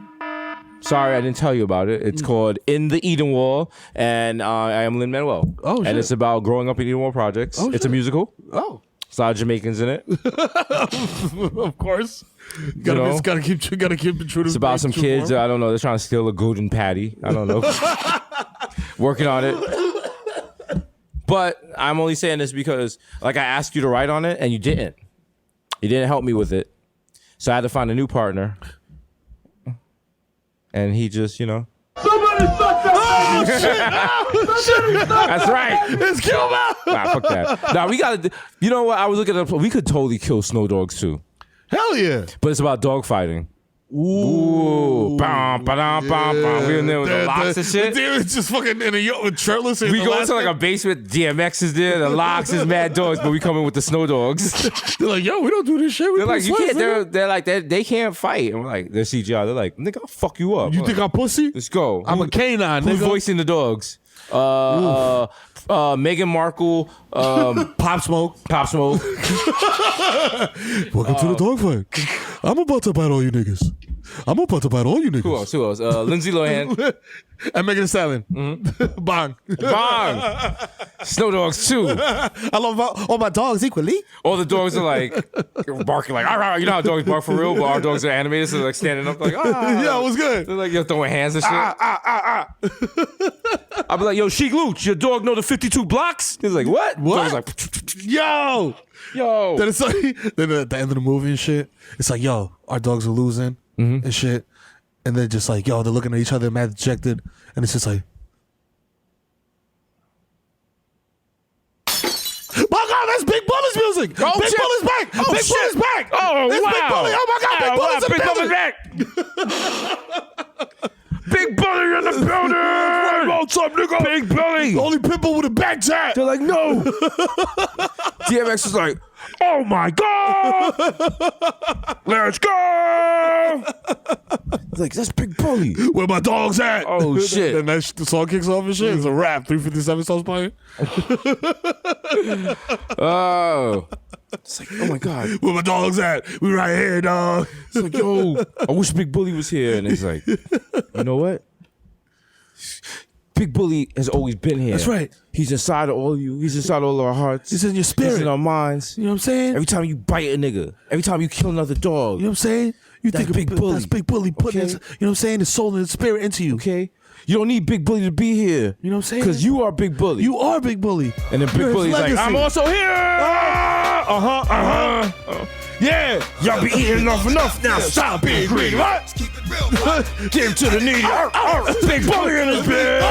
[SPEAKER 2] Sorry, I didn't tell you about it. It's called In the Eden Wall, and I am Lin-Manuel.
[SPEAKER 5] Oh, shit.
[SPEAKER 2] And it's about growing up in Eden Wall projects.
[SPEAKER 5] Oh,
[SPEAKER 2] it's a musical.
[SPEAKER 5] Oh.
[SPEAKER 2] It's a lot of Jamaicans in it.
[SPEAKER 5] Of course. Gotta keep it true to
[SPEAKER 2] It's about some kids,
[SPEAKER 5] form.
[SPEAKER 2] I don't know, they're trying to steal a golden patty. I don't know. Working on it. But I'm only saying this because, like, I asked you to write on it, and you didn't. You didn't help me with it. So I had to find a new partner. And he just,
[SPEAKER 1] Somebody suck that!
[SPEAKER 5] Oh, shit!
[SPEAKER 2] That's right.
[SPEAKER 5] It's Cuba!
[SPEAKER 2] Nah, fuck that. Nah, we gotta, you know what? I was looking at, we could totally kill snow dogs too.
[SPEAKER 5] Hell yeah.
[SPEAKER 2] But it's about dog fighting. Ooh. Bam, ba-dam, bam, bam. We in there with the locks and shit.
[SPEAKER 5] It's just fucking in a yacht with shirtless.
[SPEAKER 2] We go into like a basement. DMX is there. The locks is mad dogs, but we come in with the snow dogs.
[SPEAKER 5] They're like, yo, we don't do this shit.
[SPEAKER 2] They're like, you can't. They're like, they can't fight. And we're like, they're CGI. They're like, nigga, I'll fuck you up.
[SPEAKER 5] You think I'm pussy?
[SPEAKER 2] Let's go.
[SPEAKER 5] I'm a canine.
[SPEAKER 2] Who's
[SPEAKER 5] nigga?
[SPEAKER 2] voicing the dogs? Meghan Markle,
[SPEAKER 5] Pop Smoke.
[SPEAKER 2] Welcome
[SPEAKER 5] to the dog fight. I'm about to bite all you niggas.
[SPEAKER 2] Who else? Lindsay Lohan.
[SPEAKER 5] And Megan Thee Stallion.
[SPEAKER 2] Mm-hmm.
[SPEAKER 5] Bang.
[SPEAKER 2] Snow dogs too.
[SPEAKER 3] I love all my dogs equally.
[SPEAKER 2] All the dogs are like barking like, ah, you know how dogs bark for real, but our dogs are animated, so they're like standing up like,
[SPEAKER 5] yeah, it was good.
[SPEAKER 2] They're like, you're throwing hands and shit. I'll be like, yo, Sheik Luch, your dog know the 52 blocks? He's like, what?
[SPEAKER 5] What?
[SPEAKER 2] Dog's like,
[SPEAKER 5] yo. Then it's like, then at the end of the movie and shit, it's like, yo, our dogs are losing and shit. And then just like, yo, they're looking at each other, mad dejected. And it's just like, my God, that's Big Bully's music.
[SPEAKER 2] Oh,
[SPEAKER 5] Big
[SPEAKER 2] shit.
[SPEAKER 5] Bully's back.
[SPEAKER 2] Oh,
[SPEAKER 5] Big
[SPEAKER 2] shit.
[SPEAKER 5] Bully's back.
[SPEAKER 2] Oh,
[SPEAKER 5] it's
[SPEAKER 2] wow.
[SPEAKER 5] Big Bully. Oh, my God, Big Bully's in the building.
[SPEAKER 2] Big Bully in the building.
[SPEAKER 5] What's up, nigga?
[SPEAKER 2] Big Bully.
[SPEAKER 5] Only Pitbull with a back tat.
[SPEAKER 2] They're like, no. DMX is like, oh my God. Let's go. He's like, that's Big Bully.
[SPEAKER 5] Where my dogs at?
[SPEAKER 2] Oh, shit.
[SPEAKER 5] And the song kicks off and shit. It's a rap. 357 songs playing.
[SPEAKER 2] Oh. It's like, oh my God.
[SPEAKER 5] Where my dogs at? We right here, dog.
[SPEAKER 2] It's like, yo, I wish Big Bully was here. And it's like, you know what? Big Bully has always been here.
[SPEAKER 5] That's right.
[SPEAKER 2] He's inside of all of you. He's inside all of our hearts.
[SPEAKER 5] He's in your spirit.
[SPEAKER 2] He's in our minds.
[SPEAKER 5] You know what I'm saying?
[SPEAKER 2] Every time you bite a nigga, every time you kill another dog.
[SPEAKER 5] You know what I'm saying? You
[SPEAKER 2] That's
[SPEAKER 5] think
[SPEAKER 2] Big Bully.
[SPEAKER 5] That's Big Bully putting his, you know what I'm saying, his soul and his spirit into you.
[SPEAKER 2] Okay? You don't need Big Bully to be here.
[SPEAKER 5] You know what I'm saying?
[SPEAKER 2] Because you are Big Bully.
[SPEAKER 5] You are Big Bully.
[SPEAKER 2] And then Big
[SPEAKER 5] You're his
[SPEAKER 2] Bully's like,
[SPEAKER 5] legacy.
[SPEAKER 2] I'm also here. Yeah, y'all be eating enough now. Stop being greedy. What? Give to the needy. Big Bully in this bitch.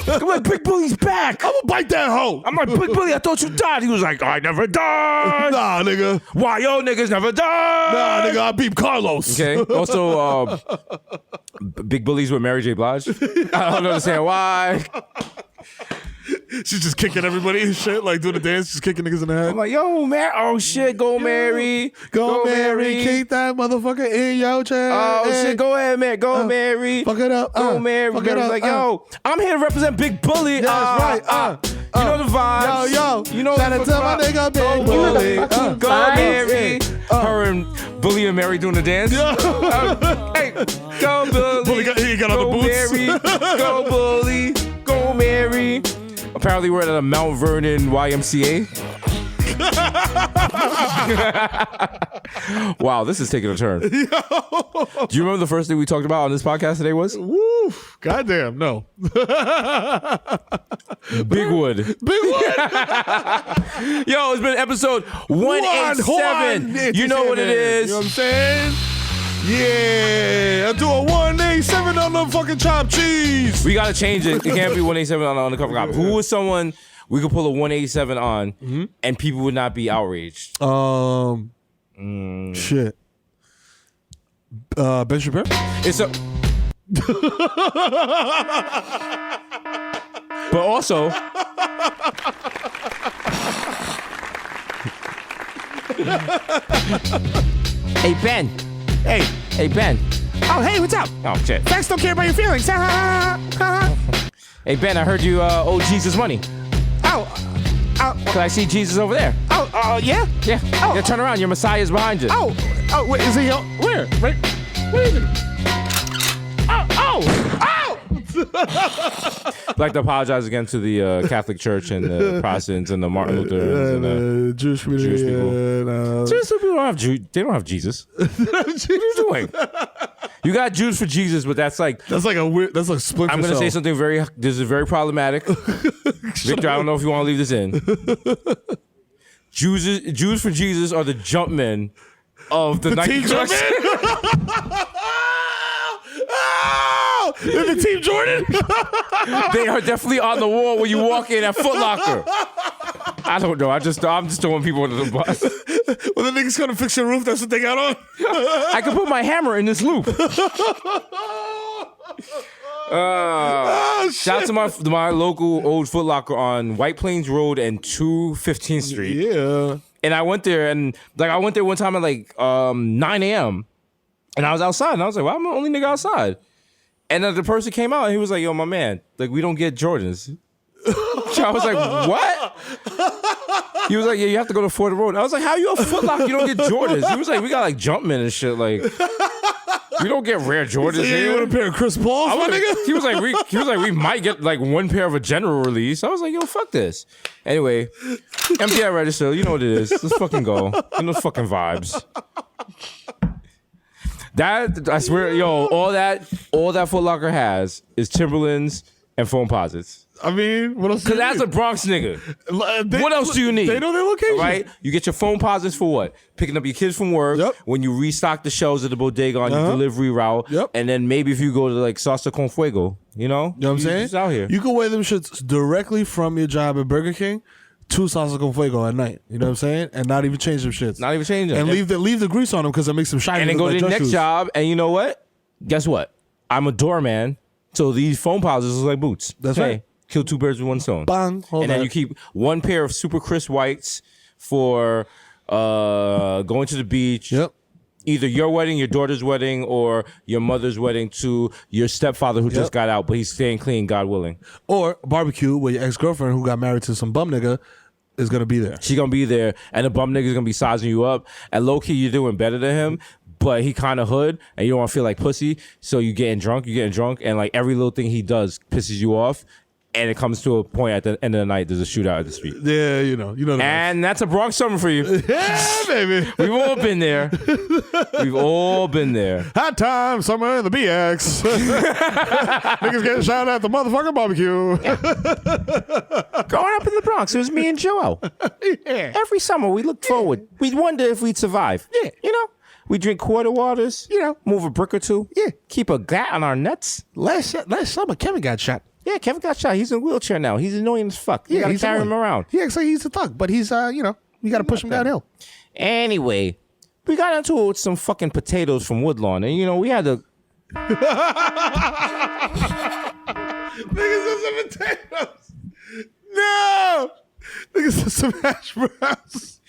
[SPEAKER 2] I'm like, Big Bully's back.
[SPEAKER 5] I'm gonna bite that hoe.
[SPEAKER 2] I'm like, Big Bully, I thought you died. He was like, I never died.
[SPEAKER 5] Nah, nigga.
[SPEAKER 2] Why yo niggas never died?
[SPEAKER 5] Nah, nigga, I beat Carlos.
[SPEAKER 2] Okay. Also, Big Bully's with Mary J. Blige. I don't understand why.
[SPEAKER 5] She's just kicking everybody and shit, like doing the dance, just kicking niggas in the head.
[SPEAKER 2] I'm like, yo, Mary. Oh shit, go Mary.
[SPEAKER 5] Go Mary, kick that motherfucker in your chest.
[SPEAKER 2] Oh shit, go ahead, Mary. Go Mary.
[SPEAKER 5] Fuck it up.
[SPEAKER 2] Go Mary.
[SPEAKER 5] Fuck it
[SPEAKER 2] Mary's
[SPEAKER 5] up.
[SPEAKER 2] like, yo, I'm here to represent Big Bully.
[SPEAKER 5] Yeah, that's right.
[SPEAKER 2] You know the vibes.
[SPEAKER 5] Yo,
[SPEAKER 2] you know
[SPEAKER 5] shout out to my nigga Big Bully.
[SPEAKER 2] Go Mary. Her and Bully and Mary doing the dance. Hey, go Bully.
[SPEAKER 5] He got on the boots.
[SPEAKER 2] Mary. Go Bully. Go Mary. Apparently, we're at a Mount Vernon YMCA. Wow, this is taking a turn. Do you remember the first thing we talked about on this podcast today was?
[SPEAKER 5] Woo! Goddamn, no.
[SPEAKER 2] Big Wood.
[SPEAKER 5] Big Wood.
[SPEAKER 2] Yo, it's been episode 187. You know what it is.
[SPEAKER 5] You know what I'm saying? Yeah, I do a 187 on the fucking chopped cheese.
[SPEAKER 2] We gotta change it. It can't be 187 on the cover cop. Who was someone we could pull a 187 on and people would not be outraged?
[SPEAKER 5] Shit. Ben Shapiro?
[SPEAKER 2] It's a. But also. Hey, Ben. Hey, Ben.
[SPEAKER 3] Oh, hey, what's up?
[SPEAKER 2] Oh, shit.
[SPEAKER 3] Facts don't care about your feelings.
[SPEAKER 2] Hey, Ben, I heard you owe Jesus money. Can I see Jesus over there?
[SPEAKER 3] Yeah?
[SPEAKER 2] Yeah.
[SPEAKER 3] Oh.
[SPEAKER 2] Yeah, turn around. Your Messiah's behind you.
[SPEAKER 3] Wait, is he? Where? Right? Where is it?
[SPEAKER 2] I'd like to apologize again to the Catholic Church and the Protestants and the Martin Luther and the
[SPEAKER 5] Jewish people.
[SPEAKER 2] Jewish people. Jewish people don't have they don't have Jesus. What are you doing? You got Jews for Jesus, but that's like
[SPEAKER 5] a weird. That's like split.
[SPEAKER 2] I'm gonna say something this is very problematic. Victor, I don't know if you want to leave this in. Jews for Jesus are the jumpmen of the Nike collection.
[SPEAKER 5] They're the Team Jordan.
[SPEAKER 2] They are definitely on the wall when you walk in at Foot Locker. I don't know. I'm just throwing people under the bus.
[SPEAKER 5] Well, the niggas gonna fix your roof. That's what they got on.
[SPEAKER 2] I can put my hammer in this loop. Shout out to my local old Foot Locker on White Plains Road and 215th Street.
[SPEAKER 5] Yeah.
[SPEAKER 2] And I went there one time at like 9 a.m. and I was outside and I was like, well, I'm the only nigga outside. And then the person came out and he was like, yo, my man, like we don't get Jordans. So I was like, what? He was like, yeah, you have to go to Ford Road. I was like, how you a Foot Locker? You don't get Jordans. He was like, we got like Jumpman and shit. Like, we don't get rare Jordans.
[SPEAKER 5] Yeah, you want a pair of Chris Pauls, my nigga?
[SPEAKER 2] He was like, we might get like one pair of a general release. I was like, yo, fuck this. Anyway, MPI register, you know what it is. Let's fucking go. In those fucking vibes. That I swear, yo, all that Foot Locker has is Timberlands and foam posits.
[SPEAKER 5] I mean, what else?
[SPEAKER 2] Because that's a Bronx nigga. What else do you need?
[SPEAKER 5] They know their location,
[SPEAKER 2] right? You get your phone posits for what? Picking up your kids from work.
[SPEAKER 5] Yep.
[SPEAKER 2] When you restock the shelves at the bodega on your delivery route.
[SPEAKER 5] Yep.
[SPEAKER 2] And then maybe if you go to like Salsa con Fuego, you know?
[SPEAKER 5] You know what I'm saying?
[SPEAKER 2] Just out here.
[SPEAKER 5] You can wear them shits directly from your job at Burger King to Salsa con Fuego at night. You know what I'm saying? And not even change them shits.
[SPEAKER 2] Not even change them.
[SPEAKER 5] And leave the grease on them because it makes them shiny.
[SPEAKER 2] And then go to the next
[SPEAKER 5] shoes.
[SPEAKER 2] job. And you know what? Guess what? I'm a doorman. So these foam posits look like boots.
[SPEAKER 5] That's right.
[SPEAKER 2] Kill two birds with one stone.
[SPEAKER 5] Bang.
[SPEAKER 2] And then you keep one pair of super crisp whites for going to the beach.
[SPEAKER 5] Yep.
[SPEAKER 2] either your wedding, your daughter's wedding, or your mother's wedding to your stepfather who just got out, but he's staying clean, God willing.
[SPEAKER 5] Or a barbecue where your ex-girlfriend who got married to some bum nigga is going to be there.
[SPEAKER 2] She's going to be there, and the bum nigga's going to be sizing you up. And low-key, you're doing better than him, but he kind of hood, and you don't want to feel like pussy, so you're getting drunk, and like every little thing he does pisses you off. And it comes to a point at the end of the night, there's a shootout at the street.
[SPEAKER 5] Yeah, you know.
[SPEAKER 2] And that's a Bronx summer for you.
[SPEAKER 5] Yeah, baby.
[SPEAKER 2] We've all been there. We've all been there.
[SPEAKER 5] Hot time, summer in the BX. Niggas getting shot at the motherfucking barbecue.
[SPEAKER 2] Growing up in the Bronx, it was me and Joel.
[SPEAKER 5] Yeah.
[SPEAKER 2] Every summer, we looked forward. We'd wonder if we'd survive.
[SPEAKER 5] Yeah.
[SPEAKER 2] You know? We drink quarter waters. You know? Move a brick or two.
[SPEAKER 5] Yeah.
[SPEAKER 2] Keep a gat on our nuts.
[SPEAKER 5] Last summer, Kevin got shot.
[SPEAKER 2] Yeah, Kevin got shot. He's in a wheelchair now. He's annoying as fuck. You gotta carry him around.
[SPEAKER 5] He acts like he's a thug, but he's, you got to push him downhill.
[SPEAKER 2] Anyway, we got into it with some fucking potatoes from Woodlawn, and we had to.
[SPEAKER 5] Niggas said some potatoes. No. Niggas said some hash browns.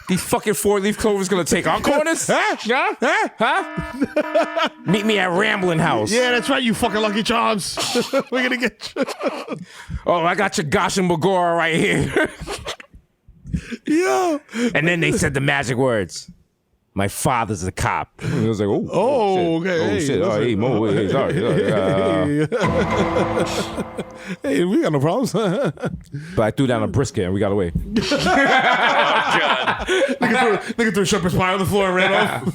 [SPEAKER 2] These fucking 4-leaf clovers gonna take our corners? Huh? Yeah? Huh? Meet me at Ramblin' House.
[SPEAKER 5] Yeah, that's right, you fucking Lucky Charms. We're gonna get you.
[SPEAKER 2] Oh, I got your Gosh and Bagora right here.
[SPEAKER 5] Yo.
[SPEAKER 2] And then they said the magic words. My father's a cop. And I was like,
[SPEAKER 5] oh,
[SPEAKER 2] shit.
[SPEAKER 5] okay.
[SPEAKER 2] Oh, shit. Oh, hey, Mo, hey, sorry.
[SPEAKER 5] Hey, we got no problems.
[SPEAKER 2] But I threw down a brisket and we got away.
[SPEAKER 5] Nigga threw shepherd's pie on the floor and ran off.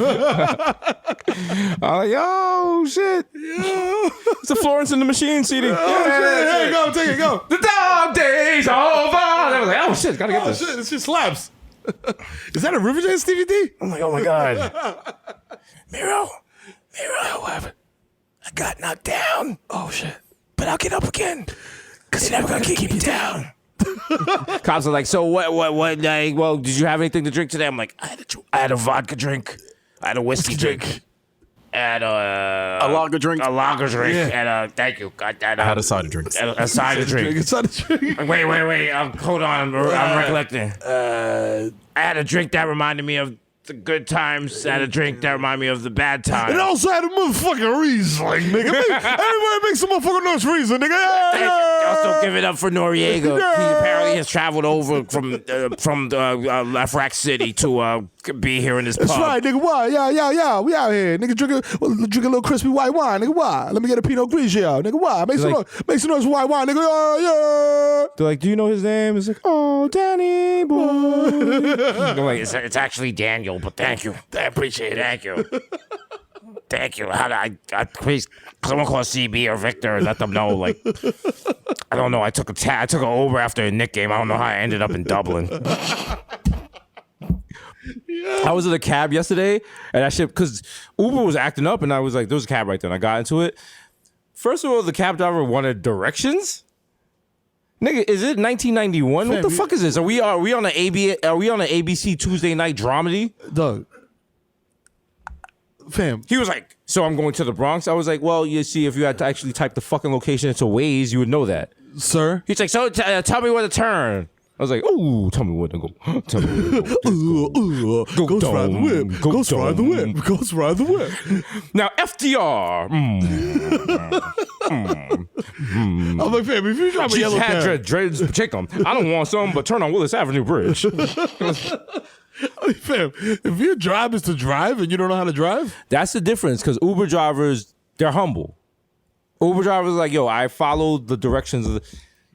[SPEAKER 2] I'm like, yo, shit. It's a Florence and the Machine CD.
[SPEAKER 5] Hey, go, take it, go.
[SPEAKER 2] The dog days are over. I was like, oh, shit, gotta get this.
[SPEAKER 5] Shit, this shit slaps. Is that a Riverdance DVD?
[SPEAKER 2] I'm like, oh my God. Mero, what happened? I got knocked down. Oh shit. But I'll get up again. Cause you're never gonna keep me down. Cops are like, so what, like, well, did you have anything to drink today? I'm like, I had a vodka drink. I had a whiskey drink. And a
[SPEAKER 8] lager drink.
[SPEAKER 2] A lager drink. Yeah. And thank you. I
[SPEAKER 8] had a cider drink.
[SPEAKER 2] A cider drink. Wait. Hold on. I'm recollecting. I had a drink that reminded me of the good times. I had a drink that reminded me of the bad times.
[SPEAKER 5] It also had a motherfucking Riesling, nigga. Everybody makes some motherfucking nice Riesling, nigga. Yeah.
[SPEAKER 2] Also, give it up for Noriega. Yeah. He apparently has traveled over from Lafrac City to be here in this pub.
[SPEAKER 5] That's right, nigga. Why? Yeah. We out here, nigga. Drink a little crispy white wine, nigga. Why? Let me get a Pinot Grigio, nigga. Why? Make some noise for white wine, nigga. Yeah.
[SPEAKER 2] They're like, do you know his name? It's like, oh, Danny boy. They're like, it's actually Daniel, but thank you. I appreciate it. Thank you. Thank you. I please, someone call CB or Victor and let them know. Like, I don't know. I took an Uber after a Knick game. I don't know how I ended up in Dublin. I was in a cab yesterday, and that shit, because Uber was acting up, and I was like, there was a cab right there, and I got into it. First of all, the cab driver wanted directions. Nigga, is it 1991? What the fuck is this? Are we on an ABC Tuesday night dramedy?
[SPEAKER 5] Doug. Fam.
[SPEAKER 2] He was like, so I'm going to the Bronx? I was like, well, you see, if you had to actually type the fucking location into Waze, you would know that.
[SPEAKER 5] Sir?
[SPEAKER 2] He's like, so tell me where to turn. I was like, ooh, tell me where to go. Tell me where to go.
[SPEAKER 5] Ghost ride the whip. Ghost ride the whip. Ghost ride the whip.
[SPEAKER 2] Now, FDR.
[SPEAKER 5] I'm like, fam, if you drive a yellow cab.
[SPEAKER 2] She's had dreads, Pacheco. I don't want some, but turn on Willis Avenue Bridge.
[SPEAKER 5] Fam, if your job is to drive and you don't know how to drive?
[SPEAKER 2] That's the difference, because Uber drivers, they're humble. Uber drivers are like, yo, I followed the directions of the...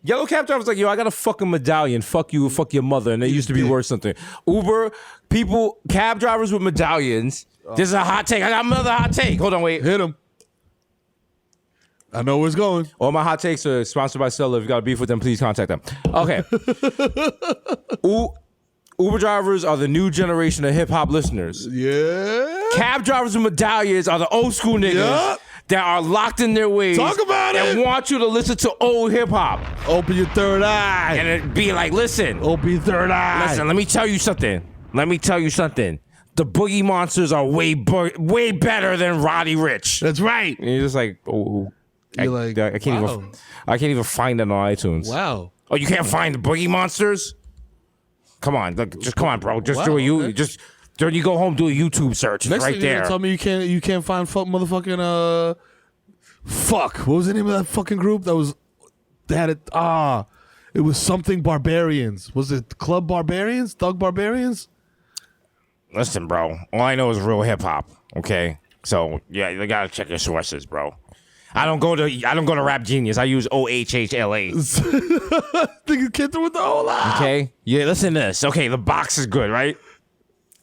[SPEAKER 2] Yellow cab driver's like, yo, I got a fucking medallion. Fuck you, fuck your mother. And it used to be worth something. Uber, people, cab drivers with medallions. This is a hot take. I got another hot take. Hold on, wait.
[SPEAKER 5] Hit him. I know where it's going.
[SPEAKER 2] All my hot takes are sponsored by Stella. If you got a beef with them, please contact them. Okay. Uber drivers are the new generation of hip-hop listeners.
[SPEAKER 5] Yeah.
[SPEAKER 2] Cab drivers with medallions are the old school niggas that are locked in their ways.
[SPEAKER 5] Talk about
[SPEAKER 2] and
[SPEAKER 5] it.
[SPEAKER 2] want you to listen to old hip-hop.
[SPEAKER 5] Open your third eye.
[SPEAKER 2] And it be like, listen.
[SPEAKER 5] Open your third eye.
[SPEAKER 2] Listen, let me tell you something. The Boogie Monsters are way better than Roddy Ricch.
[SPEAKER 5] That's right.
[SPEAKER 2] And you're just like, I can't even find it on iTunes.
[SPEAKER 5] Wow.
[SPEAKER 2] Oh, you can't find the Boogie Monsters? Come on, look, just come on, bro. Just do it. You just
[SPEAKER 10] So you go home, do a YouTube search. It's
[SPEAKER 5] Next
[SPEAKER 10] right
[SPEAKER 5] thing you're
[SPEAKER 10] there.
[SPEAKER 5] gonna tell me you can't find motherfucking fuck. What was the name of that fucking group that was? They had it. It was something Barbarians. Was it Club Barbarians? Thug Barbarians?
[SPEAKER 10] Listen, bro. All I know is real hip hop. Okay, so yeah, you gotta check your sources, bro. I don't go to Rap Genius. I use OHHLA.
[SPEAKER 5] Nigga came through with the whole lot.
[SPEAKER 10] Okay, yeah. Listen to this. Okay, The Box is good, right?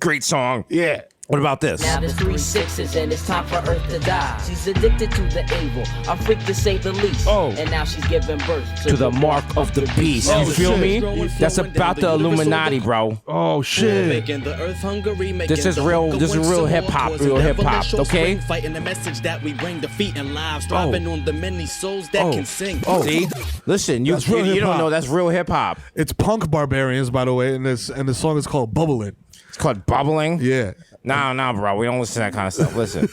[SPEAKER 10] Great song.
[SPEAKER 5] Yeah.
[SPEAKER 10] What about this?
[SPEAKER 11] Now there's 3 6s and it's time for Earth to die. She's addicted to the evil, a freak to say the least.
[SPEAKER 10] Oh.
[SPEAKER 11] And now she's giving birth
[SPEAKER 10] To the mark of the beast. You feel me? That's about the Illuminati, bro.
[SPEAKER 5] Oh shit.
[SPEAKER 10] This is real. This is real hip hop. Real hip hop. Okay.
[SPEAKER 12] Fighting the message that we bring, defeat and lives, striving on the many souls that can sing.
[SPEAKER 10] See, listen, you
[SPEAKER 5] That's real
[SPEAKER 10] don't
[SPEAKER 5] hip-hop.
[SPEAKER 10] know that's real hip hop.
[SPEAKER 5] It's Punk Barbarians, by the way, and the song is called Bubbling.
[SPEAKER 10] It's called Bubbling.
[SPEAKER 5] Yeah.
[SPEAKER 10] Nah, bro. We don't listen to that kind of stuff. Listen.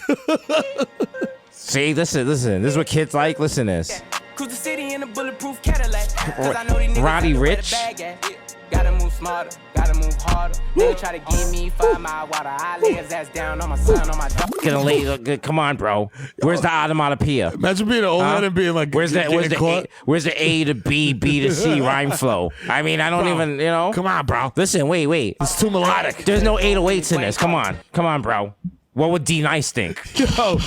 [SPEAKER 10] See, listen. This is what kids like. Listen to this.
[SPEAKER 13] Cruise the city in a bulletproof Cadillac. 'Cause I know these niggas
[SPEAKER 10] Roddy
[SPEAKER 13] got where the
[SPEAKER 10] Ricch.
[SPEAKER 13] bag at. Gotta move smarter, gotta move harder. They try to give me 5 mile water. I lay his ass down on my son, on my dog.
[SPEAKER 10] Gonna lay. Come on, bro. Where's the onomatopoeia?
[SPEAKER 5] Imagine being an old man and being like,
[SPEAKER 10] Where's
[SPEAKER 5] getting caught.
[SPEAKER 10] Where's the A to B, B to C rhyme flow? I mean, I don't even, you know.
[SPEAKER 5] Come on, bro.
[SPEAKER 10] Listen, wait.
[SPEAKER 5] It's too melodic.
[SPEAKER 10] There's no 808s in this. Come on, bro. What would D Nice think?
[SPEAKER 5] Yo,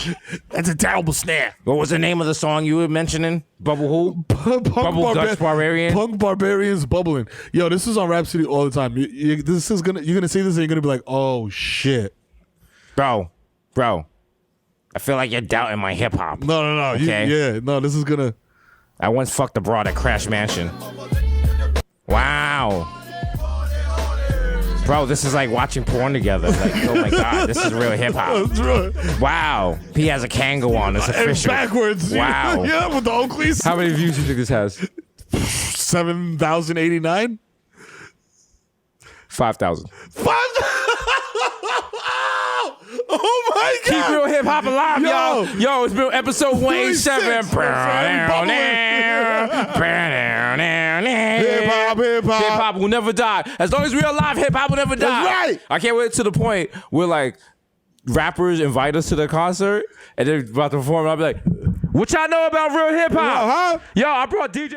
[SPEAKER 5] that's a terrible snare.
[SPEAKER 10] What was the name of the song you were mentioning? Bubble who? Bubble Guts Barbarian.
[SPEAKER 5] Punk Barbarians Bubbling. Yo, this is on Rhapsody all the time. You're gonna see this and you're gonna be like, oh shit,
[SPEAKER 10] bro. I feel like you're doubting my hip hop.
[SPEAKER 5] No.
[SPEAKER 10] Okay.
[SPEAKER 5] This is gonna.
[SPEAKER 10] I once fucked a broad at Crash Mansion. Wow. Bro, this is like watching porn together. Like, oh my god, this is real hip hop.
[SPEAKER 5] That's right.
[SPEAKER 10] Wow, he has a Kangol on. It's official.
[SPEAKER 5] And backwards.
[SPEAKER 10] Wow.
[SPEAKER 5] Yeah, with the Oakleys.
[SPEAKER 2] How many views do you think this has?
[SPEAKER 5] 7,089.
[SPEAKER 10] 5,000.
[SPEAKER 5] 5,000. Oh my god!
[SPEAKER 2] Keep real hip hop alive, y'all. Yo, it's been episode 187. Hip hop will never die. As long as we're alive, hip hop will never die.
[SPEAKER 5] That's right.
[SPEAKER 2] I can't wait to the point where like rappers invite us to the concert and they're about to perform. And I'll be like, "What y'all know about real hip hop?
[SPEAKER 5] Huh?
[SPEAKER 2] Yo, I brought DJ."